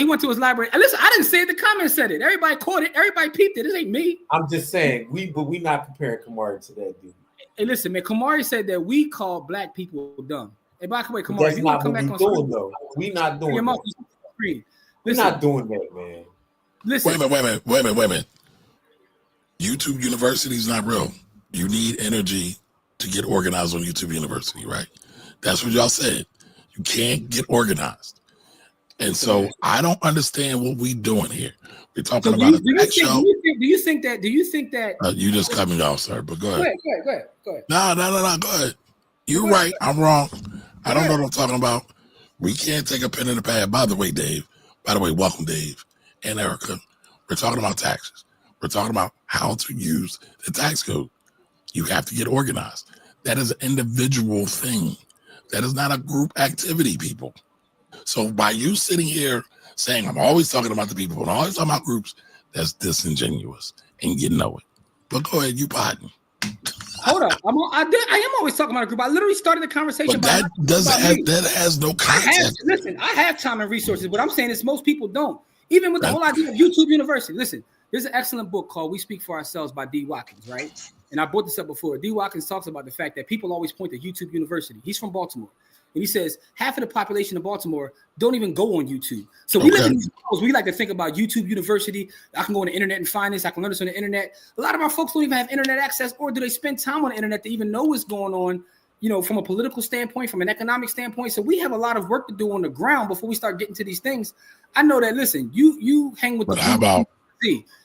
went to his library. And listen, I didn't say it. The comments said it. Everybody caught it. Everybody peeped it. This ain't me. I'm just saying, we not comparing Kamari to that dude. Hey, listen, man. Kamari said that we call black people dumb. Hey, by the way, Kamari, that's not what we're doing, though. We not doing that. We're not doing that, man. Listen. Wait a minute. YouTube University is not real. You need energy to get organized on YouTube University, right? That's what y'all said. You can't get organized. And so I don't understand what we're doing here. We're talking about a black show. Do you think that you just cut me off, sir, but go ahead. Go ahead. No, go ahead. You're right. I'm wrong. I don't know what I'm talking about. We can't take a pen and a pad. By the way, welcome, Dave and Erica. We're talking about taxes. We're talking about how to use the tax code. You have to get organized. That is an individual thing. That is not a group activity, people. So by you sitting here saying, I'm always talking about the people and always talking about groups, that's disingenuous, and you know it. But go ahead, you potting. Hold up. I am always talking about a group. I literally started the conversation. But that has no context. I have time and resources. What I'm saying is most people don't. Even with the whole idea of YouTube University. Listen, there's an excellent book called We Speak for Ourselves by D. Watkins, right? And I brought this up before. D. Watkins talks about the fact that people always point to YouTube University. He's from Baltimore. And he says half of the population of Baltimore don't even go on YouTube. So we live in these worlds. We like to think about YouTube University. I can go on the internet and find this. I can learn this on the internet. A lot of our folks don't even have internet access, or do they spend time on the internet to even know what's going on, from a political standpoint, from an economic standpoint. So we have a lot of work to do on the ground before we start getting to these things. I know that, listen, you hang with how about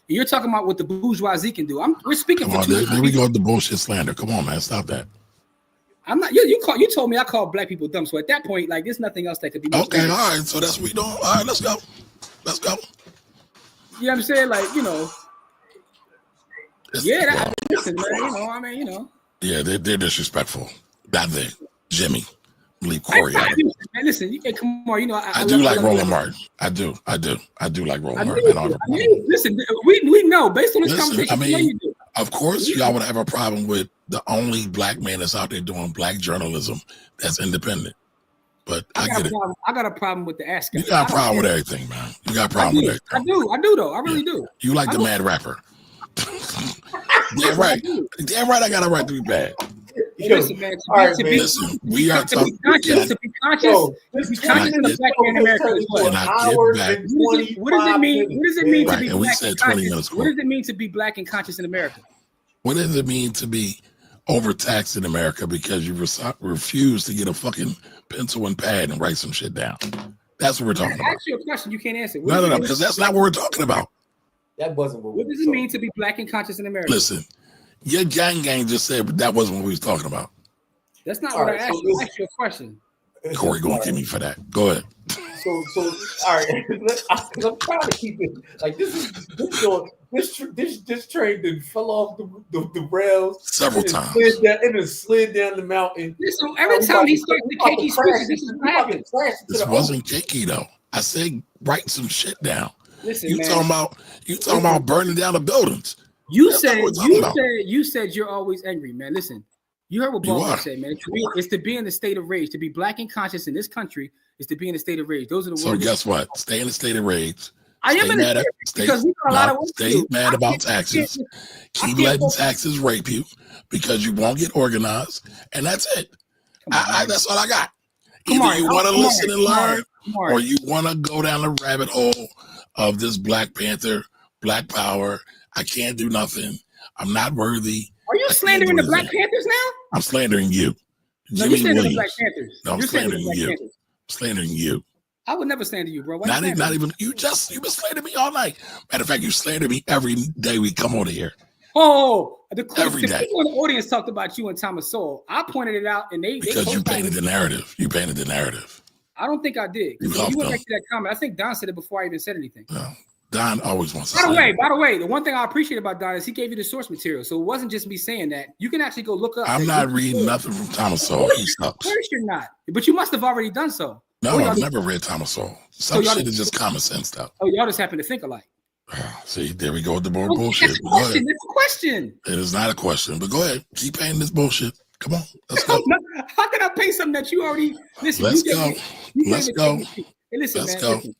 you're talking about what the bourgeoisie can do. We're speaking for two. There we go with the bullshit slander. Come on, man. Stop that. I'm not. You told me I call black people dumb. So at that point, like, there's nothing else that could be. Okay, all right. So that's what we doing. All right, let's go. You know what I'm saying? Like, listen, man. Yeah, they're disrespectful. Not they. Jimmy. Leave Corey out of it. Man, listen, you can't come on. You know, I do like Roland Martin. I do like Roland Martin. I don't have a problem. Listen, we know based on this Listen, conversation. I mean, you do. of course, y'all would have a problem with the only black man that's out there doing black journalism that's independent. But I get it. I got a problem with the ask. You got a problem with everything, man. You got a problem with everything. I do though. I really do. You like the mad rapper. Damn right. Damn right. I got a right to be bad. Listen, man. Listen, we are talking. To be conscious in the black man in America is what? What does it mean? What does it mean to be black and conscious? What does it mean to be black and conscious in America? What does it mean to be overtaxed in America because you refuse to get a fucking pencil and pad and write some shit down? That's what we're talking about. I asked you a question you can't answer. No, because that's not what we're talking about. That wasn't what does it mean to be black and conscious in America? Listen, your gang just said that wasn't what we was talking about. That's not what I asked you. I asked you a question. Corey gonna get me for that. Go ahead. So all right. I'm trying to keep it like this train that fell off the rails several times. Slid down the mountain. So every time he starts the cakey speeches, this is what happens. This wasn't cakey though. I said write some shit down. Listen, you talking about burning down the buildings. You said you're always angry, man. Listen, you heard what Baldwin said, man. It's to be in the state of rage. To be black and conscious in this country is to be in the state of rage. Those are the words. So guess what? Stay in the state of rage. I am in the state because we got a lot of work to do. Stay mad about taxes. Keep letting taxes rape you because you won't get organized, and that's it. That's all I got. Either you want to listen and learn, or you want to go down the rabbit hole of this Black Panther, Black Power. I can't do nothing. I'm not worthy. Are you slandering the Black Panthers now? I'm slandering you. No, you're slandering the Black Panthers. No, I'm slandering you. Slandering you. I would never slander you, bro. Not even you've been slandering me all night. Matter of fact, you slander me every day we come over here. Oh, every day. People in the audience talked about you and Thomas Sowell. I pointed it out, and because you painted the narrative. You painted the narrative. I don't think I did. You went back to that comment. I think Don said it before I even said anything. No, Don always wants to. By the way, the one thing I appreciate about Don is he gave you the source material, so it wasn't just me saying that. You can actually go look up. I'm not reading nothing from Thomas Sowell. He sucks. Of course you're not, but you must have already done so. No, I've never read Thomas Sowell. Some shit is just common sense stuff. Oh, y'all just happen to think alike. See, there we go with the bullshit. That's a question. It is not a question, but go ahead. Keep painting this bullshit. Come on, let's go. How can I paint something that you already listen? Let's go. Let's go. Hey, listen, let's man. go.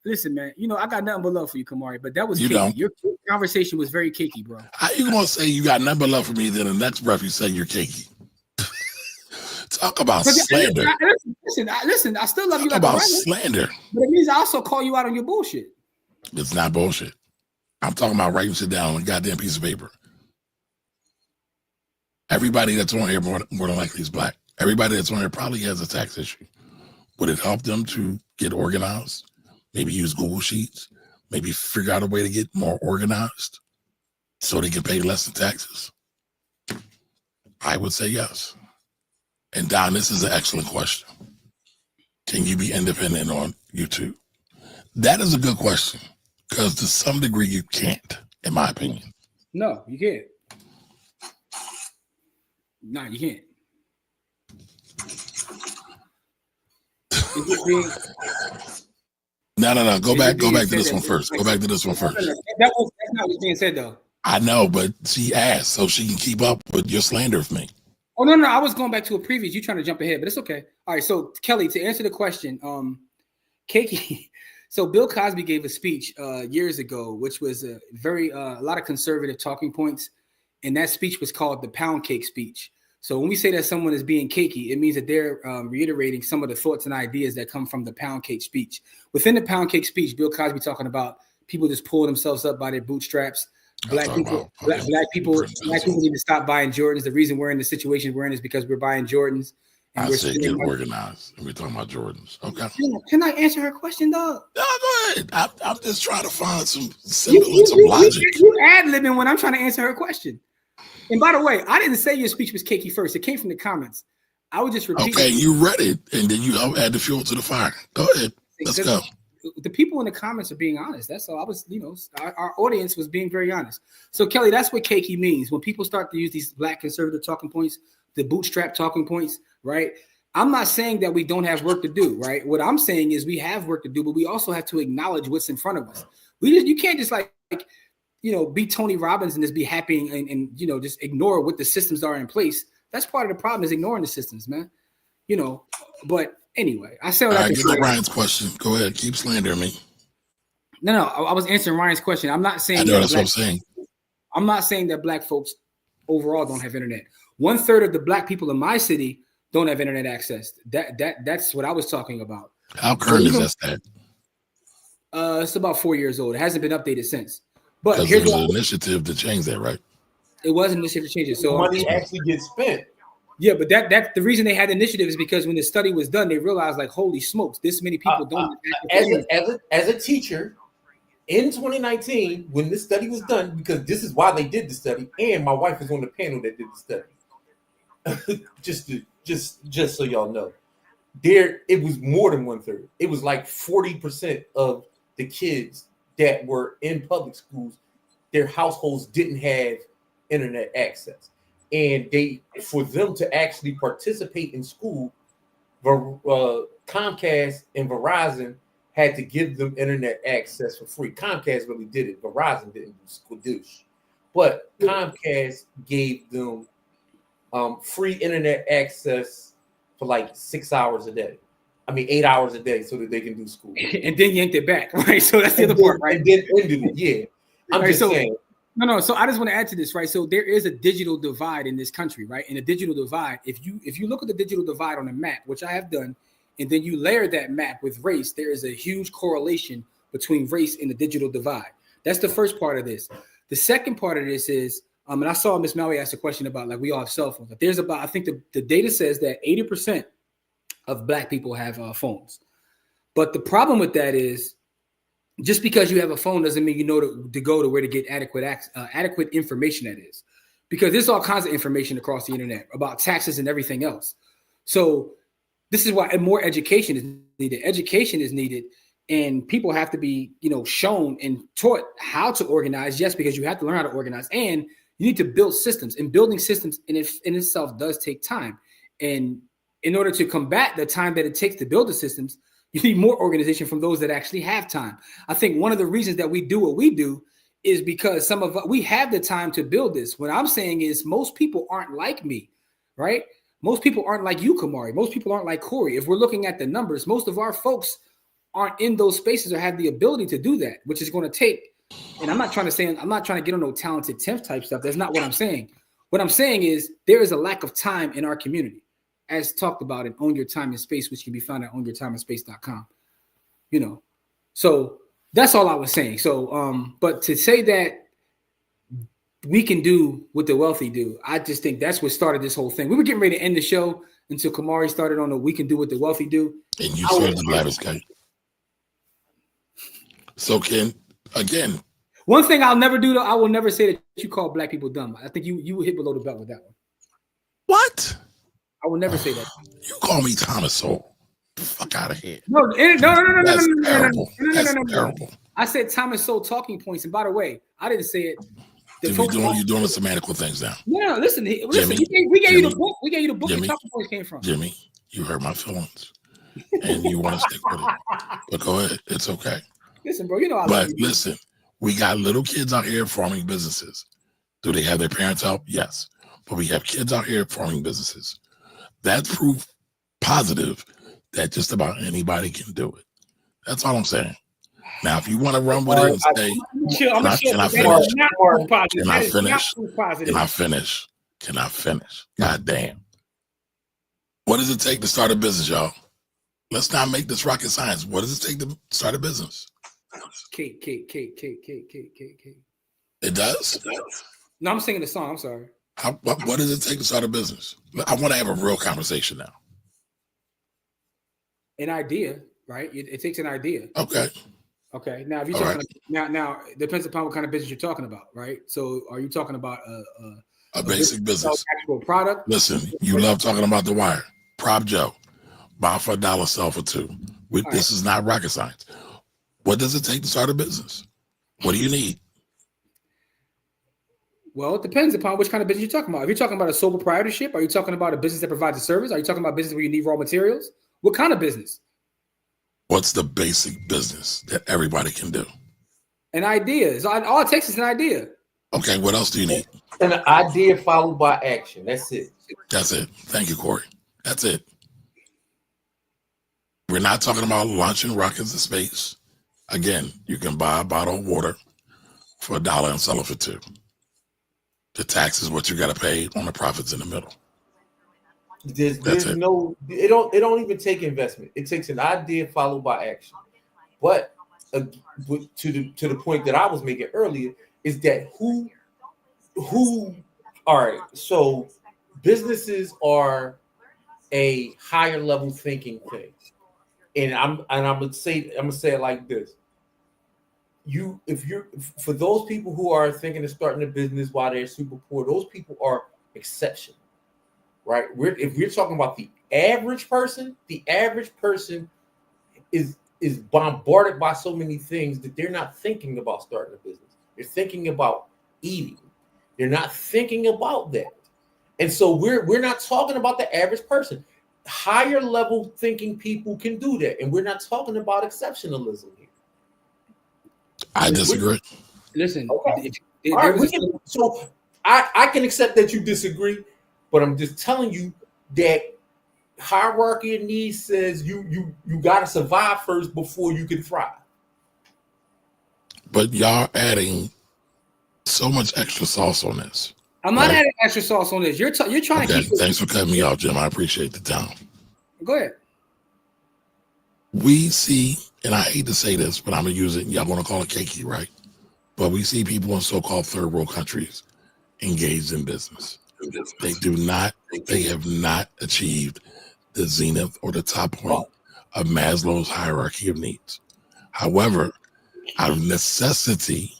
Listen, man. You know I got nothing but love for you, Kamari, but that was you cakey. don't. Your conversation was very cakey, bro. How you gonna say you got nothing but love for me? Then the next breath you say you're cakey. Talk about slander. Listen. I still love you. Talk about slander. But it means I also call you out on your bullshit. It's not bullshit. I'm talking about writing shit down on a goddamn piece of paper. Everybody that's on here more than likely is black. Everybody that's on here probably has a tax issue. Would it help them to get organized? Maybe use Google Sheets? Maybe figure out a way to get more organized so they can pay less in taxes? I would say yes. And Don, this is an excellent question. Can you be independent on YouTube? That is a good question because to some degree you can't, in my opinion. No, you can't. No, you can't. No. Go back to this one first. Go back to this one first. That's not what's being said, though. I know, but she asked so she can keep up with your slander of me. Oh, no. I was going back to a previous. You're trying to jump ahead, but it's okay. All right. So, Kelly, to answer the question, Keiki. So, Bill Cosby gave a speech years ago, which was a lot of conservative talking points. And that speech was called the pound cake speech. So when we say that someone is being cakey, it means that they're reiterating some of the thoughts and ideas that come from the pound cake speech. Within the pound cake speech, Bill Cosby talking about people just pulling themselves up by their bootstraps. Black people need to stop buying Jordans. The reason we're in the situation we're in is because we're buying Jordans. And I said get organized. And we're talking about Jordans. Okay. Can I answer her question, dog? No, go ahead. I'm just trying to find some semblance of logic. You ad-libbing when I'm trying to answer her question. And by the way, I didn't say your speech was cakey first. It came from the comments. I would just repeat. Okay, you read it, and then you add the fuel to the fire. Go ahead. Let's go. the people in the comments are being honest. That's all. I was, our audience was being very honest. So Kelly, that's what Keiki means. When people start to use these black conservative talking points, the bootstrap talking points, right? I'm not saying that we don't have work to do, right? What I'm saying is we have work to do, but we also have to acknowledge what's in front of us. You can't just be Tony Robbins and just be happy and just ignore what the systems are in place. That's part of the problem, is ignoring the systems, man. But anyway, I said what I can say. Ryan's question. Go ahead. Keep slandering me. No, I was answering Ryan's question. I'm not saying. I know, that's what I'm saying. I'm not saying that black folks overall don't have internet. 1/3 of the black people in my city don't have internet access. That's what I was talking about. How current is that? It's about 4 years old. It hasn't been updated since. But here's an initiative to change that, right? It was an initiative to change it. So money actually gets spent. Yeah, but that's the reason they had the initiative, is because when the study was done, they realized, like, holy smokes, this many people don't. As a teacher in 2019, when this study was done, because this is why they did the study, and my wife was on the panel that did the study. just so y'all know, it was more than 1/3. It was like 40% of the kids that were in public schools, their households didn't have internet access. And for them to actually participate in school, Comcast and Verizon had to give them internet access for free. Comcast really did it. Verizon didn't do squadoosh. But Comcast gave them free internet access for like 6 hours a day. 8 hours a day, so that they can do school. And then yanked it back, right? So that's the other part, right? And then ended it, yeah. I'm just saying. No. So I just want to add to this, right? So there is a digital divide in this country, right? And a digital divide, if you look at the digital divide on a map, which I have done, and then you layer that map with race, there is a huge correlation between race and the digital divide. That's the first part of this. The second part of this is, and I saw Miss Maui ask a question about, like, we all have cell phones. I think the data says that 80% of black people have phones. But the problem with that is, just because you have a phone doesn't mean you know to go to where to get adequate information that is. Because there's all kinds of information across the internet about taxes and everything else. So this is why more education is needed. Education is needed, and people have to be, shown and taught how to organize. Yes, because you have to learn how to organize, and you need to build systems. And building systems in itself does take time. And in order to combat the time that it takes to build the systems, you need more organization from those that actually have time. I think one of the reasons that we do what we do is because we have the time to build this. What I'm saying is most people aren't like me, right? Most people aren't like you, Kamari. Most people aren't like Corey. If we're looking at the numbers, most of our folks aren't in those spaces or have the ability to do that, which is going to take, and I'm not trying to get on no talented 10th type stuff. That's not what I'm saying. What I'm saying is there is a lack of time in our community, as talked about in Own Your Time and Space, which can be found at ownyourtimeandspace.com. So that's all I was saying. So, but to say that we can do what the wealthy do, I just think that's what started this whole thing. We were getting ready to end the show until Kamari started on the "We Can Do What the Wealthy Do." And you said the blackest guy. So, Ken, again, one thing I'll never do, though, I will never say that you call black people dumb. I think you hit below the belt with that one. What? I will never say that. You call me Thomas Sowell. Fuck out of here. No. That's terrible. No. I said Thomas Sowell talking points. And by the way, I didn't say it. You're doing the semantical things now. No, listen. We gave you the book. We gave you the book where talking points came from. Jimmy, you hurt my feelings. And you want to stick with it. But go ahead. It's okay. Listen, bro, I love you. Listen, we got little kids out here forming businesses. Do they have their parents help? Yes. But we have kids out here forming businesses. That's proof positive that just about anybody can do it. That's all I'm saying. Now, if you want to run with it and say, Can I finish? God damn. What does it take to start a business, y'all? Let's not make this rocket science. What does it take to start a business? Cake. It does? No, I'm singing the song. I'm sorry. What does it take to start a business? I want to have a real conversation now. An idea, right? It takes an idea. Okay. Now, if you're talking now, it depends upon what kind of business you're talking about, right? So, are you talking about a basic business, actual product? Listen, you love talking about the wire. Prop Joe, buy for $1, sell for $2. This is not rocket science. What does it take to start a business? What do you need? Well, it depends upon which kind of business you're talking about. If you're talking about a sole proprietorship, are you talking about a business that provides a service? Are you talking about business where you need raw materials? What kind of business? What's the basic business that everybody can do? An idea. All it takes is an idea. Okay, what else do you need? An idea followed by action. That's it. That's it. Thank you, Corey. That's it. We're not talking about launching rockets in space. Again, you can buy a bottle of water for $1 and sell it for $2. The tax is what you got to pay on the profits in the middle. There's no. It don't even take investment. It takes an idea followed by action. But to the point that I was making earlier is that who. All right. So businesses are a higher level thinking thing, and I'm gonna say it like this. For those people who are thinking of starting a business while they're super poor, those people are exception, right? If we're talking about the average person is bombarded by so many things that they're not thinking about starting a business. They're thinking about eating. They're not thinking about that. And so we're not talking about the average person. Higher level thinking people can do that. And we're not talking about exceptionalism here. I disagree. Listen, okay. So I can accept that you disagree, but I'm just telling you that hierarchy of needs says you got to survive first before you can thrive. But y'all adding so much extra sauce on this. I'm not adding extra sauce on this. You're trying to keep. Thanks for cutting me off, Jim. I appreciate the time. Go ahead. We see, and I hate to say this, but I'm going to use it. Y'all want to call it cakey, right? But we see people in so-called third world countries engaged in business. They have not achieved the zenith or the top point of Maslow's hierarchy of needs. However, out of necessity,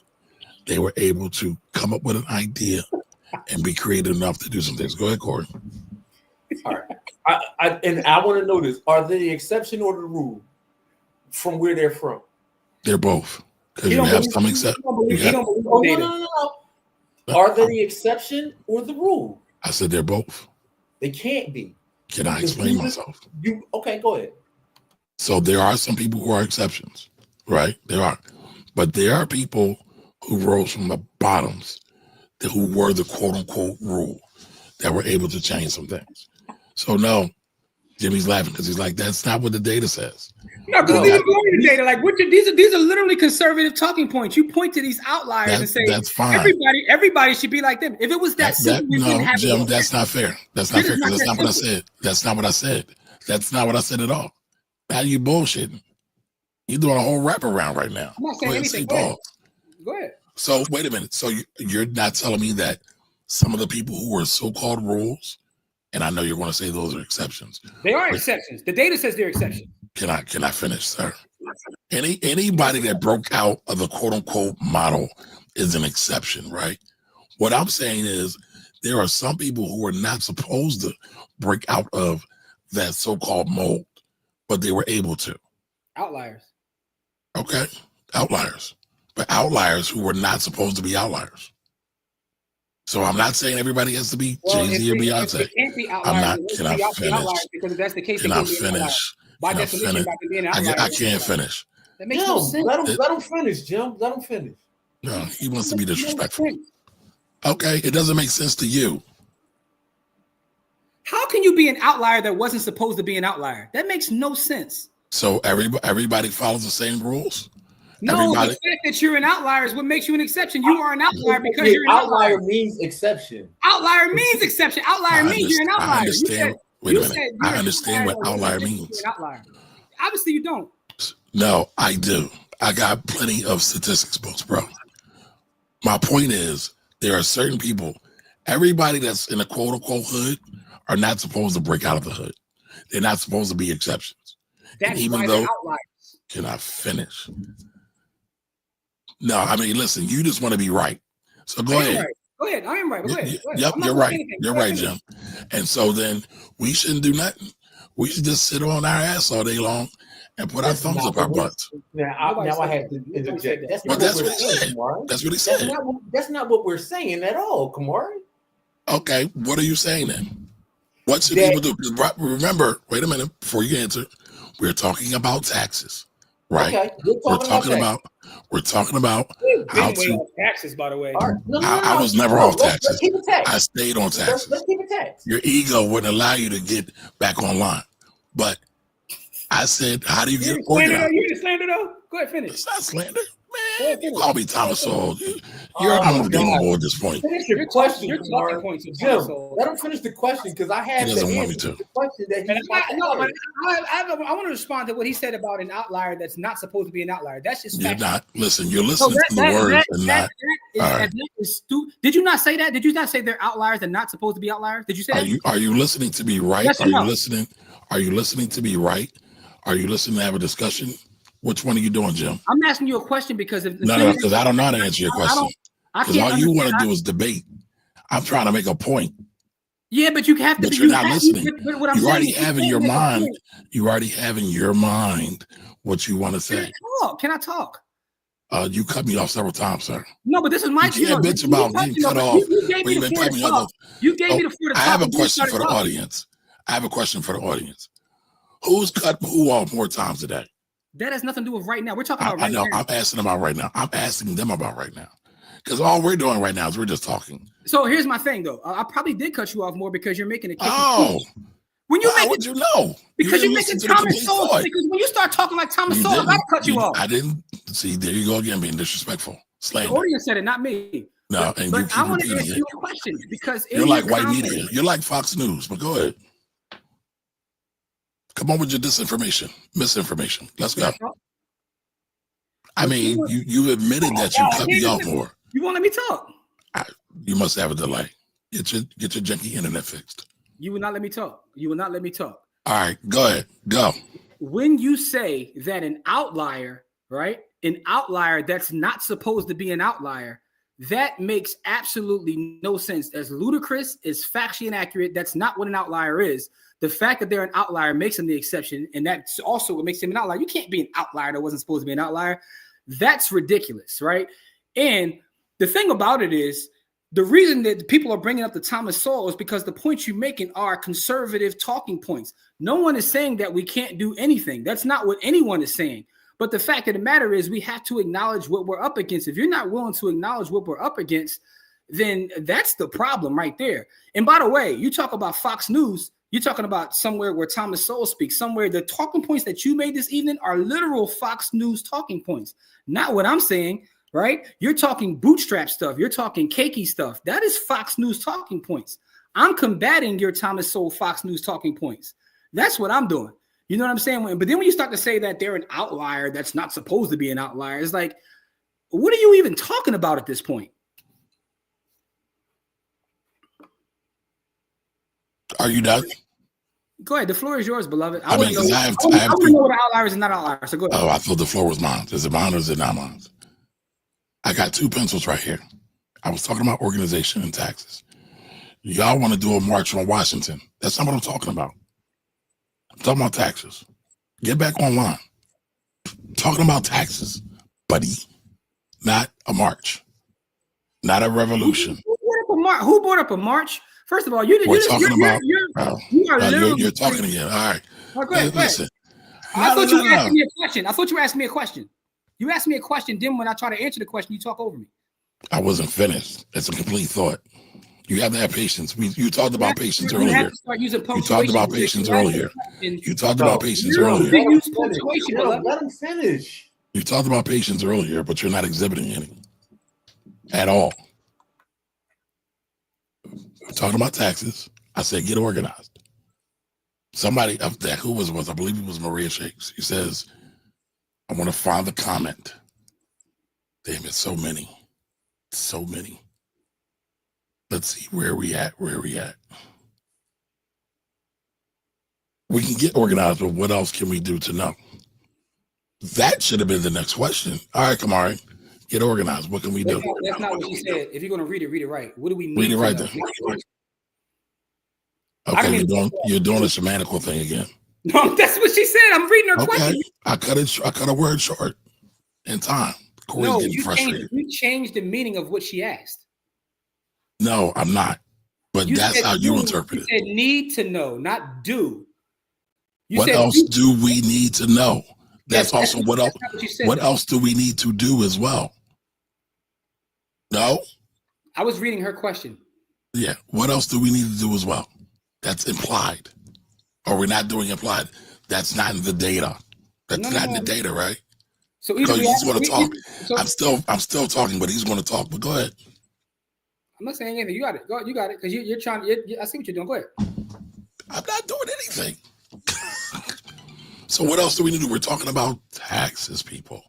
they were able to come up with an idea and be creative enough to do some things. Go ahead, Corey. All right. I want to know this. Are they the exception or the rule from where they're from? They're both. Because you have some exception. No. Are they the exception or the rule? I said they're both. They can't be. Can I explain myself? Okay, go ahead. So there are some people who are exceptions, right? There are. But there are people who rose from the bottoms, who were the quote-unquote rule, that were able to change some things. So no, Jimmy's laughing because he's like, that's not what the data says. No, because these are the data. Like, these are literally conservative talking points. You point to these outliers and say, that's fine. Everybody should be like them. If it was that simple, no, Jim, that's not fair. That's not fair because that's not what I said. That's not what I said. That's not what I said at all. Now you bullshitting. You're doing a whole wraparound right now. I'm not saying anything. Go ahead. So wait a minute. So you're not telling me that some of the people who were so-called rules, and I know you're going to say those are exceptions. They are exceptions. The data says they're exceptions. Can I finish, sir? Anybody that broke out of the quote-unquote model is an exception, right? What I'm saying is there are some people who are not supposed to break out of that so-called mold, but they were able to. Outliers. Okay, outliers. But outliers who were not supposed to be outliers. So I'm not saying everybody has to be Jay-Z or Beyonce. I'm not. Can I finish? Because if that's the case, can I finish? By definition, I can't finish. That makes no sense. Let him finish, Jim. Let him finish. No, he wants to be disrespectful. Okay, it doesn't make sense to you. How can you be an outlier that wasn't supposed to be an outlier? That makes no sense. So everybody follows the same rules? No, the fact that you're an outlier is what makes you an exception. You are an outlier because you're an outlier. Means exception. Outlier means exception. Outlier means you're an outlier. I understand. Wait a minute. I understand what outlier means. Outlier. Obviously, you don't. No, I do. I got plenty of statistics books, bro. My point is, there are certain people, everybody that's in a quote-unquote hood are not supposed to break out of the hood. They're not supposed to be exceptions. That's why they're outliers. Can I finish? No, I mean, listen, you just want to be right. So go ahead. Right. Go ahead. I am right. Go ahead. Yep, you're right. You're right, Jim. And so then we shouldn't do nothing. We should just sit on our ass all day long and put our That's thumbs not up our what we- butts. Now I said have that. to interject. that. That's But not that's what what we're he saying, said. Kamari. That's what he said. That's not what we're saying at all, Kamari. Okay, what are you saying then? What should That- people do? Remember, wait a minute before you answer. We're talking about taxes, right? Okay, we're talking about how Been way to. off taxes, by the way. All right. No, I was never No, off let's taxes. keep it tax. I stayed on taxes. Let's keep it tax. Your ego wouldn't allow you to get back online. But I said, how do you get organized? You didn't slander though? Go ahead, finish. It's not slander. Man, you call me Thomas Sowell. You're Oh, I'm game God. more at this point. Finish your You're question, talking Kamari. points of Jim, Thomas Sowell. let him finish the question because I have He the doesn't want me answer to. the question that And he's about to but ask. I want to respond to what he said about an outlier that's not supposed to be an outlier. That's just You're fact. not. Listen, you're listening to the words and not. All right. That is Did you not say that? Did you not say they're outliers and not supposed to be outliers? Did you say that? Are you listening to me right? Yes or Are you no? listening? Are you listening to me right? Are you listening to have a discussion? Which one are you doing, Jim? I'm asking you a question because if No, because I don't know how to answer your question. I Because can't all you want to understand- do is debate. I'm trying to make a point. Yeah, but you have to. But you're not listening. But what I'm You saying already is have in can't your make a mind. point. You already have in your mind what you want to say. Can I talk? You cut me off several times, sir. No, but this is my. You can't bitch about getting cut off. You gave me the floor to talk. You gave me the floor to I talk. have a and you question started for the talking. audience. I have a question for the audience. Who's cut who off more times today? That has nothing to do with right now. We're talking about I right know. now. I'm asking about right now. I'm asking them about right now. Because all we're doing right now is we're just talking. So here's my thing, though. I probably did cut you off more because you're making a case. Oh, when you how make would you know? because You you're didn't making listen to the Thomas complete Sowell. thought. Because when you start talking like Thomas You Sowell, I didn't. gotta cut you off. I didn't. See, there you go again, being disrespectful. The Slander. audience said it, not me. No, and you But keep I want to repeating ask it. you a question because in You're like your white comment- media. You're like Fox News, but go ahead. Come on with your disinformation, misinformation. Let's go. I mean, you admitted that you cut me off more. You won't let me talk. You must have a delay. Get your janky internet fixed. You will not let me talk. You will not let me talk. All right, go ahead. Go. When you say that an outlier, right? An outlier that's not supposed to be an outlier, that makes absolutely no sense. As ludicrous, as factually inaccurate, that's not what an outlier is. The fact that they're an outlier makes them the exception, and that's also what makes them an outlier. You can't be an outlier that wasn't supposed to be an outlier. That's ridiculous, right? And the thing about it is, the reason that people are bringing up the Thomas Sowell is because the points you're making are conservative talking points. No one is saying that we can't do anything. That's not what anyone is saying. But the fact of the matter is we have to acknowledge what we're up against. If you're not willing to acknowledge what we're up against, then that's the problem right there. And by the way, you talk about Fox News, you're talking about somewhere where Thomas Sowell speaks, somewhere the talking points that you made this evening are literal Fox News talking points. Not what I'm saying, right? You're talking bootstrap stuff. You're talking cakey stuff. That is Fox News talking points. I'm combating your Thomas Sowell Fox News talking points. That's what I'm doing. You know what I'm saying? But then when you start to say that they're an outlier that's not supposed to be an outlier, it's like, what are you even talking about at this point? Are you done? Go ahead. The floor is yours, beloved. I mean, because I have want to two. know what outliers and not outliers. So go ahead. Oh, I thought the floor was mine. Is it mine or is it not mine? I got two pencils right here. I was talking about organization and taxes. Y'all want to do a march on Washington. That's not what I'm talking about. I'm talking about taxes. Get back online. Talking about taxes, buddy. Not a march. Not a revolution. Who brought up a march? First of all, you're talking again. All right. Go ahead. Listen. I thought you were asking me a question. I thought you were asking me a question. You asked me a question. Then when I try to answer the question, you talk over me. I wasn't finished. It's a complete thought. You have to have patience. You talked about patience earlier. You talked about patience earlier. You talked about patience earlier. Let him finish. You talked about patience earlier, but you're not exhibiting any at all. I'm talking about taxes. I said, get organized. Somebody up there, who was I believe it was Maria Shakes. He says, I want to find the comment. Damn it, so many. So many. Let's see where we at. We can get organized, but what else can we do to know? That should have been the next question. All right, Kamari, get organized. What can we do? That's not what you said. If you're going to read it right. What do we need? Read it right then. Okay, you're doing a semantical thing again. No, that's what she said. I'm reading her Okay, question. I cut a word short in time. Corey's No, getting frustrated. You changed the meaning of what she asked. No, I'm not. But that's how you interpret it. You said need to know, not do. What else do we need to know? That's also what else. What else do we need to do as well? No? I was reading her question. Yeah. What else do we need to do as well? That's implied. Or we're not doing implied. That's not in the data. That's not in the data, right? So either he's going to talk. I'm still talking, but he's going to talk. But go ahead. I'm not saying anything. You got it. Go. You got it. Because you're trying. I see what you're doing. Go ahead. I'm not doing anything. So what else do we need to do? We're talking about taxes, people.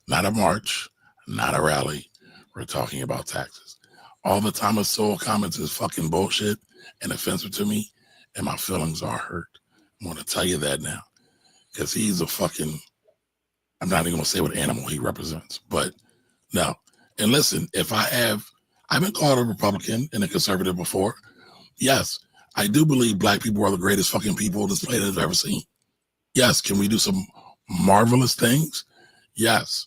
Not a march, not a rally. We're talking about taxes. All the Thomas Sowell comments is fucking bullshit and offensive to me, and my feelings are hurt. I'm going to tell you that now. Because he's a fucking, I'm not even going to say what animal he represents, but no. And listen, I've been called a Republican and a conservative before. Yes, I do believe black people are the greatest fucking people this planet has ever seen. Yes, can we do some marvelous things? Yes.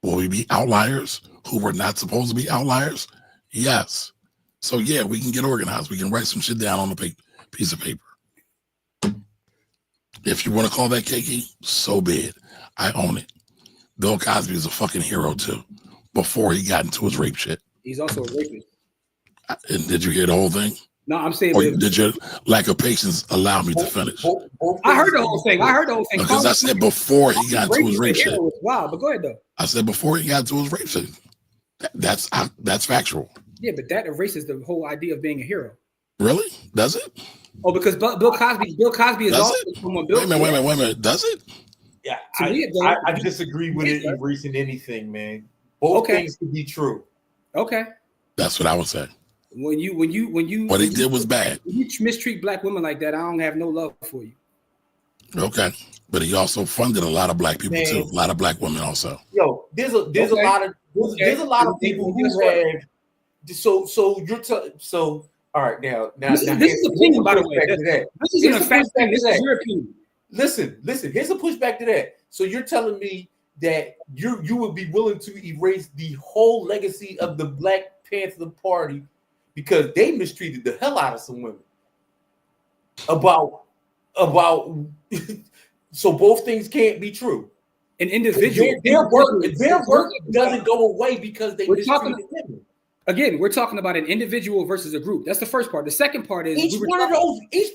Will we be outliers who were not supposed to be outliers? Yes. So yeah, we can get organized. We can write some shit down on a piece of paper. If you want to call that cakey, so be it. I own it. Bill Cosby is a fucking hero too, before he got into his rape shit. He's also a rapist. And did you hear the whole thing? No, I'm saying. Or did your lack of patience allow me to finish? I heard the whole thing. Because I said before he got into his rape shit. Wow, but go ahead though. I said before he got into his rape shit. That's factual. Yeah, but that erases the whole idea of being a hero. Really? Does it? Oh, because Bill Cosby is Does also someone. Wait a minute. Does it? Yeah, I disagree with it erasing anything, man. Both things could be true. Okay. That's what I would say. When you what he did was bad. When you mistreat black women like that, I don't have no love for you. Okay. But he also funded a lot of black people too. A lot of black women also. Yo, there's a lot of people who have so all right now this is opinion, by the way. This is a fact. This is your opinion. Listen. Here's a pushback to that. So you're telling me that you would be willing to erase the whole legacy of the Black Panther Party because they mistreated the hell out of some women. About so both things can't be true. An individual, their work doesn't go away because they mistreated women. Again, we're talking about an individual versus a group. That's the first part. The second part is each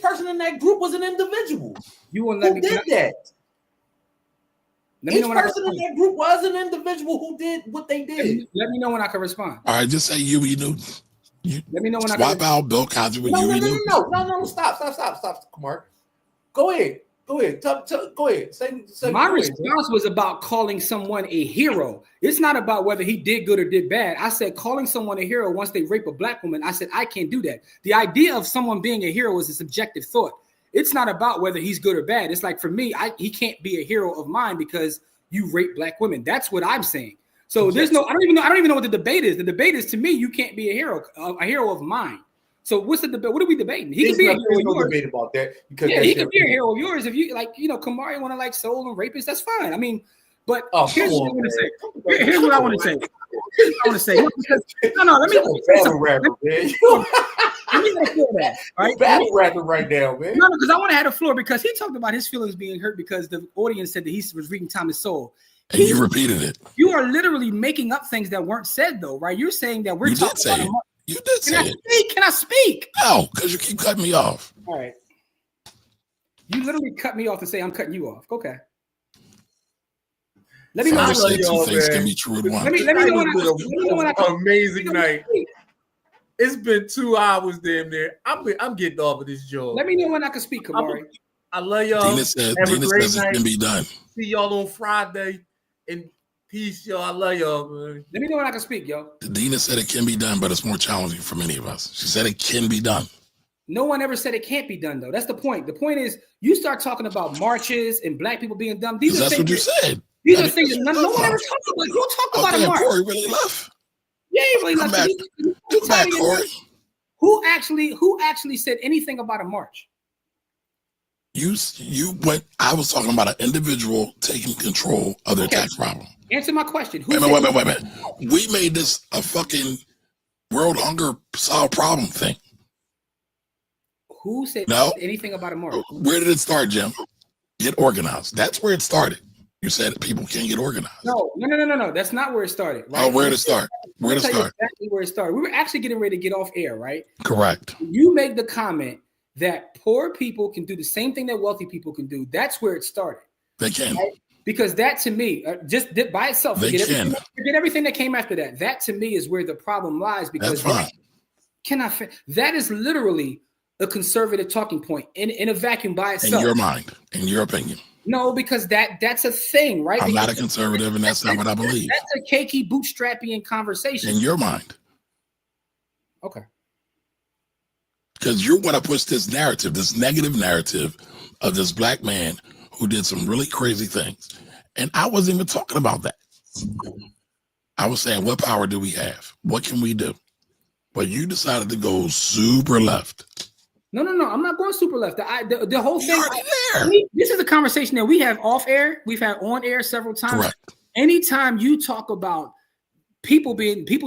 person in that group was an individual. You won't let me did that. Each person in that group was an individual who did what they did. Let me know when I can respond. All right, just say Huey Newton. Let me know when I can swap out Bill Cosby with Huey Newton. No, stop, Kumar. Go ahead. Go ahead. Say my response was about calling someone a hero. It's not about whether he did good or did bad. I said calling someone a hero once they rape a black woman. I said I can't do that. The idea of someone being a hero is a subjective thought. It's not about whether he's good or bad. It's like for me, he can't be a hero of mine because you rape black women. That's what I'm saying. So there's no. I don't even know what the debate is. The debate is to me, you can't be a hero of mine. So what's the debate? What are we debating? He can be a hero of yours. Debate about that because he can be a hero of yours if you like. Kamari want to like soul and rapists. That's fine. I mean, but here's what I want to say. Here's what I want to say. No. Let me say something. Let me go for that. All right, battle rapping right now, man. No, because I want to have the floor because he talked about his feelings being hurt because the audience said that he was reading Thomas Sowell. And you repeated it. You are literally making up things that weren't said, though, right? You're saying that we're talking about it. You did say it. Can I speak? No, because you keep cutting me off. All right. You literally cut me off and say I'm cutting you off. Okay. Let me know. Two things can be true at once. Let me know when I amazing night. It's been 2 hours, damn near. I'm getting off of this job. Let me know when I can speak, Kamari. I love y'all. Dina says it can be done. See y'all on Friday. And peace, y'all. I love y'all, man. Let me know when I can speak, yo. Dina said it can be done, but it's more challenging for many of us. She said it can be done. No one ever said it can't be done, though. That's the point. The point is, you start talking about marches and black people being dumb. That's what you said. These are things that no one ever talked about. You talk about a march. Corey really left. Yeah, he really left. Come back, Corey. Who actually said anything about a march? You went. I was talking about an individual taking control of their tax problem. Answer my question. Wait a minute. We made this a fucking world hunger solve problem thing. Who said anything about a mark? Where did it start, Jim? Get organized. That's where it started. You said people can't get organized. No. That's not where it started. Right? Oh, where did it start? Where did it start? Exactly where it started. We were actually getting ready to get off air, right? Correct. You make the comment that poor people can do the same thing that wealthy people can do. That's where it started. They can. Right? Because that to me, just by itself, forget everything that came after that. That to me is where the problem lies. Because that is literally a conservative talking point in a vacuum by itself. In your mind, in your opinion. No, because that's a thing, right? I'm not a conservative, and that's not what I believe. That's a cakey, bootstrappy conversation. In your mind. Okay. Because you want to push this narrative, this negative narrative of this black man who did some really crazy things. And I wasn't even talking about that. I was saying, what power do we have? What can we do? But you decided to go super left. No. I'm not going super left. The whole thing. There. This is a conversation that we have off air. We've had on air several times. Correct. Anytime you talk about people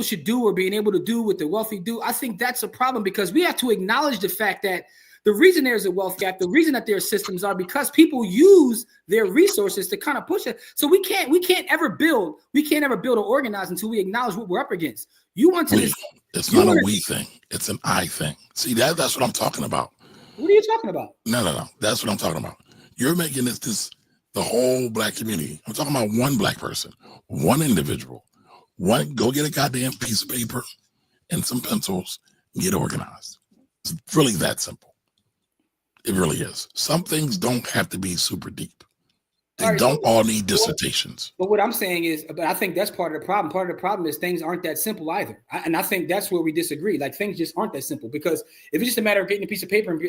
should do or being able to do what the wealthy do, I think that's a problem because we have to acknowledge the fact that the reason there's a wealth gap, the reason that there are systems are because people use their resources to kind of push it. So we can't ever build or organize until we acknowledge what we're up against. It's not a we thing. It's an I thing. See, that's what I'm talking about. What are you talking about? No. That's what I'm talking about. You're making this the whole black community. I'm talking about one black person, one individual. Go get a goddamn piece of paper and some pencils, get organized. It's really that simple. It really is. Some things don't have to be super deep. They don't all need dissertations. But what I'm saying is, but I think that's part of the problem. Part of the problem is things aren't that simple either. And I think that's where we disagree. Like things just aren't that simple because if it's just a matter of getting a piece of paper and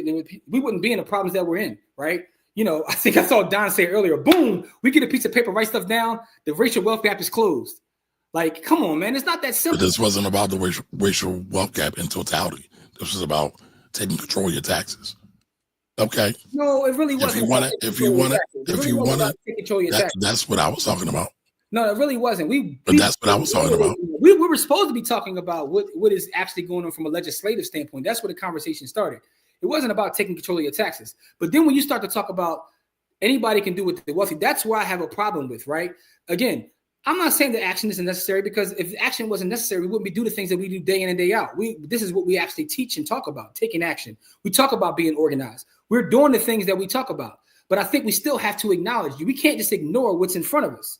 we wouldn't be in the problems that we're in, right? You know, I think I saw Don say earlier, boom, we get a piece of paper, write stuff down, the racial wealth gap is closed. Like, come on, man, it's not that simple. But this wasn't about the racial wealth gap in totality. This was about taking control of your taxes. Okay. No, it really wasn't. If you want to, that's what I was talking about. No, it really wasn't. That's what I was talking about. We were supposed to be talking about what is actually going on from a legislative standpoint. That's where the conversation started. It wasn't about taking control of your taxes. But then when you start to talk about anybody can do with the wealthy, that's where I have a problem with, right? Again, I'm not saying that action isn't necessary because if action wasn't necessary, we wouldn't be doing the things that we do day in and day out. This is what we actually teach and talk about, taking action. We talk about being organized. We're doing the things that we talk about. But I think we still have to acknowledge we can't just ignore what's in front of us.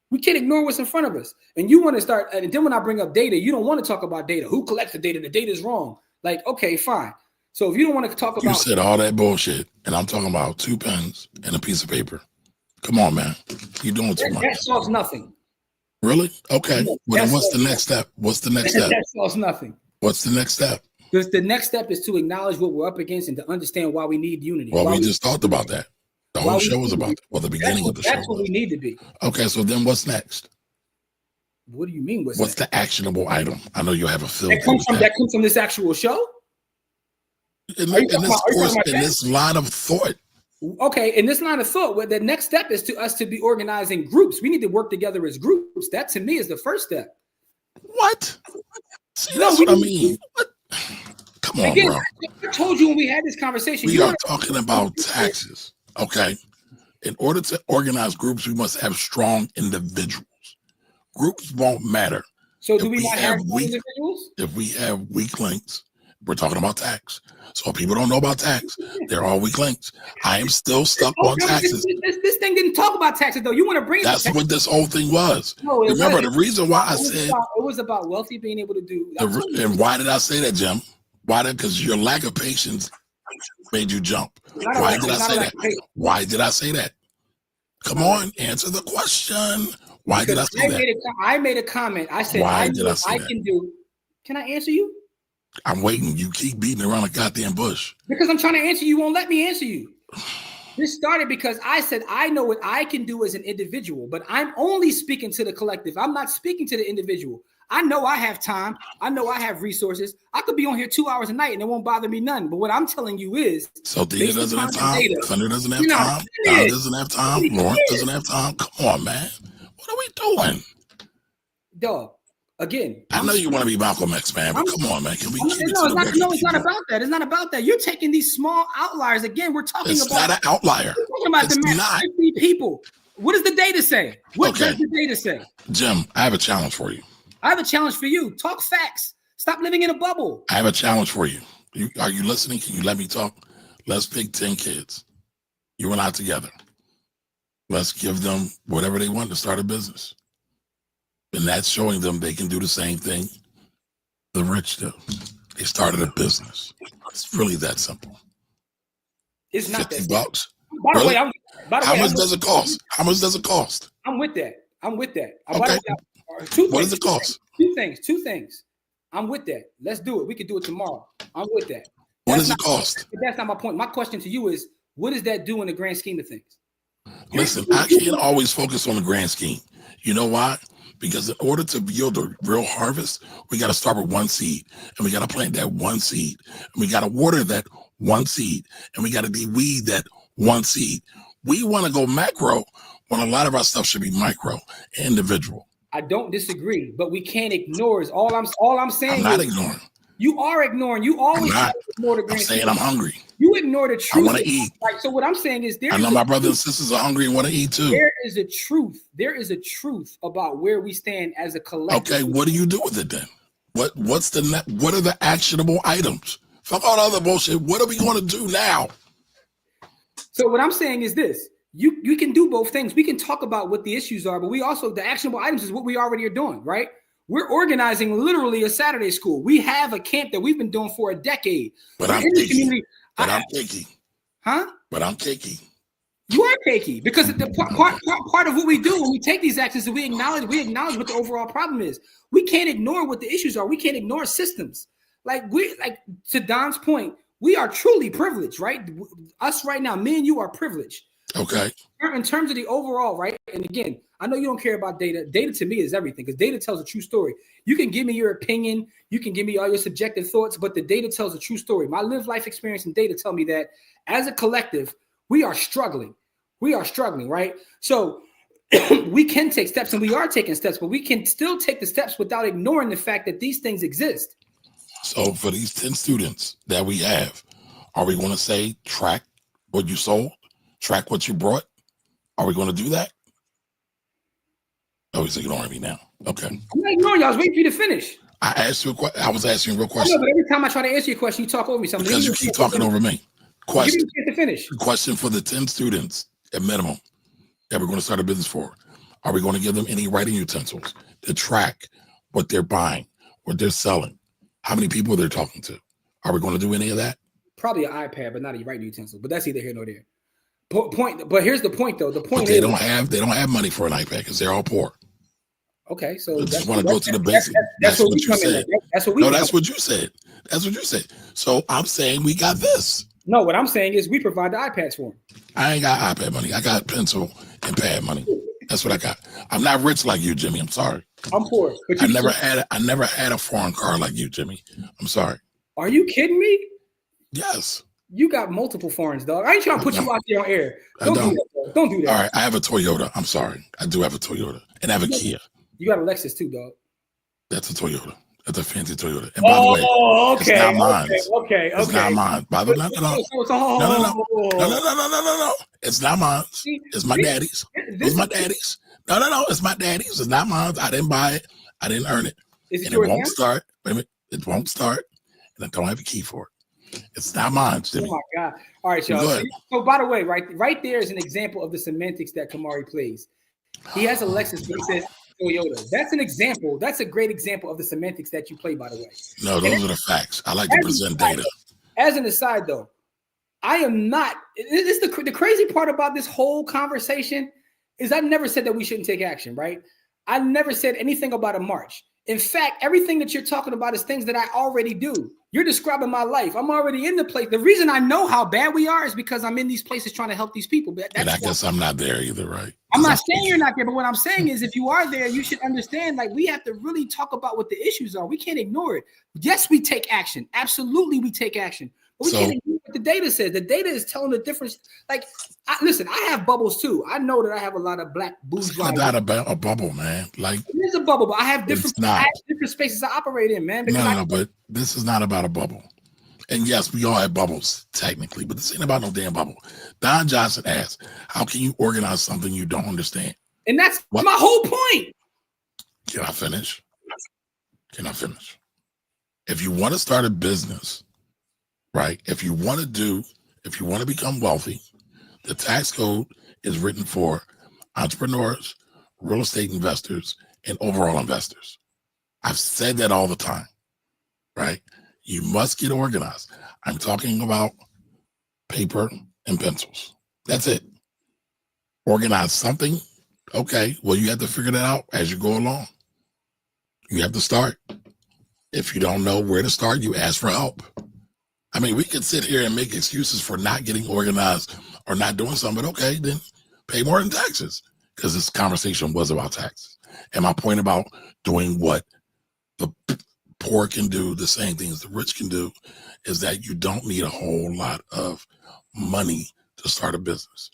We can't ignore what's in front of us. And you want to start, and then when I bring up data, you don't want to talk about data. Who collects the data? The data is wrong. Like, okay, fine. So if you don't want to talk about— You said all that bullshit, and I'm talking about 2 pens and a piece of paper. Come on, man. You're doing too much. That solves nothing. Really? Okay. Well, then what's the next step? That solves nothing. What's the next step? Because the next step is to acknowledge what we're up against and to understand why we need unity. Well, we just talked about that. The whole show was about that. Well, the beginning of the show. That's what we need to be. Okay, so then what's next? What do you mean? What's the actionable item? I know you have a field. That comes from this actual show? In this line of thought. Okay, in this line of thought, well, the next step is to us to be organized in groups. We need to work together as groups. That to me is the first step. What? See, that's what I mean. What? Come on, bro. I told you when we had this conversation. We are talking about taxes, okay? In order to organize groups, we must have strong individuals. Groups won't matter. So do we not have individuals? If we have weak links, we're talking about tax. So if people don't know about tax, they're all weak links. I am still stuck on taxes. This thing didn't talk about taxes, though. You want to bring That's what this whole thing was. No, remember, the reason why I said it was about wealthy being able to do. And why did I say that, Jim? Why did? Because your lack of patience made you jump. Why did I say that? Why did I say that? Come on, answer the question. Why did I say that? I made a comment. I said, why did I say that? Can I answer you? I'm waiting. You keep beating around a goddamn bush. Because I'm trying to answer you. You won't let me answer you. This started because I said I know what I can do as an individual, but I'm only speaking to the collective. I'm not speaking to the individual. I know I have time. I know I have resources. I could be on here 2 hours a night and it won't bother me none. But what I'm telling you is, So Dita doesn't have time. Thunder doesn't have time. Don doesn't have time. Lawrence doesn't have time. Come on, man. What are we doing? Dog. Again, I know you want to be Malcolm X, man, but come on, man. Can we keep it no, to the regular no, it's not people? about that. It's not about that. You're taking these small outliers. Again, we're talking It's about not an outlier. we're talking about It's the not. 50 people. What does the data say? What Okay. does the data say? Jim, I have a challenge for you. I have a challenge for you. Talk facts. Stop living in a bubble. I have a challenge for you. Are you listening? Can you let me talk? Let's pick 10 kids. You and I together. Let's give them whatever they want to start a business. And that's showing them they can do the same thing the rich do. They started a business. It's really that simple. It's not $50. By the Really? way, How much does it cost? How much does it cost? I'm with that. Okay. What does it cost? Two things. I'm with that. Let's do it. We could do it tomorrow. I'm with that. What does it cost? But that's not my point. My question to you is, what does that do in the grand scheme of things? Listen, I can't always focus on the grand scheme. You know why? Because in order to yield a real harvest, we got to start with one seed, and we got to plant that one seed, and we got to water that one seed, and we got to de-weed that one seed. We want to go macro when a lot of our stuff should be micro, individual. I don't disagree, but we can't ignore. Is all I'm saying. I'm not ignoring. You are ignoring. You always ignore the I'm grand saying scheme. I'm hungry. You ignore the truth. I want to eat. Right. So what I'm saying is, I know my brothers and sisters are hungry and want to eat too. There is a truth. There is a truth about where we stand as a collective. Okay, what do you do with it then? What are the actionable items? Fuck all the other bullshit. What are we going to do now? So what I'm saying is this. You can do both things. We can talk about what the issues are, but we also, the actionable items is what we already are doing, right? We're organizing literally a Saturday school. We have a camp that we've been doing for a decade. But I'm picky. I'm picky. Huh? But I'm picky. You are picky because the part of what we do when we take these actions is we acknowledge what the overall problem is. We can't ignore what the issues are. We can't ignore systems. Like to Don's point, we are truly privileged, right? Us right now, me and you are privileged. Okay. In terms of the overall, right? And again, I know you don't care about data. Data to me is everything because data tells a true story. You can give me your opinion. You can give me all your subjective thoughts, but the data tells a true story. My lived life experience and data tell me that as a collective, we are struggling. We are struggling, right? So we can take steps and we are taking steps, but we can still take the steps without ignoring the fact that these things exist. So for these 10 students that we have, are we going to say track what you sold? Track what you brought? Are we going to do that? Oh, he's ignoring me now. Okay. I'm not ignoring you. I was waiting for you to finish. I asked you a question. I was asking you a real I question. know, but every time I try to answer your question, you talk over me. So Because you keep talking over me. Question. Give me a chance to finish. Question for the 10 students at minimum that we're going to start a business for. Are we going to give them any writing utensils to track what they're buying, what they're selling, how many people they're talking to? Are we going to do any of that? Probably an iPad, but not a writing utensil. But that's either here nor there. But here's the point, though. The point But they don't have money for an iPad because they're all poor. Okay, so I just want to go to the basics. That's what you said. That's what we. No, that's what you said. That's what you said. So I'm saying we got this. No, what I'm saying is we provide the iPads for them. I ain't got iPad money. I got pencil and pad money. That's what I got. I'm not rich like you, Jimmy. I'm sorry. I'm poor. But I never had a foreign car like you, Jimmy. I'm sorry. Are you kidding me? Yes. You got multiple foreigns, dog. I ain't trying to put you out there on air. Don't do that. Don't do that. All right. I have a Toyota. I'm sorry. I do have a Toyota. And I have a Kia. You got a Lexus too, dog. That's a Toyota. That's a fancy Toyota. And by the way, okay, it's not mine. Okay. It's not mine. By the way, no. It's not mine. It's my daddy's. It's my daddy's. No. It's my daddy's. It's not mine. I didn't buy it. I didn't earn it. And it won't start. Wait a minute. It won't start. And I don't have a key for it. It's not mine, Jimmy. Oh my God. All right, y'all. So by the way, right there is an example of the semantics that Kamari plays. He has a Lexus, but he says Toyota. That's an example. That's a great example of the semantics that you play, by the way. No, those are the facts. I like to present data. As an aside, though, I am not. It's the crazy part about this whole conversation is I never said that we shouldn't take action, right? I never said anything about a march. In fact, everything that you're talking about is things that I already do. You're describing my life. I'm already in the place. The reason I know how bad we are is because I'm in these places trying to help these people. And I guess I'm not there either, right? I'm not saying you're not there, but what I'm saying is if you are there, you should understand, like, we have to really talk about what the issues are. We can't ignore it. Yes, we take action. Absolutely, we take action. But we can't ignore what the data says. The data is telling the difference. Like, listen, I have bubbles too. I know that I have a lot of black bourgeois. It's not about a bubble, man. Like, it is a bubble, but I have different spaces I operate in, man. No, but this is not about a bubble. And yes, we all have bubbles, technically, but this ain't about no damn bubble. Don Johnson asked, how can you organize something you don't understand? And that's my whole point. Can I finish? If you want to start a business, right? If you want to become wealthy, the tax code is written for entrepreneurs, real estate investors, and overall investors. I've said that all the time, right? You must get organized. I'm talking about paper and pencils. That's it. Organize something. Okay, well, you have to figure that out as you go along. You have to start. If you don't know where to start, you ask for help. I mean, we could sit here and make excuses for not getting organized or not doing something, but okay, then pay more in taxes, because this conversation was about taxes. And my point about doing what the poor can do, the same things the rich can do, is that you don't need a whole lot of money to start a business.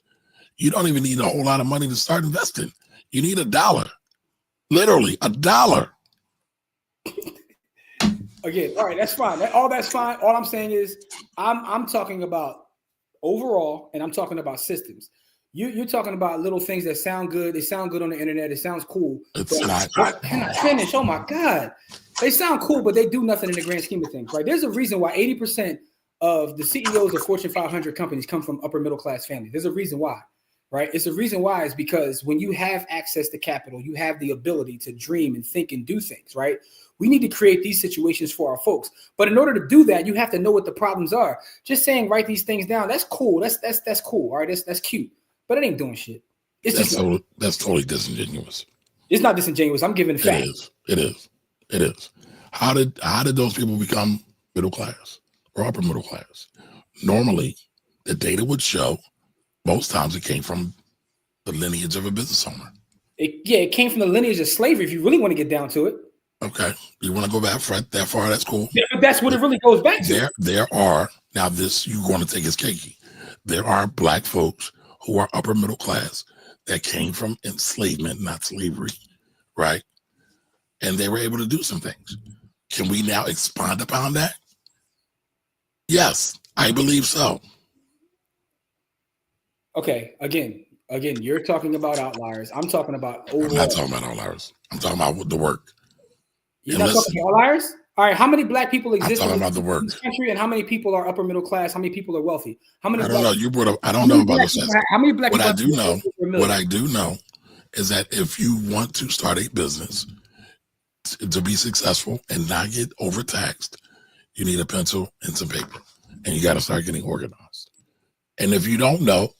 You don't even need a whole lot of money to start investing. You need $1. Literally $1. Again, all right, that's fine. That's fine. All I'm saying is I'm talking about overall, and I'm talking about systems. You're talking about little things that sound good. They sound good on the internet. It sounds cool. It's not. Can I finish? Oh my God. They sound cool, but they do nothing in the grand scheme of things, right? There's a reason why 80% of the CEOs of Fortune 500 companies come from upper middle class families. There's a reason why, right? It's a reason why is because when you have access to capital, you have the ability to dream and think and do things, right? We need to create these situations for our folks. But in order to do that, you have to know what the problems are. Just saying, write these things down. That's cool. That's cool. All right. That's cute, but it ain't doing shit. That's totally disingenuous. It's not disingenuous. I'm giving facts. It is. How did those people become middle class or upper middle class? Normally, the data would show most times it came from the lineage of a business owner. It came from the lineage of slavery. If you really want to get down to it. Okay, you want to go back that far? That's cool. Yeah, but that's what it really goes back to. There are, now this you're going to take as cakey. There are black folks who are upper middle class that came from enslavement, not slavery, right? And they were able to do some things. Can we now expand upon that? Yes, I believe so. Okay, again, you're talking about outliers. I'm talking about overall. I'm not talking about outliers. I'm talking about the work. You're not talking about outliers? All right, how many black people exist in this country, and how many people are upper middle class? How many people are wealthy? How many? I don't know. You brought up. I don't know about this. How many black people? What I do know is that if you want to start a business to be successful and not get overtaxed, you need a pencil and some paper, and you got to start getting organized. And if you don't know,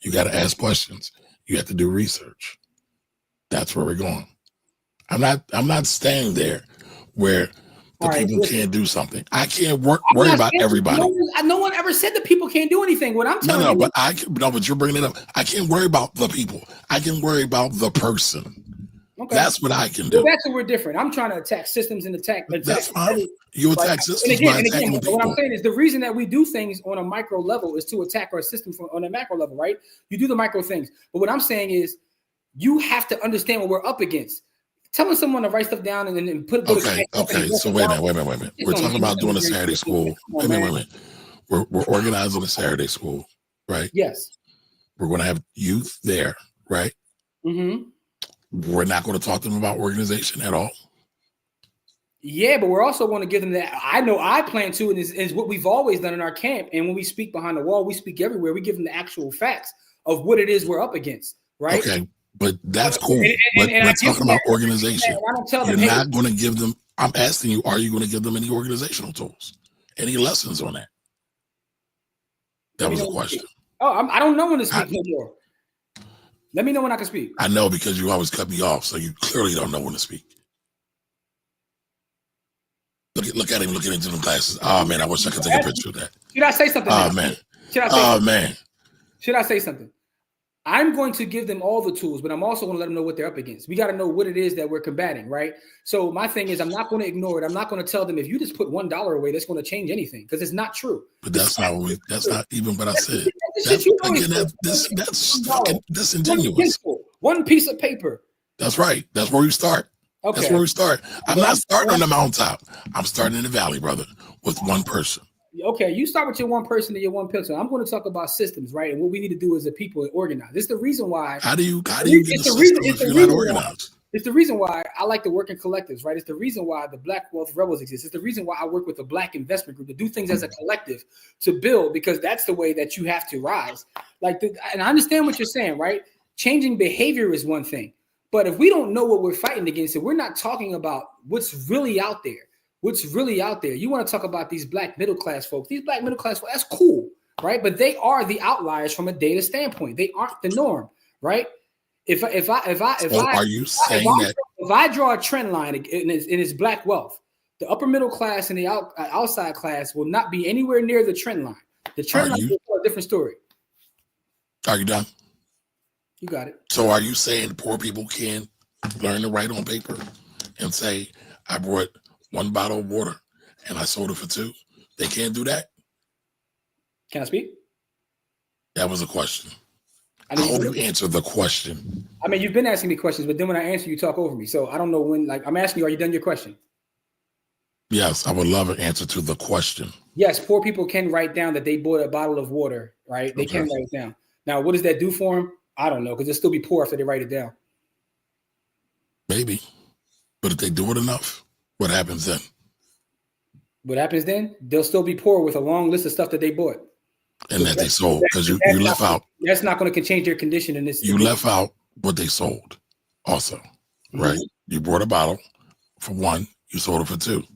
you got to ask questions. You have to do research. That's where we're going. I'm not staying there where the people can't do something. I can't worry about everybody. No one ever said that people can't do anything. What I'm telling you, but you're bringing it up. I can't worry about the people. I can worry about the person. Okay. That's what I can do. Well, that's where we're different. I'm trying to attack systems and attack. That's fine. You attack systems by attacking people. What I'm saying is the reason that we do things on a micro level is to attack our system on a macro level, right? You do the micro things. But what I'm saying is you have to understand what we're up against. Telling someone to write stuff down and then put. Okay. So wait a minute. We're talking about doing a Saturday school. Wait a minute. We're organizing a Saturday school, right? Yes. We're going to have youth there, right? Mm-hmm. We're not going to talk to them about organization at all. Yeah, but we're also going to give them that. I know I plan to, and is what we've always done in our camp. And when we speak behind the wall, we speak everywhere. We give them the actual facts of what it is we're up against, right? Okay. But that's cool. But we're talking about organization. You're not going to give them. I'm asking you, are you going to give them any organizational tools? Any lessons on that? That was the question. I don't know when to speak no more. Let me know when I can speak. I know because you always cut me off, so you clearly don't know when to speak. Look at him looking into them glasses. Oh man, I wish I could take a picture of that. Should I say something? Oh man. Should I say something? I'm going to give them all the tools, but I'm also going to let them know what they're up against. We got to know what it is that we're combating, right? So my thing is, I'm not going to ignore it. I'm not going to tell them if you just put $1 away, that's going to change anything because it's not true. But that's not even what I said. That's fucking disingenuous. One piece of paper. That's right. That's where we start. Okay. That's where we start. I'm not starting on the mountaintop. I'm starting in the valley, brother, with one person. Okay, you start with your one person and your one person. I'm going to talk about systems, right? And what we need to do as a people is organize. This is the reason why. How do you get the system if you're not organized? It's the reason why I like to work in collectives, right? It's the reason why the Black Wealth Rebels exist. It's the reason why I work with a Black investment group to do things as a collective to build, because that's the way that you have to rise. And I understand what you're saying, right? Changing behavior is one thing, but if we don't know what we're fighting against, and we're not talking about what's really out there. What's really out there? You want to talk about these Black middle class folks? These Black middle class folks, that's cool, right? But they are the outliers from a data standpoint. They aren't the norm, right? If I draw a trend line in its Black wealth, the upper middle class and the outside class will not be anywhere near the trend line. The trend line is a different story. Are you done? You got it. So are you saying poor people can learn to write on paper and say, I brought one bottle of water and I sold it for $2? They can't do that? Can I speak? That was a question. I hope you answered the question. I mean, you've been asking me questions, but then when I answer, you talk over me. So I don't know when, I'm asking you, are you done your question? Yes, I would love an answer to the question. Yes, poor people can write down that they bought a bottle of water, right? They can write it down. Now, what does that do for them? I don't know, because they'll still be poor after they write it down. Maybe. But if they do it enough, what happens then? What happens then? They'll still be poor with a long list of stuff that they bought. And that they sold, because you left out. That's not going to change their condition in this. You left out what they sold also, right? You bought a bottle for $1, you sold it for $2.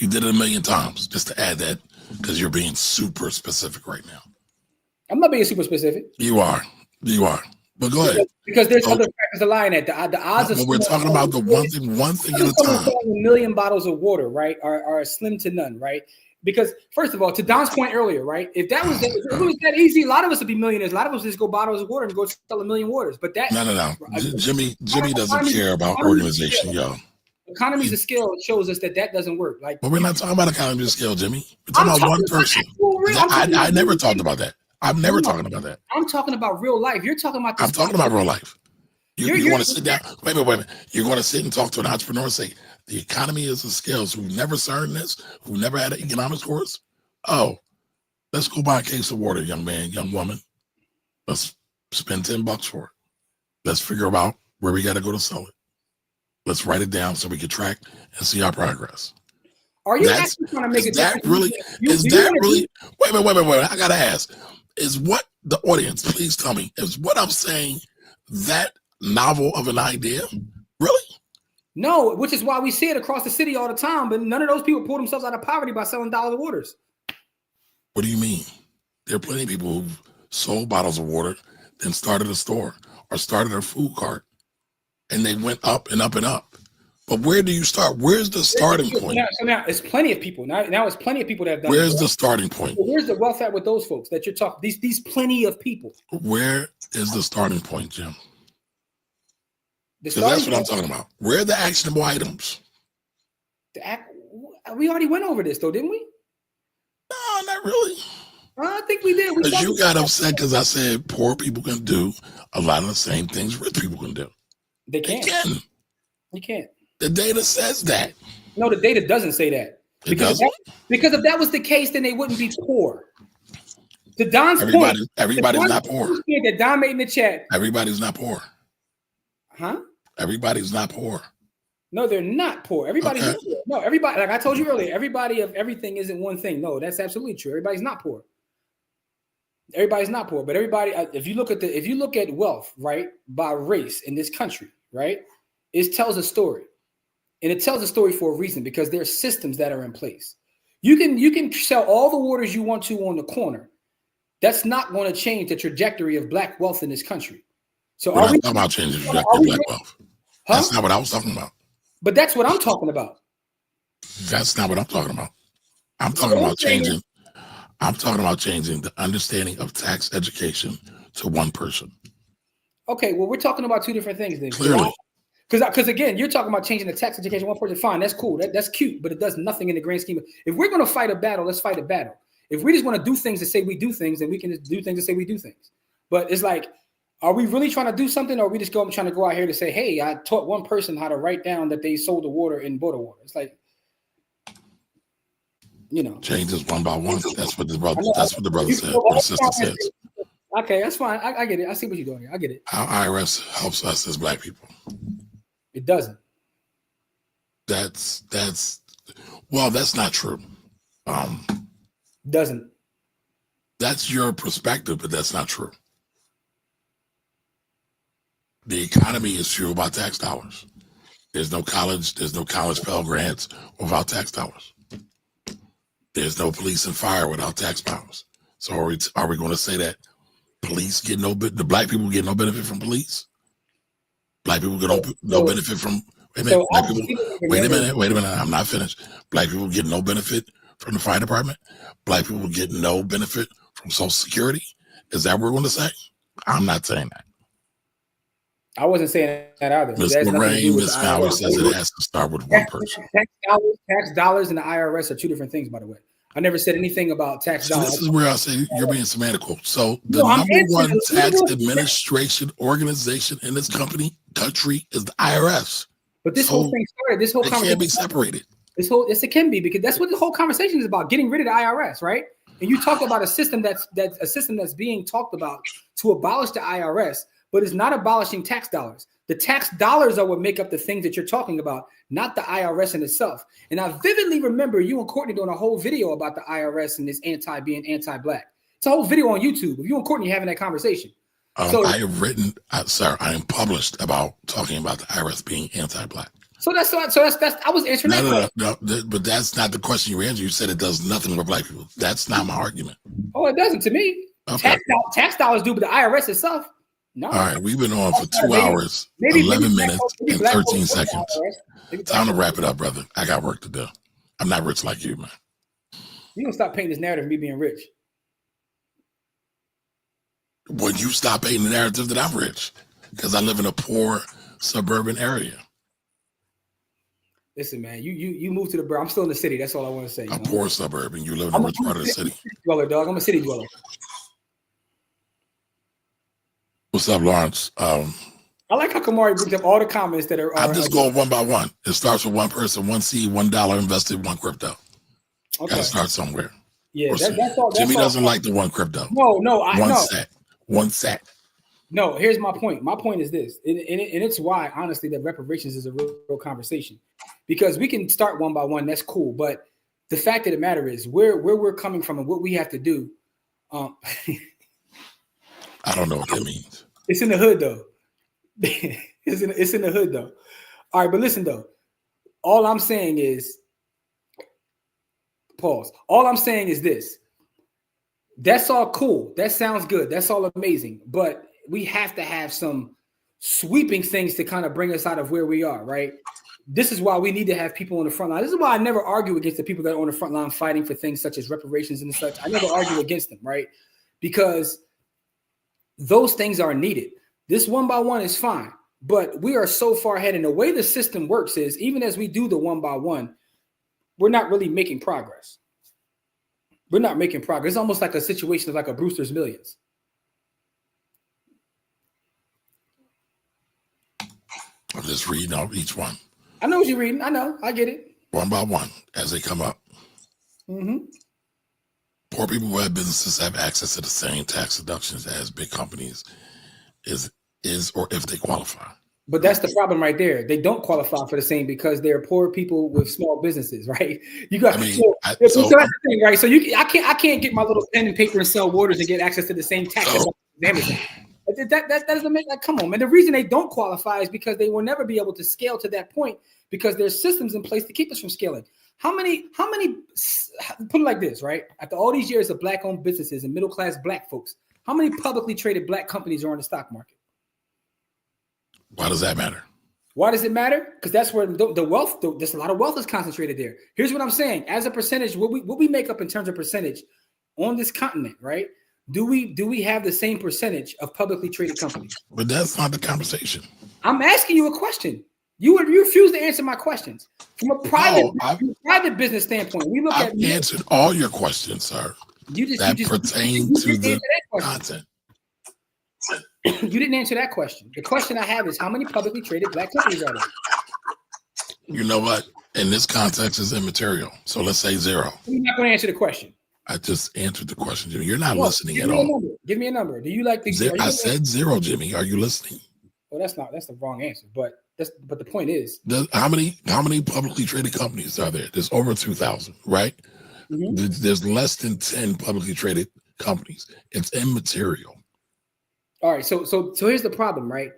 You did it 1,000,000 times, just to add that, because you're being super specific right now. I'm not being super specific. You are. But go ahead. Because there's other factors to lie in that. The odds of we're talking about the one thing at a time. 1,000,000 bottles of water, right, are slim to none, right? Because first of all, to Don's point earlier, right? If it was that easy, a lot of us would be millionaires. A lot of us just go bottles of water and go sell 1,000,000 waters. But that no. Jimmy doesn't care about organization, y'all. Economies of scale shows us that doesn't work. But we're not talking about economies of scale, Jimmy. We're talking about one person. I never talked about that. I'm never talking about that. I'm talking about real life. You're talking about. I'm talking about real life. You want to sit down? Wait a minute. You're going to sit and talk to an entrepreneur and say the economy is of scales. Who've never learned this? Who never had an economics course? Oh, let's go buy a case of water, young man, young woman. Let's spend $10 for it. Let's figure out where we got to go to sell it. Let's write it down so we can track and see our progress. Are you actually trying to make it? Is that really? Wait a minute. I gotta ask. Is what the audience? Please tell me. Is what I'm saying that novel of an idea? Really? No, which is why we see it across the city all the time. But none of those people pull themselves out of poverty by selling dollars of waters. What do you mean? There are plenty of people who've sold bottles of water, then started a store or started a food cart, and they went up and up and up. But where do you start? Where's the starting point? Now it's plenty of people. Now it's plenty of people that have done. Where's the starting point? Well, where's the wealth at with those folks that you're talking? These plenty of people. Where is the starting point, Jim? Because that's what I'm talking about. Where are the actionable items? We already went over this, though, didn't we? No, not really. I think we did. Because you got upset because I said poor people can do a lot of the same things rich people can do. They can. You can't. The data says that. No, the data doesn't say that. Because if that was the case, then they wouldn't be poor. To Don's point, everybody's not poor. That Don made in the chat. Everybody's not poor. Huh? Everybody's not poor. No, they're not poor. Everybody's not poor. No, everybody, like I told you earlier, everybody of everything isn't one thing. No, that's absolutely true. Everybody's not poor. Everybody's not poor, but everybody. If you look at wealth, right, by race in this country, right, it tells a story. And it tells a story for a reason, because there are systems that are in place. You can sell all the waters you want to on the corner. That's not going to change the trajectory of Black wealth in this country. So we're not talking about changing the trajectory of Black wealth. That's not what I was talking about. But that's what I'm talking about. That's not what I'm talking about. I'm talking about changing. I'm talking about changing the understanding of tax education to one person. Okay, well, we're talking about two different things then. Clearly. Because again, you're talking about changing the tax education one person. Fine, that's cool. That's cute, but it does nothing in the grand scheme. If we're going to fight a battle, let's fight a battle. If we just want to do things to say we do things, then we can just do things to say we do things. But it's like, are we really trying to do something, or are we just trying to go out here to say, hey, I taught one person how to write down that they sold the water and bought the water? It's like, changes one by one. That's what the brother. That's what the brother said. Or the sister says. Okay, that's fine. I get it. I see what you're doing here. I get it. How IRS helps us as Black people. It doesn't. That's not true. Doesn't. That's your perspective, but that's not true. The economy is fueled by tax dollars. There's no college Pell Grants without tax dollars. There's no police and fire without tax dollars. So are we going to say that police get the Black people get no benefit from police? Black people get no benefit from. Wait a minute. I'm not finished. Black people get no benefit from the fire department. Black people get no benefit from Social Security. Is that what we're going to say? I'm not saying that. I wasn't saying that either. Ms. Lorraine, Ms. Fowler says it has to start with one person. Tax dollars and the IRS are two different things, by the way. I never said anything about tax dollars. This is where I say you're being semantical. So the number one tax administration organization in this country is the IRS. But this whole thing started. This whole conversation can't be separated. Yes, it can be, because that's what the whole conversation is about: getting rid of the IRS, right? And you talk about a system that's being talked about to abolish the IRS, but it's not abolishing tax dollars. The tax dollars are what make up the things that you're talking about, not the IRS in itself. And I vividly remember you and Courtney doing a whole video about the IRS and this being anti-Black. It's a whole video on YouTube of you and Courtney having that conversation. I am published about talking about the IRS being anti-Black. So that's I was answering that. No, but that's not the question you answered. You said it does nothing with Black people. That's not my argument. Oh, it doesn't to me. Okay. Tax dollars do, but the IRS itself, no. All right, we've been on for 2 hours, 11 minutes, and 13 seconds. Time to wrap it up, brother. I got work to do. I'm not rich like you, man. You don't stop painting this narrative of me being rich. When you stop painting the narrative that I'm rich, because I live in a poor suburban area. Listen, man, you moved to the borough. I'm still in the city. That's all I want to say. A poor suburban. You live in a rich part of the city. Dweller, dog. I'm a city dweller. What's up, Lawrence? I like how Kamari brings up all the comments that are. I'm just going one by one. It starts with one person, one seed, $1 invested, one crypto. Okay. Got to start somewhere. Yeah, that's all. Jimmy doesn't like the one crypto. No, I know. One set. No, here's my point. My point is this, and it's why, honestly, that reparations is a real conversation, because we can start one by one. That's cool, but the fact of the matter is, where we're coming from and what we have to do. I don't know what that means. It's in the hood, though. It's in the hood, though. All right, but listen, though. All I'm saying is, pause. All I'm saying is this. That's all cool. That sounds good. That's all amazing. But we have to have some sweeping things to kind of bring us out of where we are, right? This is why we need to have people on the front line. This is why I never argue against the people that are on the front line fighting for things such as reparations and such. I never argue against them, right? Because those things are needed. This one by one is fine, but we are so far ahead. And the way the system works is, even as we do the one by one, we're not really making progress. We're not making progress. It's almost like a situation of like a Brewster's Millions. I'm just reading out each one. I know what you're reading. I know. I get it. One by one as they come up. Mm-hmm. Poor people who have businesses have access to the same tax deductions as big companies is or if they qualify. But that's the problem right there. They don't qualify for the same because they're poor people with small businesces, right? You got that's the thing, right? So I can't get my little pen and paper and sell waters and get access to the same tax. That doesn't make like, come on, man. The reason they don't qualify is because they will never be able to scale to that point because there's systems in place to keep us from scaling. How many, put it like this, right? After all these years of Black-owned businesses and middle-class Black folks, how many publicly traded Black companies are on the stock market? Why does that matter? Why does it matter? Because that's where the wealth, there's a lot of wealth is concentrated there. Here's what I'm saying. As a percentage, what we make up in terms of percentage on this continent, right? Do we have the same percentage of publicly traded companies? But that's not the conversation. I'm asking you a question. You refuse to answer my questions. From a private business standpoint, we look I've answered all your questions, sir. That pertain to the content. You didn't answer that question. The question I have is how many publicly traded black companies are there? You know what? In this context, is immaterial. So let's say 0. You're not going to answer the question. I just answered the question, Jimmy. You're not listening at all. Give me a number. Do you like the? I said 0, Jimmy. Are you listening? Well, that's the wrong answer. But the point is, how many publicly traded companies are there? There's over 2,000, right? Mm-hmm. There's less than 10 publicly traded companies. It's immaterial. All right, so here's the problem, right?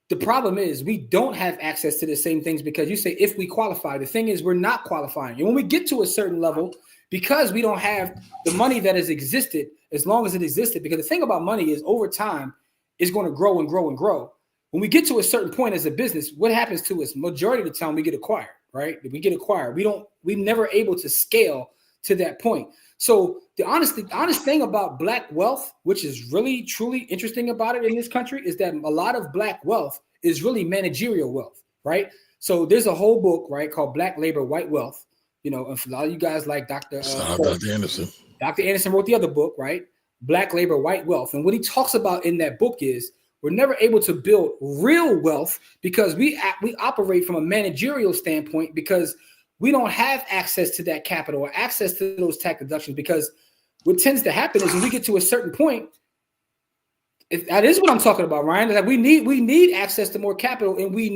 The problem is we don't have access to the same things because you say if we qualify. The thing is we're not qualifying. And when we get to a certain level, because we don't have the money that has existed as long as it existed, because the thing about money is over time it's going to grow and grow and grow. When we get to a certain point as a business, what happens to us? Majority of the time we get acquired, right? We get acquired. We never able to scale to that point. So the honest thing about black wealth, which is really, truly interesting about it in this country, is that a lot of black wealth is really managerial wealth, right? So there's a whole book, right, called Black Labor, White Wealth. You know, and for a lot of you guys like Dr. Anderson. Dr. Anderson wrote the other book, right? Black Labor, White Wealth. And what he talks about in that book is we're never able to build real wealth because we operate from a managerial standpoint because we don't have access to that capital or access to those tax deductions, because what tends to happen is when we get to a certain point, that is what I'm talking about, Ryan, is that we need access to more capital, and we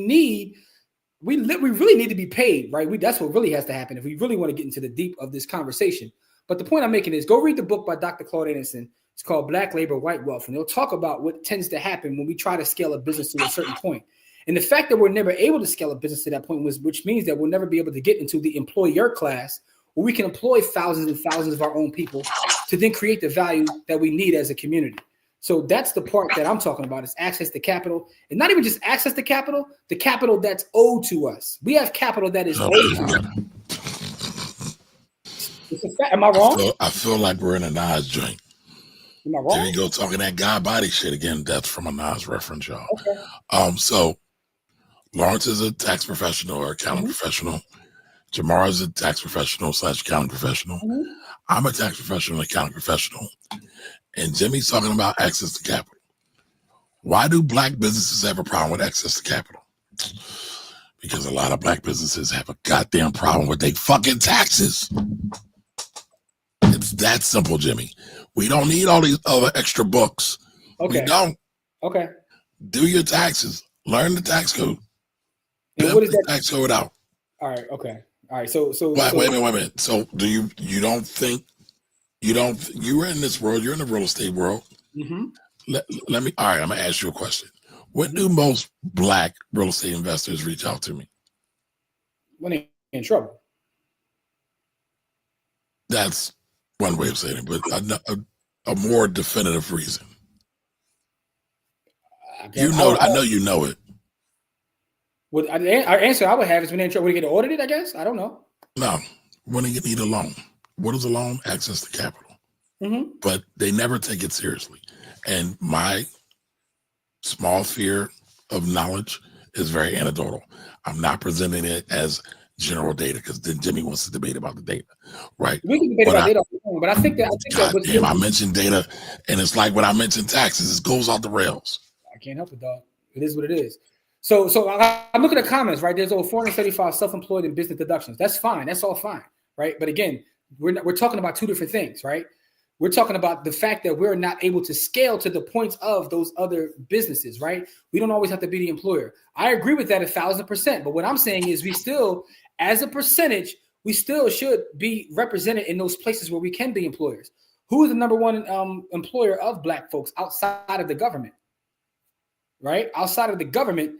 really need to be paid, right? That's what really has to happen if we really want to get into the deep of this conversation. But the point I'm making is go read the book by Dr. Claude Anderson. It's called Black Labor, White Wealth, and they'll talk about what tends to happen when we try to scale a business to a certain point. And the fact that we're never able to scale a business to that point which means that we'll never be able to get into the employer class where we can employ thousands and thousands of our own people to then create the value that we need as a community. So that's the part that I'm talking about, is access to capital, and not even just access to capital, the capital that's owed to us. We have capital that is owed to us. It's a fact. Am I wrong? I feel like we're in a Nas joint. Am I wrong? There you go, talking that God body shit again. That's from a Nas reference, y'all. Okay. So Lawrence is a tax professional or accounting professional. Jamar is a tax professional / accounting professional. Mm-hmm. I'm a tax professional, accounting professional. And Jimmy's talking about access to capital. Why do black businesses have a problem with access to capital? Because a lot of black businesses have a goddamn problem with their fucking taxes. It's that simple, Jimmy. We don't need all these other extra books. Okay. We don't. Okay. Do your taxes. Learn the tax code. And what is that tax code out? All right. Okay. All right. So wait a minute. So do you don't think you were in this world? You're in the real estate world. Mm-hmm. Let me. All right. I'm gonna ask you a question. When do most black real estate investors reach out to me? When they're in trouble. That's one way of saying it, but a more definitive reason. I know you know it. What our answer I would have is when they're in trouble, when they get audited, I guess. I don't know. No, when they need a loan. What is a loan? Access to capital. Mm-hmm. But they never take it seriously. And my small fear of knowledge is very anecdotal. I'm not presenting it as general data because then Jimmy wants to debate about the data, right? We can debate about data, but I think I mentioned data, and it's like when I mentioned taxes, it goes off the rails. I can't help it, dog. It is what it is. So I'm looking at the comments, right? There's over 475 self-employed and business deductions. That's fine. That's all fine, right? But again, we're talking about two different things, right? We're talking about the fact that we're not able to scale to the points of those other businesses, right? We don't always have to be the employer. I agree with that 1,000%. But what I'm saying is we still, as a percentage, we still should be represented in those places where we can be employers. Who is the number one employer of black folks outside of the government, right? Outside of the government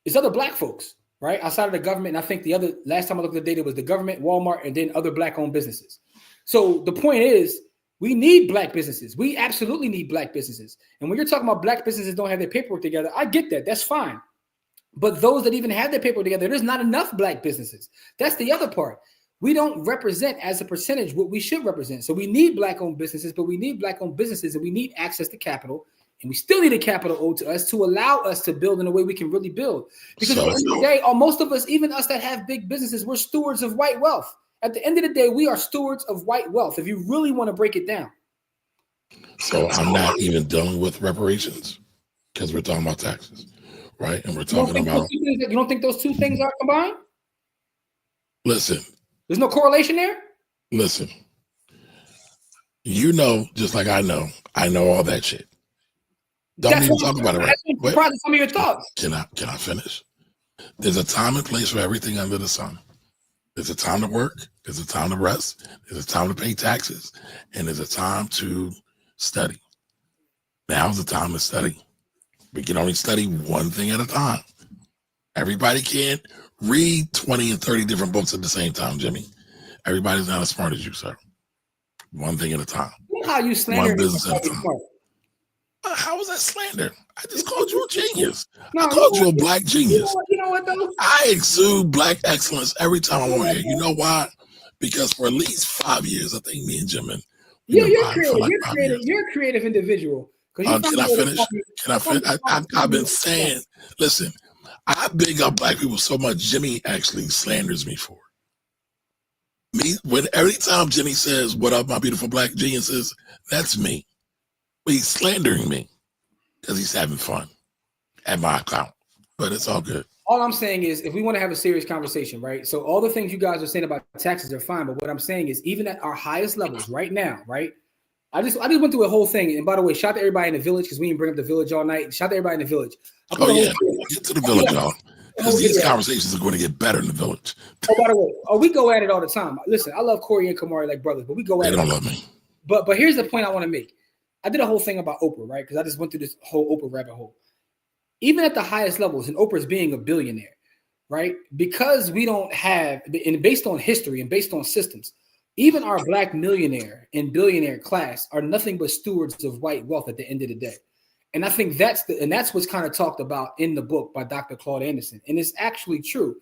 is other black folks, right? Outside of the government. And I think last time I looked at the data was the government, Walmart, and then other black-owned businesses. So the point is, we need black businesses. We absolutely need black businesses. And when you're talking about black businesses don't have their paperwork together, I get that. That's fine. But those that even have their paper together, there's not enough black businesses. That's the other part. We don't represent as a percentage what we should represent. So we need black-owned businesses, but we need black-owned businesses and we need access to capital. And we still need a capital owed to us to allow us to build in a way we can really build. Because at the end of the day, most of us, even us that have big businesses, we're stewards of white wealth. At the end of the day, we are stewards of white wealth, if you really want to break it down. So I'm not even dealing with reparations because we're talking about taxes, right? And we're talking about... You don't think those two things are combined? Listen. There's no correlation there? Listen. You know, just like I know all that shit. Don't even talk about it right. Wait, some of your thoughts. Can I finish? There's a time and place for everything under the sun. There's a time to work. There's a time to rest. There's a time to pay taxes. And there's a time to study. Now's the time to study. We can only study one thing at a time. Everybody can't read 20 and 30 different books at the same time, Jimmy. Everybody's not as smart as you, sir. One thing at a time. How you slander one business at a time. How was that slander? I just called you a genius. I called you a black genius. You know what though? I exude black excellence every time I'm on here. You know why? Because for at least 5 years, I think me and Jim and you're creative. You're a creative individual. Can I finish? I've been saying, listen, I big up black people so much. Jimmy actually slanders me for it. Every time Jimmy says, "What up, my beautiful black geniuses?" That's me. But he's slandering me because he's having fun at my account. But it's all good. All I'm saying is, if we want to have a serious conversation, right? So all the things you guys are saying about taxes are fine, but what I'm saying is, even at our highest levels right now, right? I just went through a whole thing. And by the way, shout out to everybody in the village because we didn't bring up the village all night. Shout out to everybody in the village. Oh yeah, get to the village, y'all. Because these conversations are going to get better in the village. Oh, by the way, we go at it all the time. Listen, I love Corey and Kamari like brothers, but we go at it. They don't love me. But here's the point I want to make. I did a whole thing about Oprah, right? Because I just went through this whole Oprah rabbit hole. Even at the highest levels, and Oprah's being a billionaire, right? Because we don't have, and based on history and based on systems, even our black millionaire and billionaire class are nothing but stewards of white wealth at the end of the day. And I think that's what's kind of talked about in the book by Dr. Claude Anderson. And it's actually true.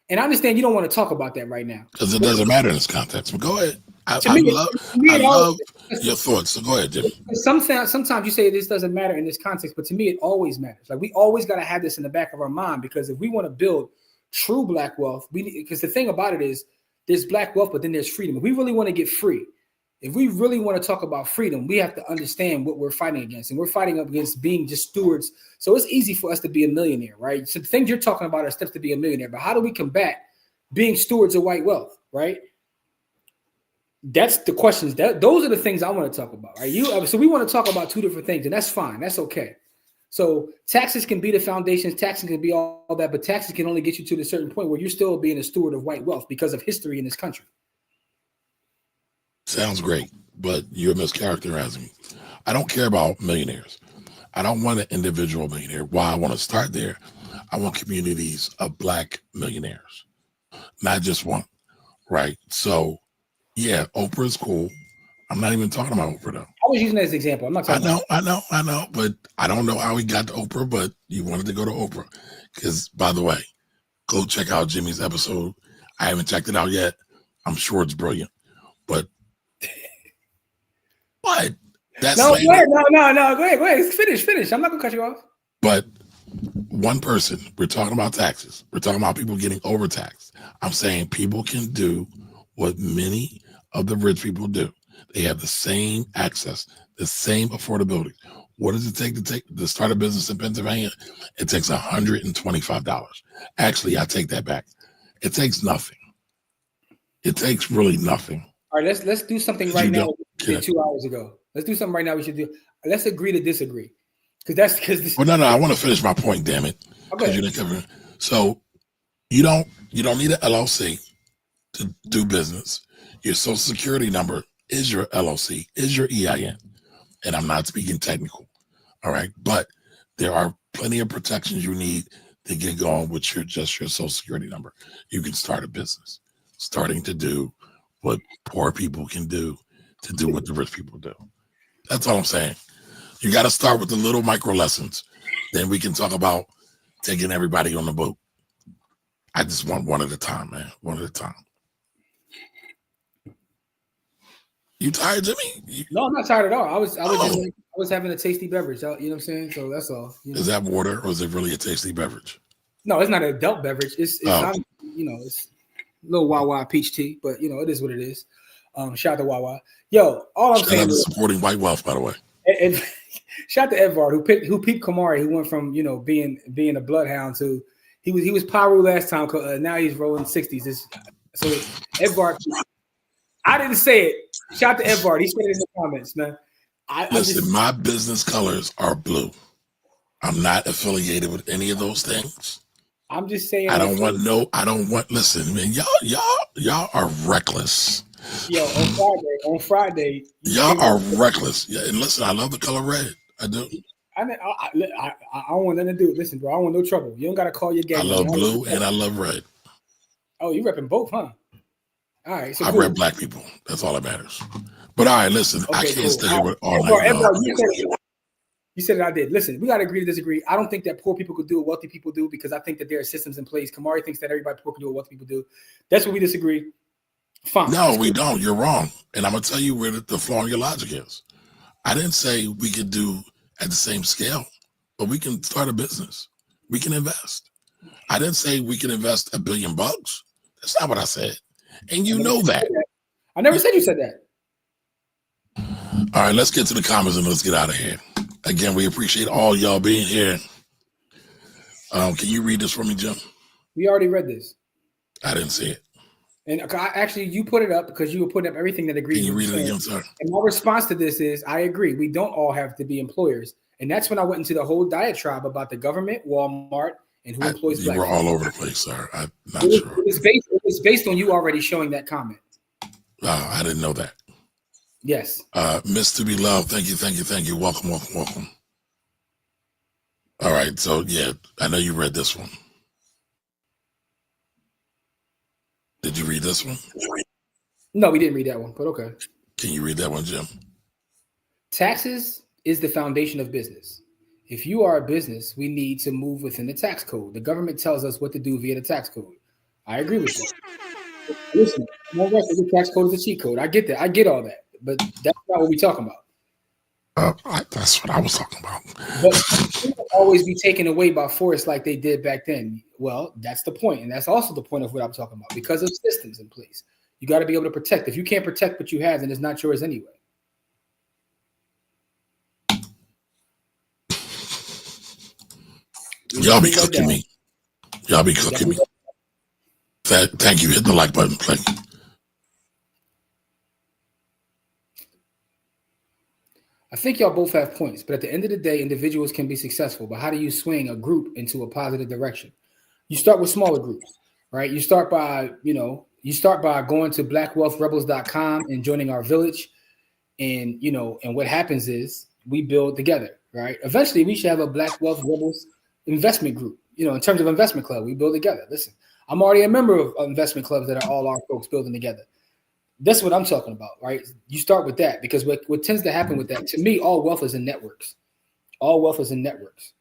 And I understand you don't want to talk about that right now. Because it doesn't matter in this context. But go ahead. I love your thoughts. So go ahead, Jimmy. Sometimes you say this doesn't matter in this context, but to me, it always matters. Like we always got to have this in the back of our mind, because if we want to build true black wealth, because the thing about it is there's black wealth, but then there's freedom. If we really want to get free, if we really want to talk about freedom, we have to understand what we're fighting against. And we're fighting up against being just stewards. So it's easy for us to be a millionaire, right? So the things you're talking about are steps to be a millionaire. But how do we combat being stewards of white wealth, right? That's the questions. Those are the things I want to talk about, right? So we want to talk about two different things, and that's fine. That's okay. So taxes can be the foundations. Taxes can be all that, but taxes can only get you to a certain point where you're still being a steward of white wealth because of history in this country. Sounds great, but you're mischaracterizing me. I don't care about millionaires. I don't want an individual millionaire. Why I want to start there, I want communities of black millionaires, not just one, right? So, yeah, Oprah is cool. I'm not even talking about Oprah, though. I was using that as an example. I'm not talking I know, but I don't know how he got to Oprah, but you wanted to go to Oprah. Because, by the way, go check out Jimmy's episode. I haven't checked it out yet. I'm sure it's brilliant, but what? That's no. Go ahead. Finish. I'm not gonna cut you off. But one person, we're talking about taxes. We're talking about people getting overtaxed. I'm saying people can do what many of the rich people do. They have the same access, the same affordability. What does it take to start a business in Pennsylvania? It takes $125. Actually, I take that back. It takes nothing. It takes really nothing. All right, let's do something right now. 2 hours ago. Let's do something right now. We should do. Let's agree to disagree, because. Well, no. I want to finish my point. Damn it. Okay. So you don't need an LLC to do business. Your social security number is your LLC, is your EIN, and I'm not speaking technical. All right, but there are plenty of protections you need to get going with your social security number. You can start a business, starting to do what poor people can do to do what the rich people do. That's all I'm saying. You got to start with the little micro lessons. Then we can talk about taking everybody on the boat. I just want one at a time, man. One at a time. You tired, Jimmy? No, I'm not tired at all. I was having a tasty beverage. You know what I'm saying? So that's all. You know? Is that water or is it really a tasty beverage? No, it's not an adult beverage. It's it's a little Wawa peach tea, but it is what it is. Shout out to Wawa. Yo, all I'm saying is supporting white wealth, by the way. And shout out to Edvard who peeped Kamari, who went from being a bloodhound to he was Paru last time. Now he's rolling 60s. So Edvard, I didn't say it. Shout out to Edvard. He said it in the comments, man. Listen, my business colors are blue. I'm not affiliated with any of those things. I'm just saying. Listen, man, y'all are reckless. Yo, on Friday. Y'all are reckless. Yeah, and listen, I love the color red. I do. I don't want nothing to do with. Listen, bro, I don't want no trouble. You don't got to call your game. I love blue and I love red. Oh, you repping both, huh? All right. So I rep black people. That's all that matters. But all right, listen, I can't stay here with all night long. You said it, I did. Listen, we got to agree to disagree. I don't think that poor people could do what wealthy people do because I think that there are systems in place. Kamari thinks that everybody poor can do what wealthy people do. That's what we disagree. Fine. No, we don't. You're wrong. And I'm going to tell you where the flaw in your logic is. I didn't say we could do at the same scale, but we can start a business. We can invest. I didn't say we can invest $1 billion. That's not what I said. And you know that. I never said you said that. All right, let's get to the comments and let's get out of here. Again, we appreciate all y'all being here. Can you read this for me, Jim? We already read this. I didn't see it. And actually, you put it up because you were putting up everything that agrees. Can you read it again, sir? And my response to this is, I agree. We don't all have to be employers. And that's when I went into the whole diatribe about the government, Walmart, and who employs black people. You were all over the place, sir. I'm not sure. It was based on you already showing that comment. Oh, I didn't know that. Yes. Miss to be loved. Thank you. Welcome. All right. So, yeah, I know you read this one. Did you read this one? No, we didn't read that one, but okay. Can you read that one, Jim? Taxes is the foundation of business. If you are a business, we need to move within the tax code. The government tells us what to do via the tax code. I agree with that. Listen, the tax code is a cheat code. I get that. I get all that. But that's not what we're talking about. That's what I was talking about. But it will always be taken away by force like they did back then. Well, that's the point. And that's also the point of what I'm talking about. Because of systems in place. You got to be able to protect. If you can't protect what you have, then it's not yours anyway. Y'all be cooking me. Y'all be cooking me. Thank you. Hit the like button, please. I think y'all both have points, but at the end of the day, individuals can be successful. But how do you swing a group into a positive direction? You start with smaller groups, right? You start by going to blackwealthrebels.com and joining our village. And, and what happens is we build together, right? Eventually, we should have a Black Wealth Rebels investment group. In terms of investment club, we build together. Listen, I'm already a member of investment clubs that are all our folks building together. That's what I'm talking about, right? You start with that because what tends to happen with that, to me, all wealth is in networks. All wealth is in networks.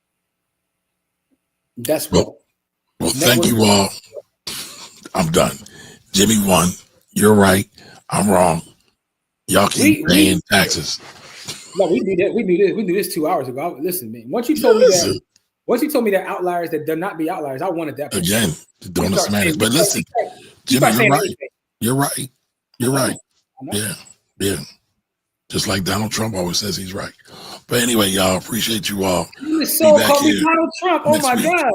That's wealth. Well, thank you all. I'm done. Jimmy won. You're right. I'm wrong. Y'all keep paying taxes. No, we knew that. We knew this 2 hours ago. Listen, man. Once you told me that outliers that do not be outliers, I wanted that. Again, doing the semantics. But listen, Jimmy, you're right. You're right. Yeah. Just like Donald Trump always says he's right. But anyway, y'all, appreciate you all. You so called me Donald Trump. Oh my God.